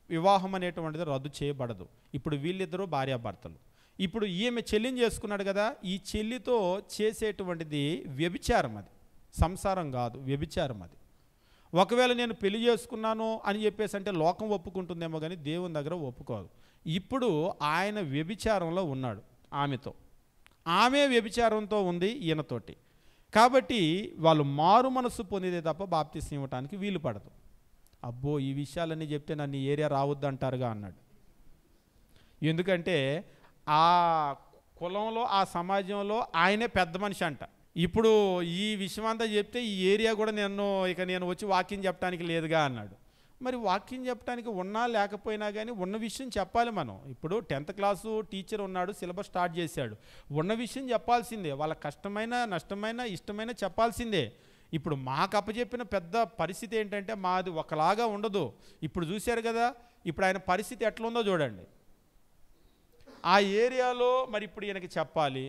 వివాహం అనేటువంటిది రద్దు చేయబడదు. ఇప్పుడు వీళ్ళిద్దరూ భార్యాభర్తలు. ఇప్పుడు ఈమె చెల్లిని చేసుకున్నాడు కదా, ఈ చెల్లితో చేసేటువంటిది వ్యభిచారం, అది సంసారం కాదు, వ్యభిచారం అది. ఒకవేళ నేను పెళ్లి చేసుకున్నాను అని చెప్పేసి అంటే లోకం ఒప్పుకుంటుందేమో కానీ దేవుని దగ్గర ఒప్పుకోదు. ఇప్పుడు ఆయన వ్యభిచారంలో ఉన్నాడు ఆమెతో, ఆమె వ్యభిచారంతో ఉంది ఈయనతోటి. కాబట్టి వాళ్ళు మారు మనసు పొందితే తప్ప బాప్తిసం ఇవ్వటానికి వీలు పడదు. అబ్బో ఈ విషయాలన్నీ చెప్తే నన్ను ఈ ఏరియా రావద్దు అంటారుగా అన్నాడు. ఎందుకంటే ఆ కులంలో ఆ సమాజంలో ఆయనే పెద్ద మనిషి అంట. ఇప్పుడు ఈ విషయం అంతా చెప్తే ఈ ఏరియా కూడా నేను వచ్చి వాక్యం చెప్పడానికి లేదుగా అన్నాడు. మరి వాక్యం చెప్పడానికి ఉన్నా లేకపోయినా కానీ ఉన్న విషయం చెప్పాలి మనం. ఇప్పుడు 10th క్లాసు టీచర్ ఉన్నాడు, సిలబస్ స్టార్ట్ చేశాడు, ఉన్న విషయం చెప్పాల్సిందే. వాళ్ళ కష్టమైన నష్టమైన ఇష్టమైన చెప్పాల్సిందే. ఇప్పుడు మాకు అప్పచెప్పిన పెద్ద పరిస్థితి ఏంటంటే మాది ఒకలాగా ఉండదు. ఇప్పుడు చూశారు కదా, ఇప్పుడు ఆయన పరిస్థితి ఎట్లుందో చూడండి. ఆ ఏరియాలో మరి ఇప్పుడు ఈయనకి చెప్పాలి,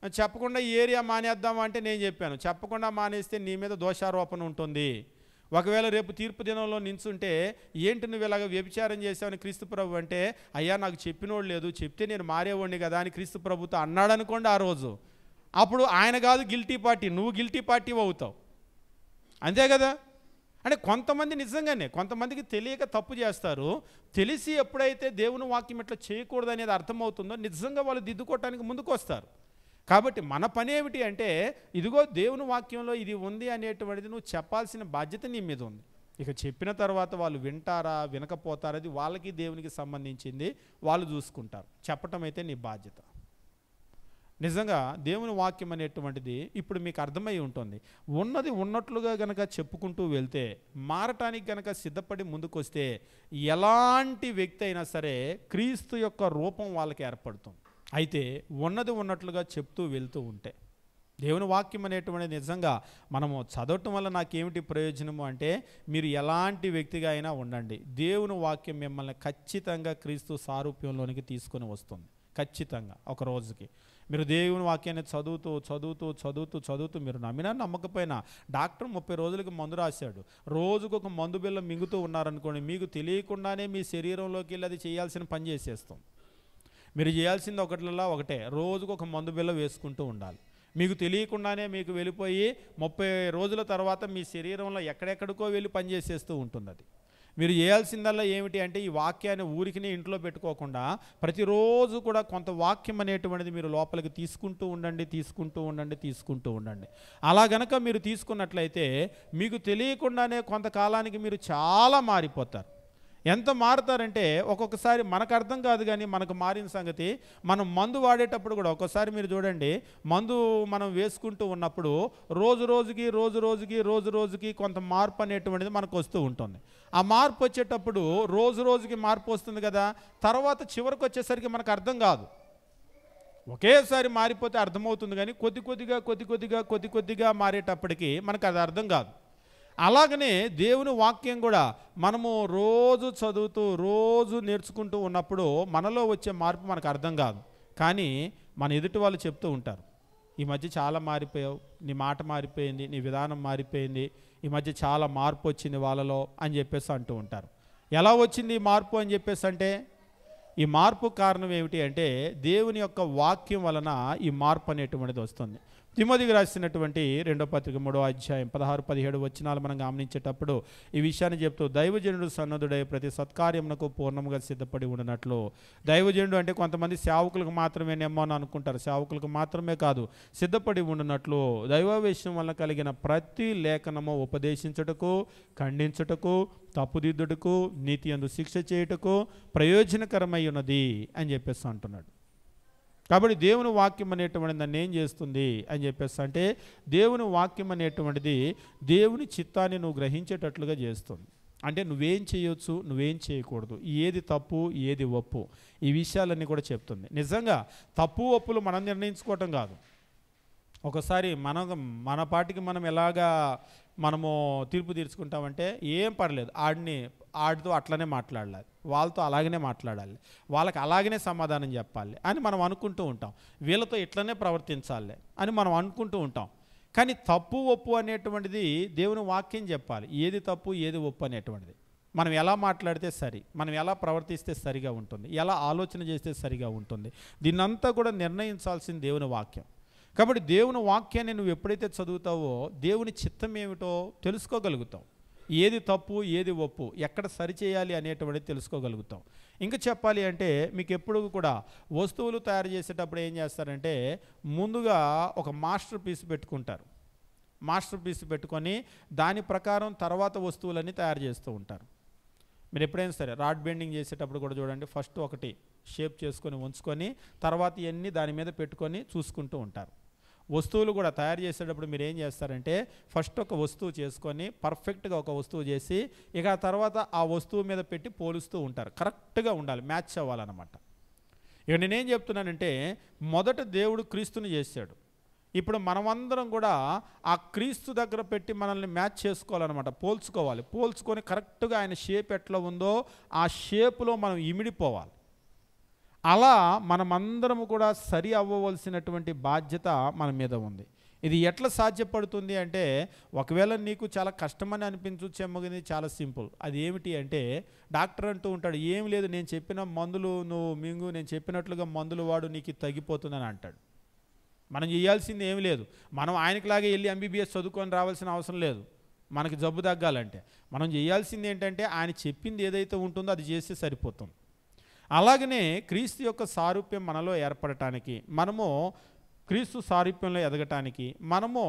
చెప్పకుండా ఈ ఏరియా మానేద్దామా అంటే నేను చెప్పాను, చెప్పకుండా మానేస్తే నీ మీద దోషారోపణ ఉంటుంది. ఒకవేళ రేపు తీర్పు దినంలో నించుంటే ఏంటి నువ్వు ఇలాగ వ్యభిచారం చేసావని క్రీస్తు ప్రభు అంటే, అయ్యా నాకు చెప్పినోడు లేదు, చెప్తే నేను మారేవాడిని కదా అని క్రీస్తు ప్రభుతో అన్నాడు అనుకోండి ఆ రోజు. అప్పుడు ఆయన కాదు గిల్టీ పార్టీ, నువ్వు గిల్టీ పార్టీ అవుతావు. అంతే కదా. అంటే కొంతమంది నిజంగానే కొంతమందికి తెలియక తప్పు చేస్తారు. తెలిసి ఎప్పుడైతే దేవుని వాక్యం ఇట్లా చేయకూడదు అనేది అర్థమవుతుందో నిజంగా వాళ్ళు దిద్దుకోవటానికి ముందుకు వస్తారు. కాబట్టి మన పని ఏమిటి అంటే, ఇదిగో దేవుని వాక్యంలో ఇది ఉంది అనేటువంటిది నువ్వు చెప్పాల్సిన బాధ్యత నీ మీద ఉంది. ఇక చెప్పిన తర్వాత వాళ్ళు వింటారా వినకపోతారా అది వాళ్ళకి దేవునికి సంబంధించింది, వాళ్ళు చూసుకుంటారు. చెప్పటం అయితే నీ బాధ్యత. నిజంగా దేవుని వాక్యం అనేటువంటిది ఇప్పుడు మీకు అర్థమై ఉంటుంది. ఉన్నది ఉన్నట్లుగా గనక చెప్పుకుంటూ వెళ్తే, మారటానికి గనక సిద్ధపడి ముందుకొస్తే ఎలాంటి వ్యక్తి అయినా సరే క్రీస్తు యొక్క రూపం వాళ్ళకి ఏర్పడుతుంది. అయితే ఉన్నది ఉన్నట్లుగా చెప్తూ వెళ్తూ ఉంటే, దేవుని వాక్యం అనేటువంటిది నిజంగా మనము చదవటం వల్ల నాకేమిటి ప్రయోజనము అంటే, మీరు ఎలాంటి వ్యక్తిగా అయినా ఉండండి, దేవుని వాక్యం మిమ్మల్ని ఖచ్చితంగా క్రీస్తు సారూప్యంలోనికి తీసుకొని వస్తుంది. ఖచ్చితంగా ఒక రోజుకి మీరు దేవుని వాక్యాన్ని చదువుతూ చదువుతూ చదువుతూ చదువుతూ మీరు నమ్మినా నమ్మకపోయినా, డాక్టర్ 30 రోజులకి మందు రాశాడు, రోజుకు ఒక మందు బిళ్ళ మింగుతూ ఉన్నారనుకోండి, మీకు తెలియకుండానే మీ శరీరంలోకి వెళ్ళి అది చేయాల్సిన పని చేసేస్తాం. మీరు చేయాల్సింది ఒకటే, రోజుకు ఒక మందు బిళ్ళ వేసుకుంటూ ఉండాలి. మీకు తెలియకుండానే మీకు వెళ్ళిపోయి 30 రోజుల తర్వాత మీ శరీరంలో ఎక్కడెక్కడికో వెళ్ళి పనిచేసేస్తూ ఉంటుంది. అది మీరు చేయాల్సిందల్లా ఏమిటి అంటే, ఈ వాక్యాన్ని ఊరికి ఇంట్లో పెట్టుకోకుండా ప్రతిరోజు కూడా కొంత వాక్యం అనేటువంటిది మీరు లోపలికి తీసుకుంటూ ఉండండి. అలా గనక మీరు తీసుకున్నట్లయితే మీకు తెలియకుండానే కొంతకాలానికి మీరు చాలా మారిపోతారు. ఎంత మారుతారంటే, ఒక్కొక్కసారి మనకు అర్థం కాదు కానీ మనకు మారిన సంగతి, మనం మందు వాడేటప్పుడు కూడా ఒక్కోసారి మీరు చూడండి, మందు మనం వేసుకుంటూ ఉన్నప్పుడు రోజు రోజుకి కొంత మార్పు అనేటువంటిది మనకు వస్తూ ఉంటుంది. ఆ మార్పు వచ్చేటప్పుడు రోజుకి మార్పు వస్తుంది కదా, తర్వాత చివరికి వచ్చేసరికి మనకు అర్థం కాదు. ఒకేసారి మారిపోతే అర్థమవుతుంది కానీ కొద్ది కొద్దిగా మారేటప్పటికి మనకు అది అర్థం కాదు. అలాగనే దేవుని వాక్యం కూడా మనము రోజు చదువుతూ రోజు నేర్చుకుంటూ ఉన్నప్పుడు మనలో వచ్చే మార్పు మనకు అర్థం కాదు. కానీ మన ఎదుటి వాళ్ళు చెప్తూ ఉంటారు, ఈ మధ్య చాలా మారిపోయావు, నీ మాట మారిపోయింది, నీ విధానం మారిపోయింది, ఈ మధ్య చాలా మార్పు వచ్చింది వాళ్ళలో అని చెప్పేసి అంటూ ఉంటారు. ఎలా వచ్చింది ఈ మార్పు అని చెప్పేసి అంటే, ఈ మార్పు కారణం ఏమిటి అంటే, దేవుని యొక్క వాక్యం వలన ఈ మార్పు అనేటువంటిది వస్తుంది. తిమోతికి రాసినటువంటి 2వ పత్రిక 3వ అధ్యాయం 16-17 వచనాలు మనం గమనించేటప్పుడు ఈ విషయాన్ని చెప్తూ, దైవజనుడు సన్నద్ధుడై ప్రతి సత్కార్యమునకు పూర్ణముగా సిద్ధపడి ఉండనట్లు. దైవజనుడు అంటే కొంతమంది సేవకులకు మాత్రమేనేమో అని అనుకుంటారు. సేవకులకు మాత్రమే కాదు, సిద్ధపడి ఉండనట్లు దైవావేశం వలన కలిగిన ప్రతి లేఖనము ఉపదేశించుటకు, ఖండించుటకు, తప్పుదిద్దుటకు, నీతి యందు శిక్ష చేయుటకు ప్రయోజనకరమై ఉన్నది అని చెప్పేసి అంటున్నాడు. కాబట్టి దేవుని వాక్యం అనేటువంటిది నన్ను ఏం చేస్తుంది అని చెప్పేసి అంటే, దేవుని వాక్యం అనేటువంటిది దేవుని చిత్తాన్ని నువ్వు గ్రహించేటట్లుగా చేస్తుంది. అంటే నువ్వేం చేయొచ్చు, నువ్వేం చేయకూడదు, ఏది తప్పు ఏది ఒప్పు, ఈ విషయాలన్నీ కూడా చెప్తుంది. నిజంగా తప్పు ఒప్పులు మనం నిర్ణయించుకోవటం కాదు. ఒకసారి మన పాటికి మనం ఎలాగా మనము తీర్పు తీర్చుకుంటామంటే, ఏం పర్లేదు, ఆడితో అట్లనే మాట్లాడాలి, వాళ్ళతో అలాగనే మాట్లాడాలి, వాళ్ళకి అలాగనే సమాధానం చెప్పాలి అని మనం అనుకుంటూ ఉంటాం. వీళ్ళతో ఇట్లనే ప్రవర్తించాలి అని మనం అనుకుంటూ ఉంటాం. కానీ తప్పు ఒప్పు అనేటువంటిది దేవుని వాక్యం చెప్పాలి, ఏది తప్పు ఏది ఒప్పు అనేటువంటిది. మనం ఎలా మాట్లాడితే సరి, మనం ఎలా ప్రవర్తిస్తే సరిగా ఉంటుంది, ఎలా ఆలోచన చేస్తే సరిగా ఉంటుంది, దీన్నంతా కూడా నిర్ణయించాల్సింది దేవుని వాక్యం. కాబట్టి దేవుని వాక్యాన్ని నువ్వు ఎప్పుడైతే చదువుతావో దేవుని చిత్తం ఏమిటో తెలుసుకోగలుగుతావు. ఏది తప్పు ఏది ఒప్పు, ఎక్కడ సరిచేయాలి అనేటువంటిది తెలుసుకోగలుగుతాం. ఇంకా చెప్పాలి అంటే, మీకు ఎప్పుడు కూడా వస్తువులు తయారు చేసేటప్పుడు ఏం చేస్తారంటే, ముందుగా ఒక మాస్టర్ పీస్ పెట్టుకుంటారు. మాస్టర్ పీస్ పెట్టుకొని దాని ప్రకారం తర్వాత వస్తువులన్నీ తయారు చేస్తూ ఉంటారు. మీరు ఎప్పుడైనా సరే రాడ్ బెండింగ్ చేసేటప్పుడు కూడా చూడండి, ఫస్ట్ ఒకటి షేప్ చేసుకొని ఉంచుకొని తర్వాత ఇవన్నీ దాని మీద పెట్టుకొని చూసుకుంటూ ఉంటారు. వస్తువులు కూడా తయారు చేసేటప్పుడు మీరు ఏం చేస్తారంటే ఫస్ట్ ఒక వస్తువు చేసుకొని పర్ఫెక్ట్గా ఒక వస్తువు చేసి ఇక ఆ తర్వాత ఆ వస్తువు మీద పెట్టి పోలుస్తూ ఉంటారు. కరెక్ట్గా ఉండాలి, మ్యాచ్ అవ్వాలన్నమాట. ఇక నేనేం చెప్తున్నానంటే మొదట దేవుడు క్రీస్తుని చేశాడు. ఇప్పుడు మనమందరం కూడా ఆ క్రీస్తు దగ్గర పెట్టి మనల్ని మ్యాచ్ చేసుకోవాలన్నమాట, పోల్చుకోవాలి. పోల్చుకొని కరెక్ట్గా ఆయన షేప్ ఎట్లా ఉందో ఆ షేప్లో మనం ఇమిడిపోవాలి. అలా మనమందరము కూడా సరి అవ్వవలసినటువంటి బాధ్యత మన మీద ఉంది. ఇది ఎట్లా సాధ్యపడుతుంది అంటే ఒకవేళ నీకు చాలా కష్టమని అనిపించచ్చేమో, కానీ చాలా సింపుల్. అది ఏమిటి అంటే డాక్టర్ అంటూ ఉంటాడు, ఏం లేదు నేను చెప్పిన మందులు నువ్వు మింగు, నేను చెప్పినట్లుగా మందులు వాడు నీకు తగ్గిపోతుందని అంటాడు. మనం చేయాల్సింది ఏమి లేదు, మనం ఆయనకులాగే వెళ్ళి ఎంబీబీఎస్ చదువుకొని రావాల్సిన అవసరం లేదు. మనకి జబ్బు తగ్గాలంటే మనం చేయాల్సింది ఏంటంటే ఆయన చెప్పింది ఏదైతే ఉంటుందో అది చేస్తే సరిపోతుంది. అలాగనే క్రీస్తు యొక్క సారూప్యం మనలో ఏర్పడటానికి, మనము క్రీస్తు సారూప్యంలో ఎదగటానికి, మనము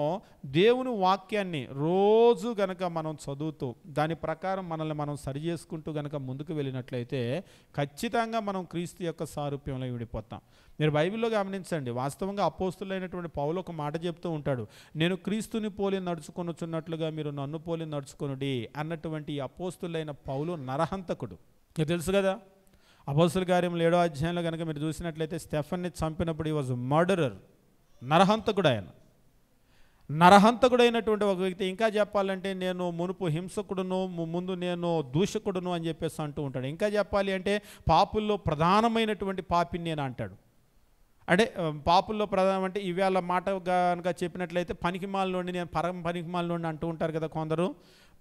దేవుని వాక్యాన్ని రోజు గనక మనం చదువుతూ దాని ప్రకారం మనల్ని మనం సరి చేసుకుంటూ గనక ముందుకు వెళ్ళినట్లయితే ఖచ్చితంగా మనం క్రీస్తు యొక్క సారూప్యంలో విడిపోతాం. మీరు బైబిల్లో గమనించండి, వాస్తవంగా అపోస్తులైనటువంటి పౌలు ఒక మాట చెప్తూ ఉంటాడు, నేను క్రీస్తుని పోలి నడుచుకొనుచున్నట్లుగా మీరు నన్ను పోలి నడుచుకొనుడి అన్నటువంటి ఈ అపోస్తులైన పౌలు నరహంతకుడు. తెలుసు కదా, అపోస్తుల కార్యములు 7వ అధ్యాయంలో కనుక మీరు చూసినట్లయితే స్టెఫన్ని చంపినప్పుడు ఈ వాజ్ మర్డరర్, నరహంతకుడు. ఆయన నరహంతకుడైనటువంటి ఒక వ్యక్తి. ఇంకా చెప్పాలంటే నేను మునుపు హింసకుడును, ముందు నేను దూషకుడును అని చెప్పేసి అంటూ ఉంటాడు. ఇంకా చెప్పాలి అంటే పాపుల్లో ప్రధానమైనటువంటి పాపిని నేను అంటాడు. అంటే పాపుల్లో ప్రధానం అంటే ఇవాళ మాట కనుక చెప్పినట్లయితే పనికిమాలినోడిని, నేను పనికిమాలినోడిని అంటూ ఉంటారు కదా కొందరు.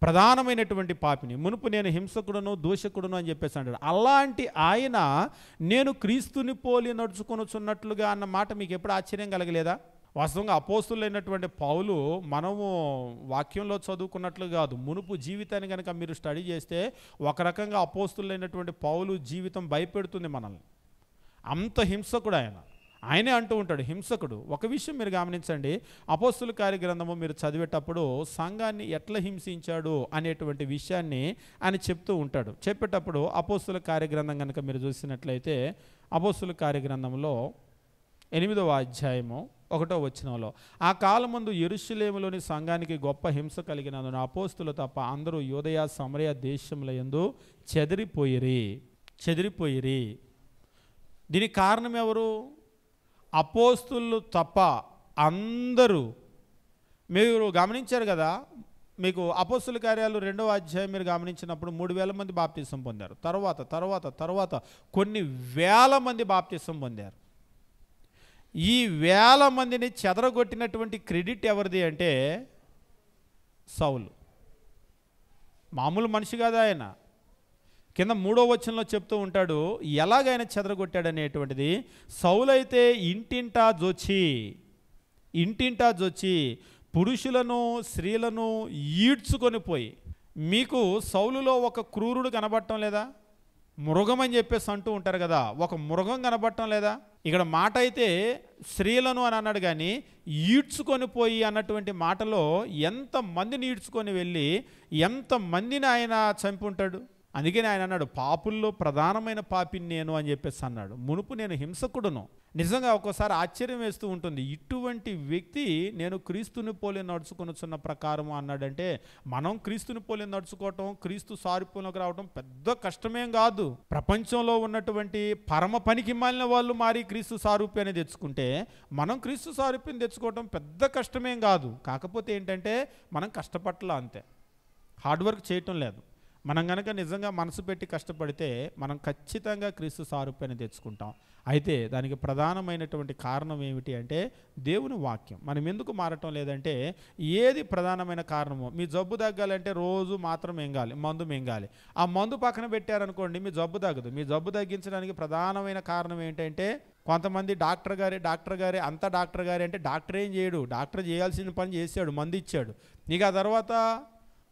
ప్రధానమైనటువంటి పాపిని, మునుపు నేను హింసకుడును దూషకుడును అని చెప్పేసి అంటాడు. అలాంటి ఆయన నేను క్రీస్తుని పోలి నడుచుకొనుచున్నట్లుగా అన్న మాట మీకు ఎప్పుడు ఆశ్చర్యం కలగలేదా? వాస్తవంగా అపోస్తులైనటువంటి పౌలు మనము వాక్యంలో చదువుకున్నట్లు కాదు, మునుపు జీవితాన్ని కనుక మీరు స్టడీ చేస్తే ఒక రకంగా అపోస్తులైనటువంటి పౌలు జీవితం భయపెడుతుంది మనల్ని. అంత హింసకుడు ఆయనే అంటూ ఉంటాడు, హింసకుడు. ఒక విషయం మీరు గమనించండి, అపోస్తుల కార్యగ్రంథము మీరు చదివేటప్పుడు సంఘాన్ని ఎట్లా హింసించాడు అనేటువంటి విషయాన్ని ఆయన చెప్తూ ఉంటాడు. చెప్పేటప్పుడు అపోస్తుల కార్యగ్రంథం కనుక మీరు చూసినట్లయితే అపోస్తుల కార్యగ్రంథంలో 8వ అధ్యాయము 1వ వచనంలో, ఆ కాలమందు యెరూషలేములోని సంఘానికి గొప్ప హింస కలిగినందున అపోస్తులు తప్ప అందరూ యూదయ సమరయ దేశముల యందు చెదిరిపోయిరి. దీనికి కారణం ఎవరు? అపోస్తులు తప్ప అందరూ. మీరు గమనించారు కదా, మీకు అపోస్తుల కార్యాలు 2వ అధ్యాయం మీరు గమనించినప్పుడు 3,000 మంది బాప్తిసం పొందారు. తర్వాత కొన్ని వేల మంది బాప్తిసం పొందారు. ఈ వేల మందిని చెదరగొట్టినటువంటి క్రెడిట్ ఎవరిది అంటే సౌలు. మామూలు మనిషి కాదు ఆయన. కింద 3వ వచనంలో చెప్తూ ఉంటాడు ఎలాగైనా చెదరగొట్టాడనేటువంటిది. సౌలైతే ఇంటింటా జొచ్చి పురుషులను స్త్రీలను ఈడ్చుకొని పోయి, మీకు సౌలులో ఒక క్రూరుడు కనబడటం లేదా? మృగం అని చెప్పేసి అంటూ ఉంటారు కదా, ఒక మృగం కనబడటం లేదా? ఇక్కడ మాట అయితే స్త్రీలను అని అన్నాడు, కానీ ఈడ్చుకొని పోయి అన్నటువంటి మాటలో ఎంతమందిని ఈడ్చుకొని వెళ్ళి ఎంతమందిని ఆయన చంపి ఉంటాడు. అందుకని ఆయన అన్నాడు, పాపుల్లో ప్రధానమైన పాపిని నేను అని చెప్పేసి అన్నాడు. మునుపు నేను హింసకుడును. నిజంగా ఒక్కోసారి ఆశ్చర్యం వేస్తూ ఉంటుంది, ఇటువంటి వ్యక్తి నేను క్రీస్తుని పోలి నడుచుకొనుచున్న ప్రకారము అన్నాడంటే, మనం క్రీస్తుని పోలి నడుచుకోవటం, క్రీస్తు సారూప్యంలోకి రావటం పెద్ద కష్టమేం కాదు. ప్రపంచంలో ఉన్నటువంటి పరమ పనికి మాలిన వాళ్ళు మారి క్రీస్తు సారూప్యాన్ని తెచ్చుకుంటే మనం క్రీస్తు సారూప్యం తెచ్చుకోవటం పెద్ద కష్టమేం కాదు. కాకపోతే ఏంటంటే మనం కష్టపట్ల అంతే, హార్డ్ వర్క్ చేయటం లేదు. మనం కనుక నిజంగా మనసు పెట్టి కష్టపడితే మనం ఖచ్చితంగా క్రీస్తు సారూప్యాన్ని తెచ్చుకుంటాం. అయితే దానికి ప్రధానమైనటువంటి కారణం ఏమిటి అంటే దేవుని వాక్యం. మనం ఎందుకు మారటం లేదంటే, ఏది ప్రధానమైన కారణమో, మీ జబ్బు తగ్గాలంటే రోజు మాత్రం మింగాలి, మందు మింగాలి. ఆ మందు పక్కన పెట్టారనుకోండి మీ జబ్బు తగ్గదు. మీ జబ్బు తగ్గించడానికి ప్రధానమైన కారణం ఏంటంటే, కొంతమంది డాక్టర్ గారే అంతా డాక్టర్ గారే అంటే డాక్టర్ ఏం చేయడు, డాక్టర్ చేయాల్సిన పని చేశాడు, మందు ఇచ్చాడు. నీకు ఆ తర్వాత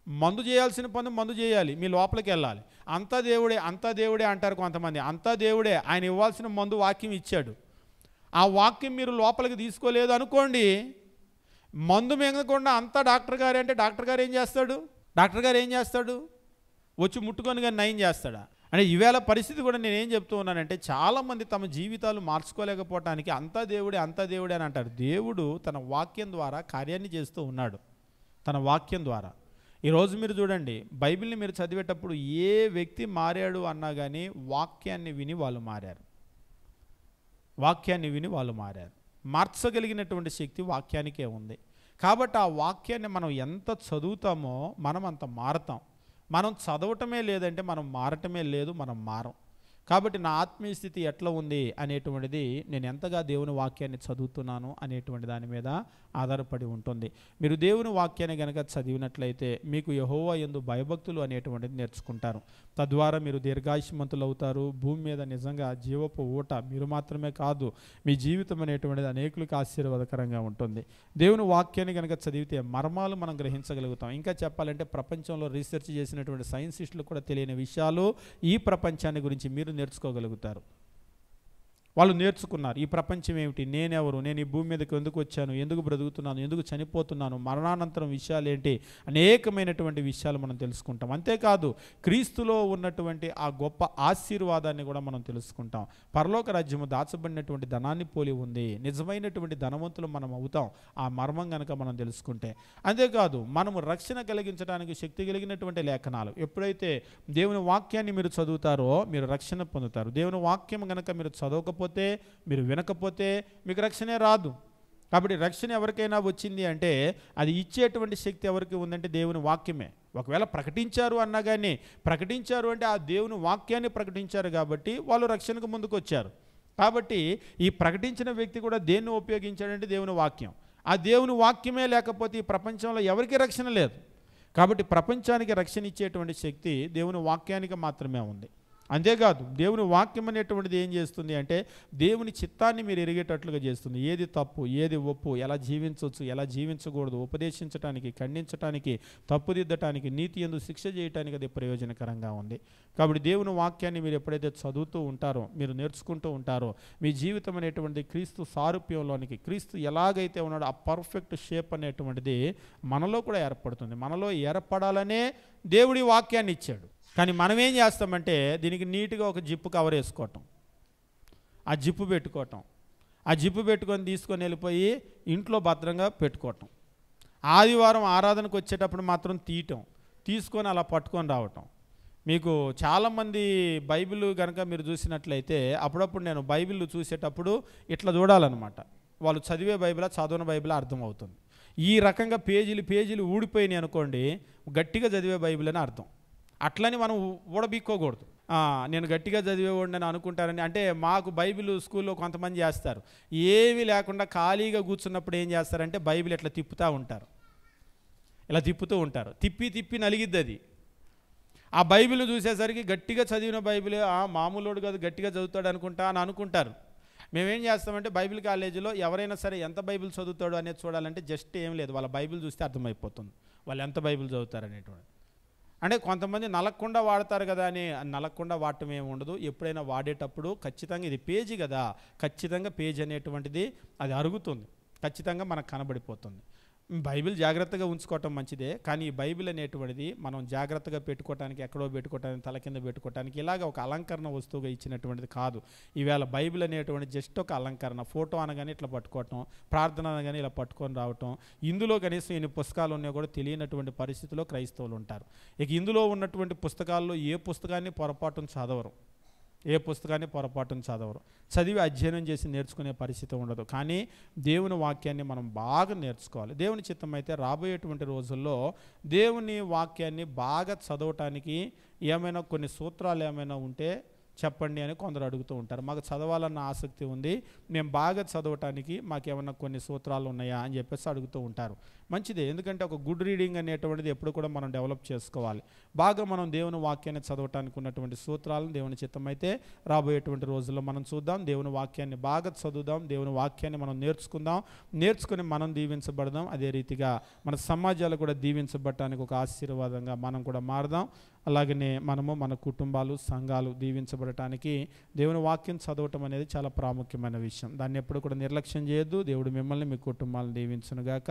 మందు చేయాల్సిన పని మందు చేయాలి, మీ లోపలికి వెళ్ళాలి. అంతా దేవుడే అంటారు కొంతమంది. అంతా దేవుడే, ఆయన ఇవ్వాల్సిన మందు వాక్యం ఇచ్చాడు. ఆ వాక్యం మీరు లోపలికి తీసుకోలేదు అనుకోండి, మందు మింగకుండా అంతా డాక్టర్ గారే అంటే డాక్టర్ గారు ఏం చేస్తాడు? డాక్టర్ గారు ఏం చేస్తాడు? వచ్చి ముట్టుకొని కానీ నయం చేస్తాడా? అంటే ఈవేళ పరిస్థితి కూడా నేనేం చెప్తూ ఉన్నానంటే, చాలామంది తమ జీవితాలు మార్చుకోలేకపోవటానికి అంతా దేవుడే అంతా దేవుడే అని అంటారు. దేవుడు తన వాక్యం ద్వారా కార్యాన్ని చేస్తూ ఉన్నాడు. తన వాక్యం ద్వారా ఈరోజు మీరు చూడండి, బైబిల్ని మీరు చదివేటప్పుడు ఏ వ్యక్తి మారాడు అన్నా కానీ వాక్యాన్ని విని వాళ్ళు మారారు. వాక్యాన్ని విని వాళ్ళు మారారు. మార్చగలిగినటువంటి శక్తి వాక్యానికే ఉంది. కాబట్టి ఆ వాక్యాన్ని మనం ఎంత చదువుతామో మనం అంత మారతాం. మనం చదవటమే లేదంటే మనం మారటమే లేదు, మనం మారం. కాబట్టి నా ఆత్మీయ స్థితి ఎట్లా ఉంది అనేటువంటిది నేను ఎంతగా దేవుని వాక్యాన్ని చదువుతున్నాను అనేటువంటి దాని మీద ఆధారపడి ఉంటుంది. మీరు దేవుని వాక్యాన్ని కనుక చదివినట్లయితే మీకు యెహోవా యందు భయభక్తులు అనేటువంటిది నేర్చుకుంటారు. తద్వారా మీరు దీర్ఘాయుష్మంతులు అవుతారు. భూమి మీద నిజంగా జీవపు ఊట మీరు మాత్రమే కాదు, మీ జీవితం అనేటువంటిది అనేకులకు ఆశీర్వాదకరంగా ఉంటుంది. దేవుని వాక్యాన్ని కనుక చదివితే మర్మాలు మనం గ్రహించగలుగుతాం. ఇంకా చెప్పాలంటే ప్రపంచంలో రీసెర్చ్ చేసినటువంటి సైంటిస్టులు కూడా తెలియని విషయాలు ఈ ప్రపంచాన్ని గురించి మీరు నేర్చుకోగలుగుతారు. వాళ్ళు నేర్చుకున్నారు. ఈ ప్రపంచం ఏమిటి, నేనెవరు, నేను ఈ భూమి మీదకి ఎందుకు వచ్చాను, ఎందుకు బ్రతుకుతున్నాను, ఎందుకు చనిపోతున్నాను, మరణానంతరం విషయాలు ఏంటి, అనేకమైనటువంటి విషయాలు మనం తెలుసుకుంటాం. అంతేకాదు క్రీస్తులో ఉన్నటువంటి ఆ గొప్ప ఆశీర్వాదాన్ని కూడా మనం తెలుసుకుంటాం. పరలోక రాజ్యము దాచబడినటువంటి ధనాన్ని పోలి ఉంది. నిజమైనటువంటి ధనవంతులు మనం అవుతాం ఆ మర్మం కనుక మనం తెలుసుకుంటే. అంతేకాదు మనము రక్షణ కలిగించడానికి శక్తి కలిగినటువంటి లేఖనాలు, ఎప్పుడైతే దేవుని వాక్యాన్ని మీరు చదువుతారో మీరు రక్షణ పొందుతారు. దేవుని వాక్యం కనుక మీరు చదవకపోతే, మీరు వినకపోతే మీకు రక్షణే రాదు. కాబట్టి రక్షణ ఎవరికైనా వచ్చింది అంటే అది ఇచ్చేటువంటి శక్తి ఎవరికి ఉందంటే దేవుని వాక్యమే. ఒకవేళ ప్రకటించారు అన్నా కానీ, ప్రకటించారు అంటే ఆ దేవుని వాక్యాన్ని ప్రకటించారు కాబట్టి వాళ్ళు రక్షణకు ముందుకు వచ్చారు. కాబట్టి ఈ ప్రకటించిన వ్యక్తి కూడా దేన్ని ఉపయోగించాడంటే దేవుని వాక్యం. ఆ దేవుని వాక్యమే లేకపోతే ఈ ప్రపంచంలో ఎవరికీ రక్షణ లేదు. కాబట్టి ప్రపంచానికి రక్షణ ఇచ్చేటువంటి శక్తి దేవుని వాక్యానికి మాత్రమే ఉంది. అంతేకాదు దేవుని వాక్యం అనేటువంటిది ఏం చేస్తుంది అంటే దేవుని చిత్తాన్ని మీరు ఎరిగేటట్లుగా చేస్తుంది. ఏది తప్పు, ఏది ఒప్పు, ఎలా జీవించవచ్చు, ఎలా జీవించకూడదు, ఉపదేశించడానికి, ఖండించడానికి, తప్పుదిద్దటానికి, నీతి యందు శిక్ష చేయడానికి అది ప్రయోజనకరంగా ఉంది. కాబట్టి దేవుని వాక్యాన్ని మీరు ఎప్పుడైతే చదువుతూ ఉంటారో, మీరు నేర్చుకుంటూ ఉంటారో, మీ జీవితం అనేటువంటిది క్రీస్తు సారూప్యంలోనికి, క్రీస్తు ఎలాగైతే ఉన్నాడో ఆ పర్ఫెక్ట్ షేప్ అనేటువంటిది మనలో కూడా ఏర్పడుతుంది. మనలో ఏర్పడాలనే దేవుడి వాక్యాన్ని ఇచ్చాడు. కానీ మనం ఏం చేస్తామంటే దీనికి నీట్గా ఒక జిప్పు కవర్ వేసుకోవటం, ఆ జిప్పు పెట్టుకోవటం, ఆ జిప్పు పెట్టుకొని తీసుకొని వెళ్ళిపోయి ఇంట్లో భద్రంగా పెట్టుకోవటం, ఆదివారం ఆరాధనకు వచ్చేటప్పుడు మాత్రం తీయటం, తీసుకొని అలా పట్టుకొని రావటం. మీకు చాలామంది బైబిల్ కనుక మీరు చూసినట్లయితే అప్పుడప్పుడు నేను బైబిల్ చూసేటప్పుడు ఇట్లా చూడాలన్నమాట. వాళ్ళు చదివే బైబిలా చదవని బైబిలా అర్థమవుతుంది. ఈ రకంగా పేజీలు ఊడిపోయినాయి అనుకోండి, గట్టిగా చదివే బైబిల్ అని అర్థం. అట్లని మనం ఊడబీక్కోకూడదు. నేను గట్టిగా చదివేవాడిని అనుకుంటారని. అంటే మాకు బైబిల్ స్కూల్లో కొంతమంది చేస్తారు, ఏమీ లేకుండా ఖాళీగా కూర్చున్నప్పుడు ఏం చేస్తారంటే బైబిల్ ఇట్లా తిప్పుతూ ఉంటారు, ఇలా తిప్పుతూ ఉంటారు. తిప్పి నలిగిద్ది అది. ఆ బైబిల్ చూసేసరికి గట్టిగా చదివిన బైబిల్ మామూలుడు కాదు గట్టిగా చదువుతాడు అనుకుంటా అని అనుకుంటారు. మేమేం చేస్తామంటే బైబిల్ కాలేజీలో ఎవరైనా సరే ఎంత బైబిల్ చదువుతాడు అనేది చూడాలంటే జస్ట్ ఏం లేదు, వాళ్ళ బైబిల్ చూస్తే అర్థమైపోతుంది వాళ్ళు ఎంత బైబిల్ చదువుతారు అనేటువంటి. అంటే కొంతమంది నలగకుండా వాడతారు కదా అని, నలగకుండా వాడటం ఏమి ఉండదు. ఎప్పుడైనా వాడేటప్పుడు ఖచ్చితంగా ఇది పేజీ కదా, ఖచ్చితంగా పేజీ అనేటువంటిది అది అరుగుతుంది, ఖచ్చితంగా మనకు కనబడిపోతుంది. బైబిల్ జాగ్రత్తగా ఉంచుకోవటం మంచిదే, కానీ ఈ బైబిల్ అనేటువంటిది మనం జాగ్రత్తగా పెట్టుకోవటానికి, ఎక్కడో పెట్టుకోవటానికి, తల కింద పెట్టుకోవటానికి ఇలాగ ఒక అలంకరణ వస్తువుగా ఇచ్చినటువంటిది కాదు. ఈవేళ బైబిల్ అనేటువంటిది జస్ట్ ఒక అలంకరణ. ఫోటో అనగానే ఇట్లా పట్టుకోవటం, ప్రార్థన అనగానే ఇలా పట్టుకొని రావటం. ఇందులో కనీసం ఎన్ని పుస్తకాలు ఉన్నాయో కూడా తెలియనటువంటి పరిస్థితిలో క్రైస్తవులు ఉంటారు. ఇక ఇందులో ఉన్నటువంటి పుస్తకాల్లో ఏ పుస్తకాన్ని పొరపాటును చదవరు, చదివి అధ్యయనం చేసి నేర్చుకునే పరిస్థితి ఉండదు. కానీ దేవుని వాక్యాన్ని మనం బాగా నేర్చుకోవాలి. దేవుని చిత్తం అయితే రాబోయేటువంటి రోజుల్లో దేవుని వాక్యాన్ని బాగా చదవటానికి ఏమైనా కొన్ని సూత్రాలు ఏమైనా ఉంటే చెప్పండి అని కొందరు అడుగుతూ ఉంటారు. మాకు చదవాలన్న ఆసక్తి ఉంది, మేము బాగా చదవటానికి మాకేమన్నా కొన్ని సూత్రాలు ఉన్నాయా అని చెప్పేసి అడుగుతూ ఉంటారు. మంచిదే, ఎందుకంటే ఒక గుడ్ రీడింగ్ అనేటువంటిది ఎప్పుడు కూడా మనం డెవలప్ చేసుకోవాలి. బాగా మనం దేవుని వాక్యాన్ని చదవటానికి ఉన్నటువంటి సూత్రాలను దేవుని చిత్తమైతే రాబోయేటువంటి రోజుల్లో మనం చూద్దాం. దేవుని వాక్యాన్ని బాగా చదువుదాం, దేవుని వాక్యాన్ని మనం నేర్చుకుని మనం దీవించబడదాం. అదే రీతిగా మన సమాజాలు కూడా దీవించబడటానికి ఒక ఆశీర్వాదంగా మనం కూడా మారదాం. అలాగనే మనము మన కుటుంబాలు, సంఘాలు దీవించబడటానికి దేవుని వాక్యం చదవటం అనేది చాలా ప్రాముఖ్యమైన విషయం. దాన్ని ఎప్పుడు కూడా నిర్లక్ష్యం చేయొద్దు. దేవుడు మిమ్మల్ని, మీ కుటుంబాలను దీవించునుగాక.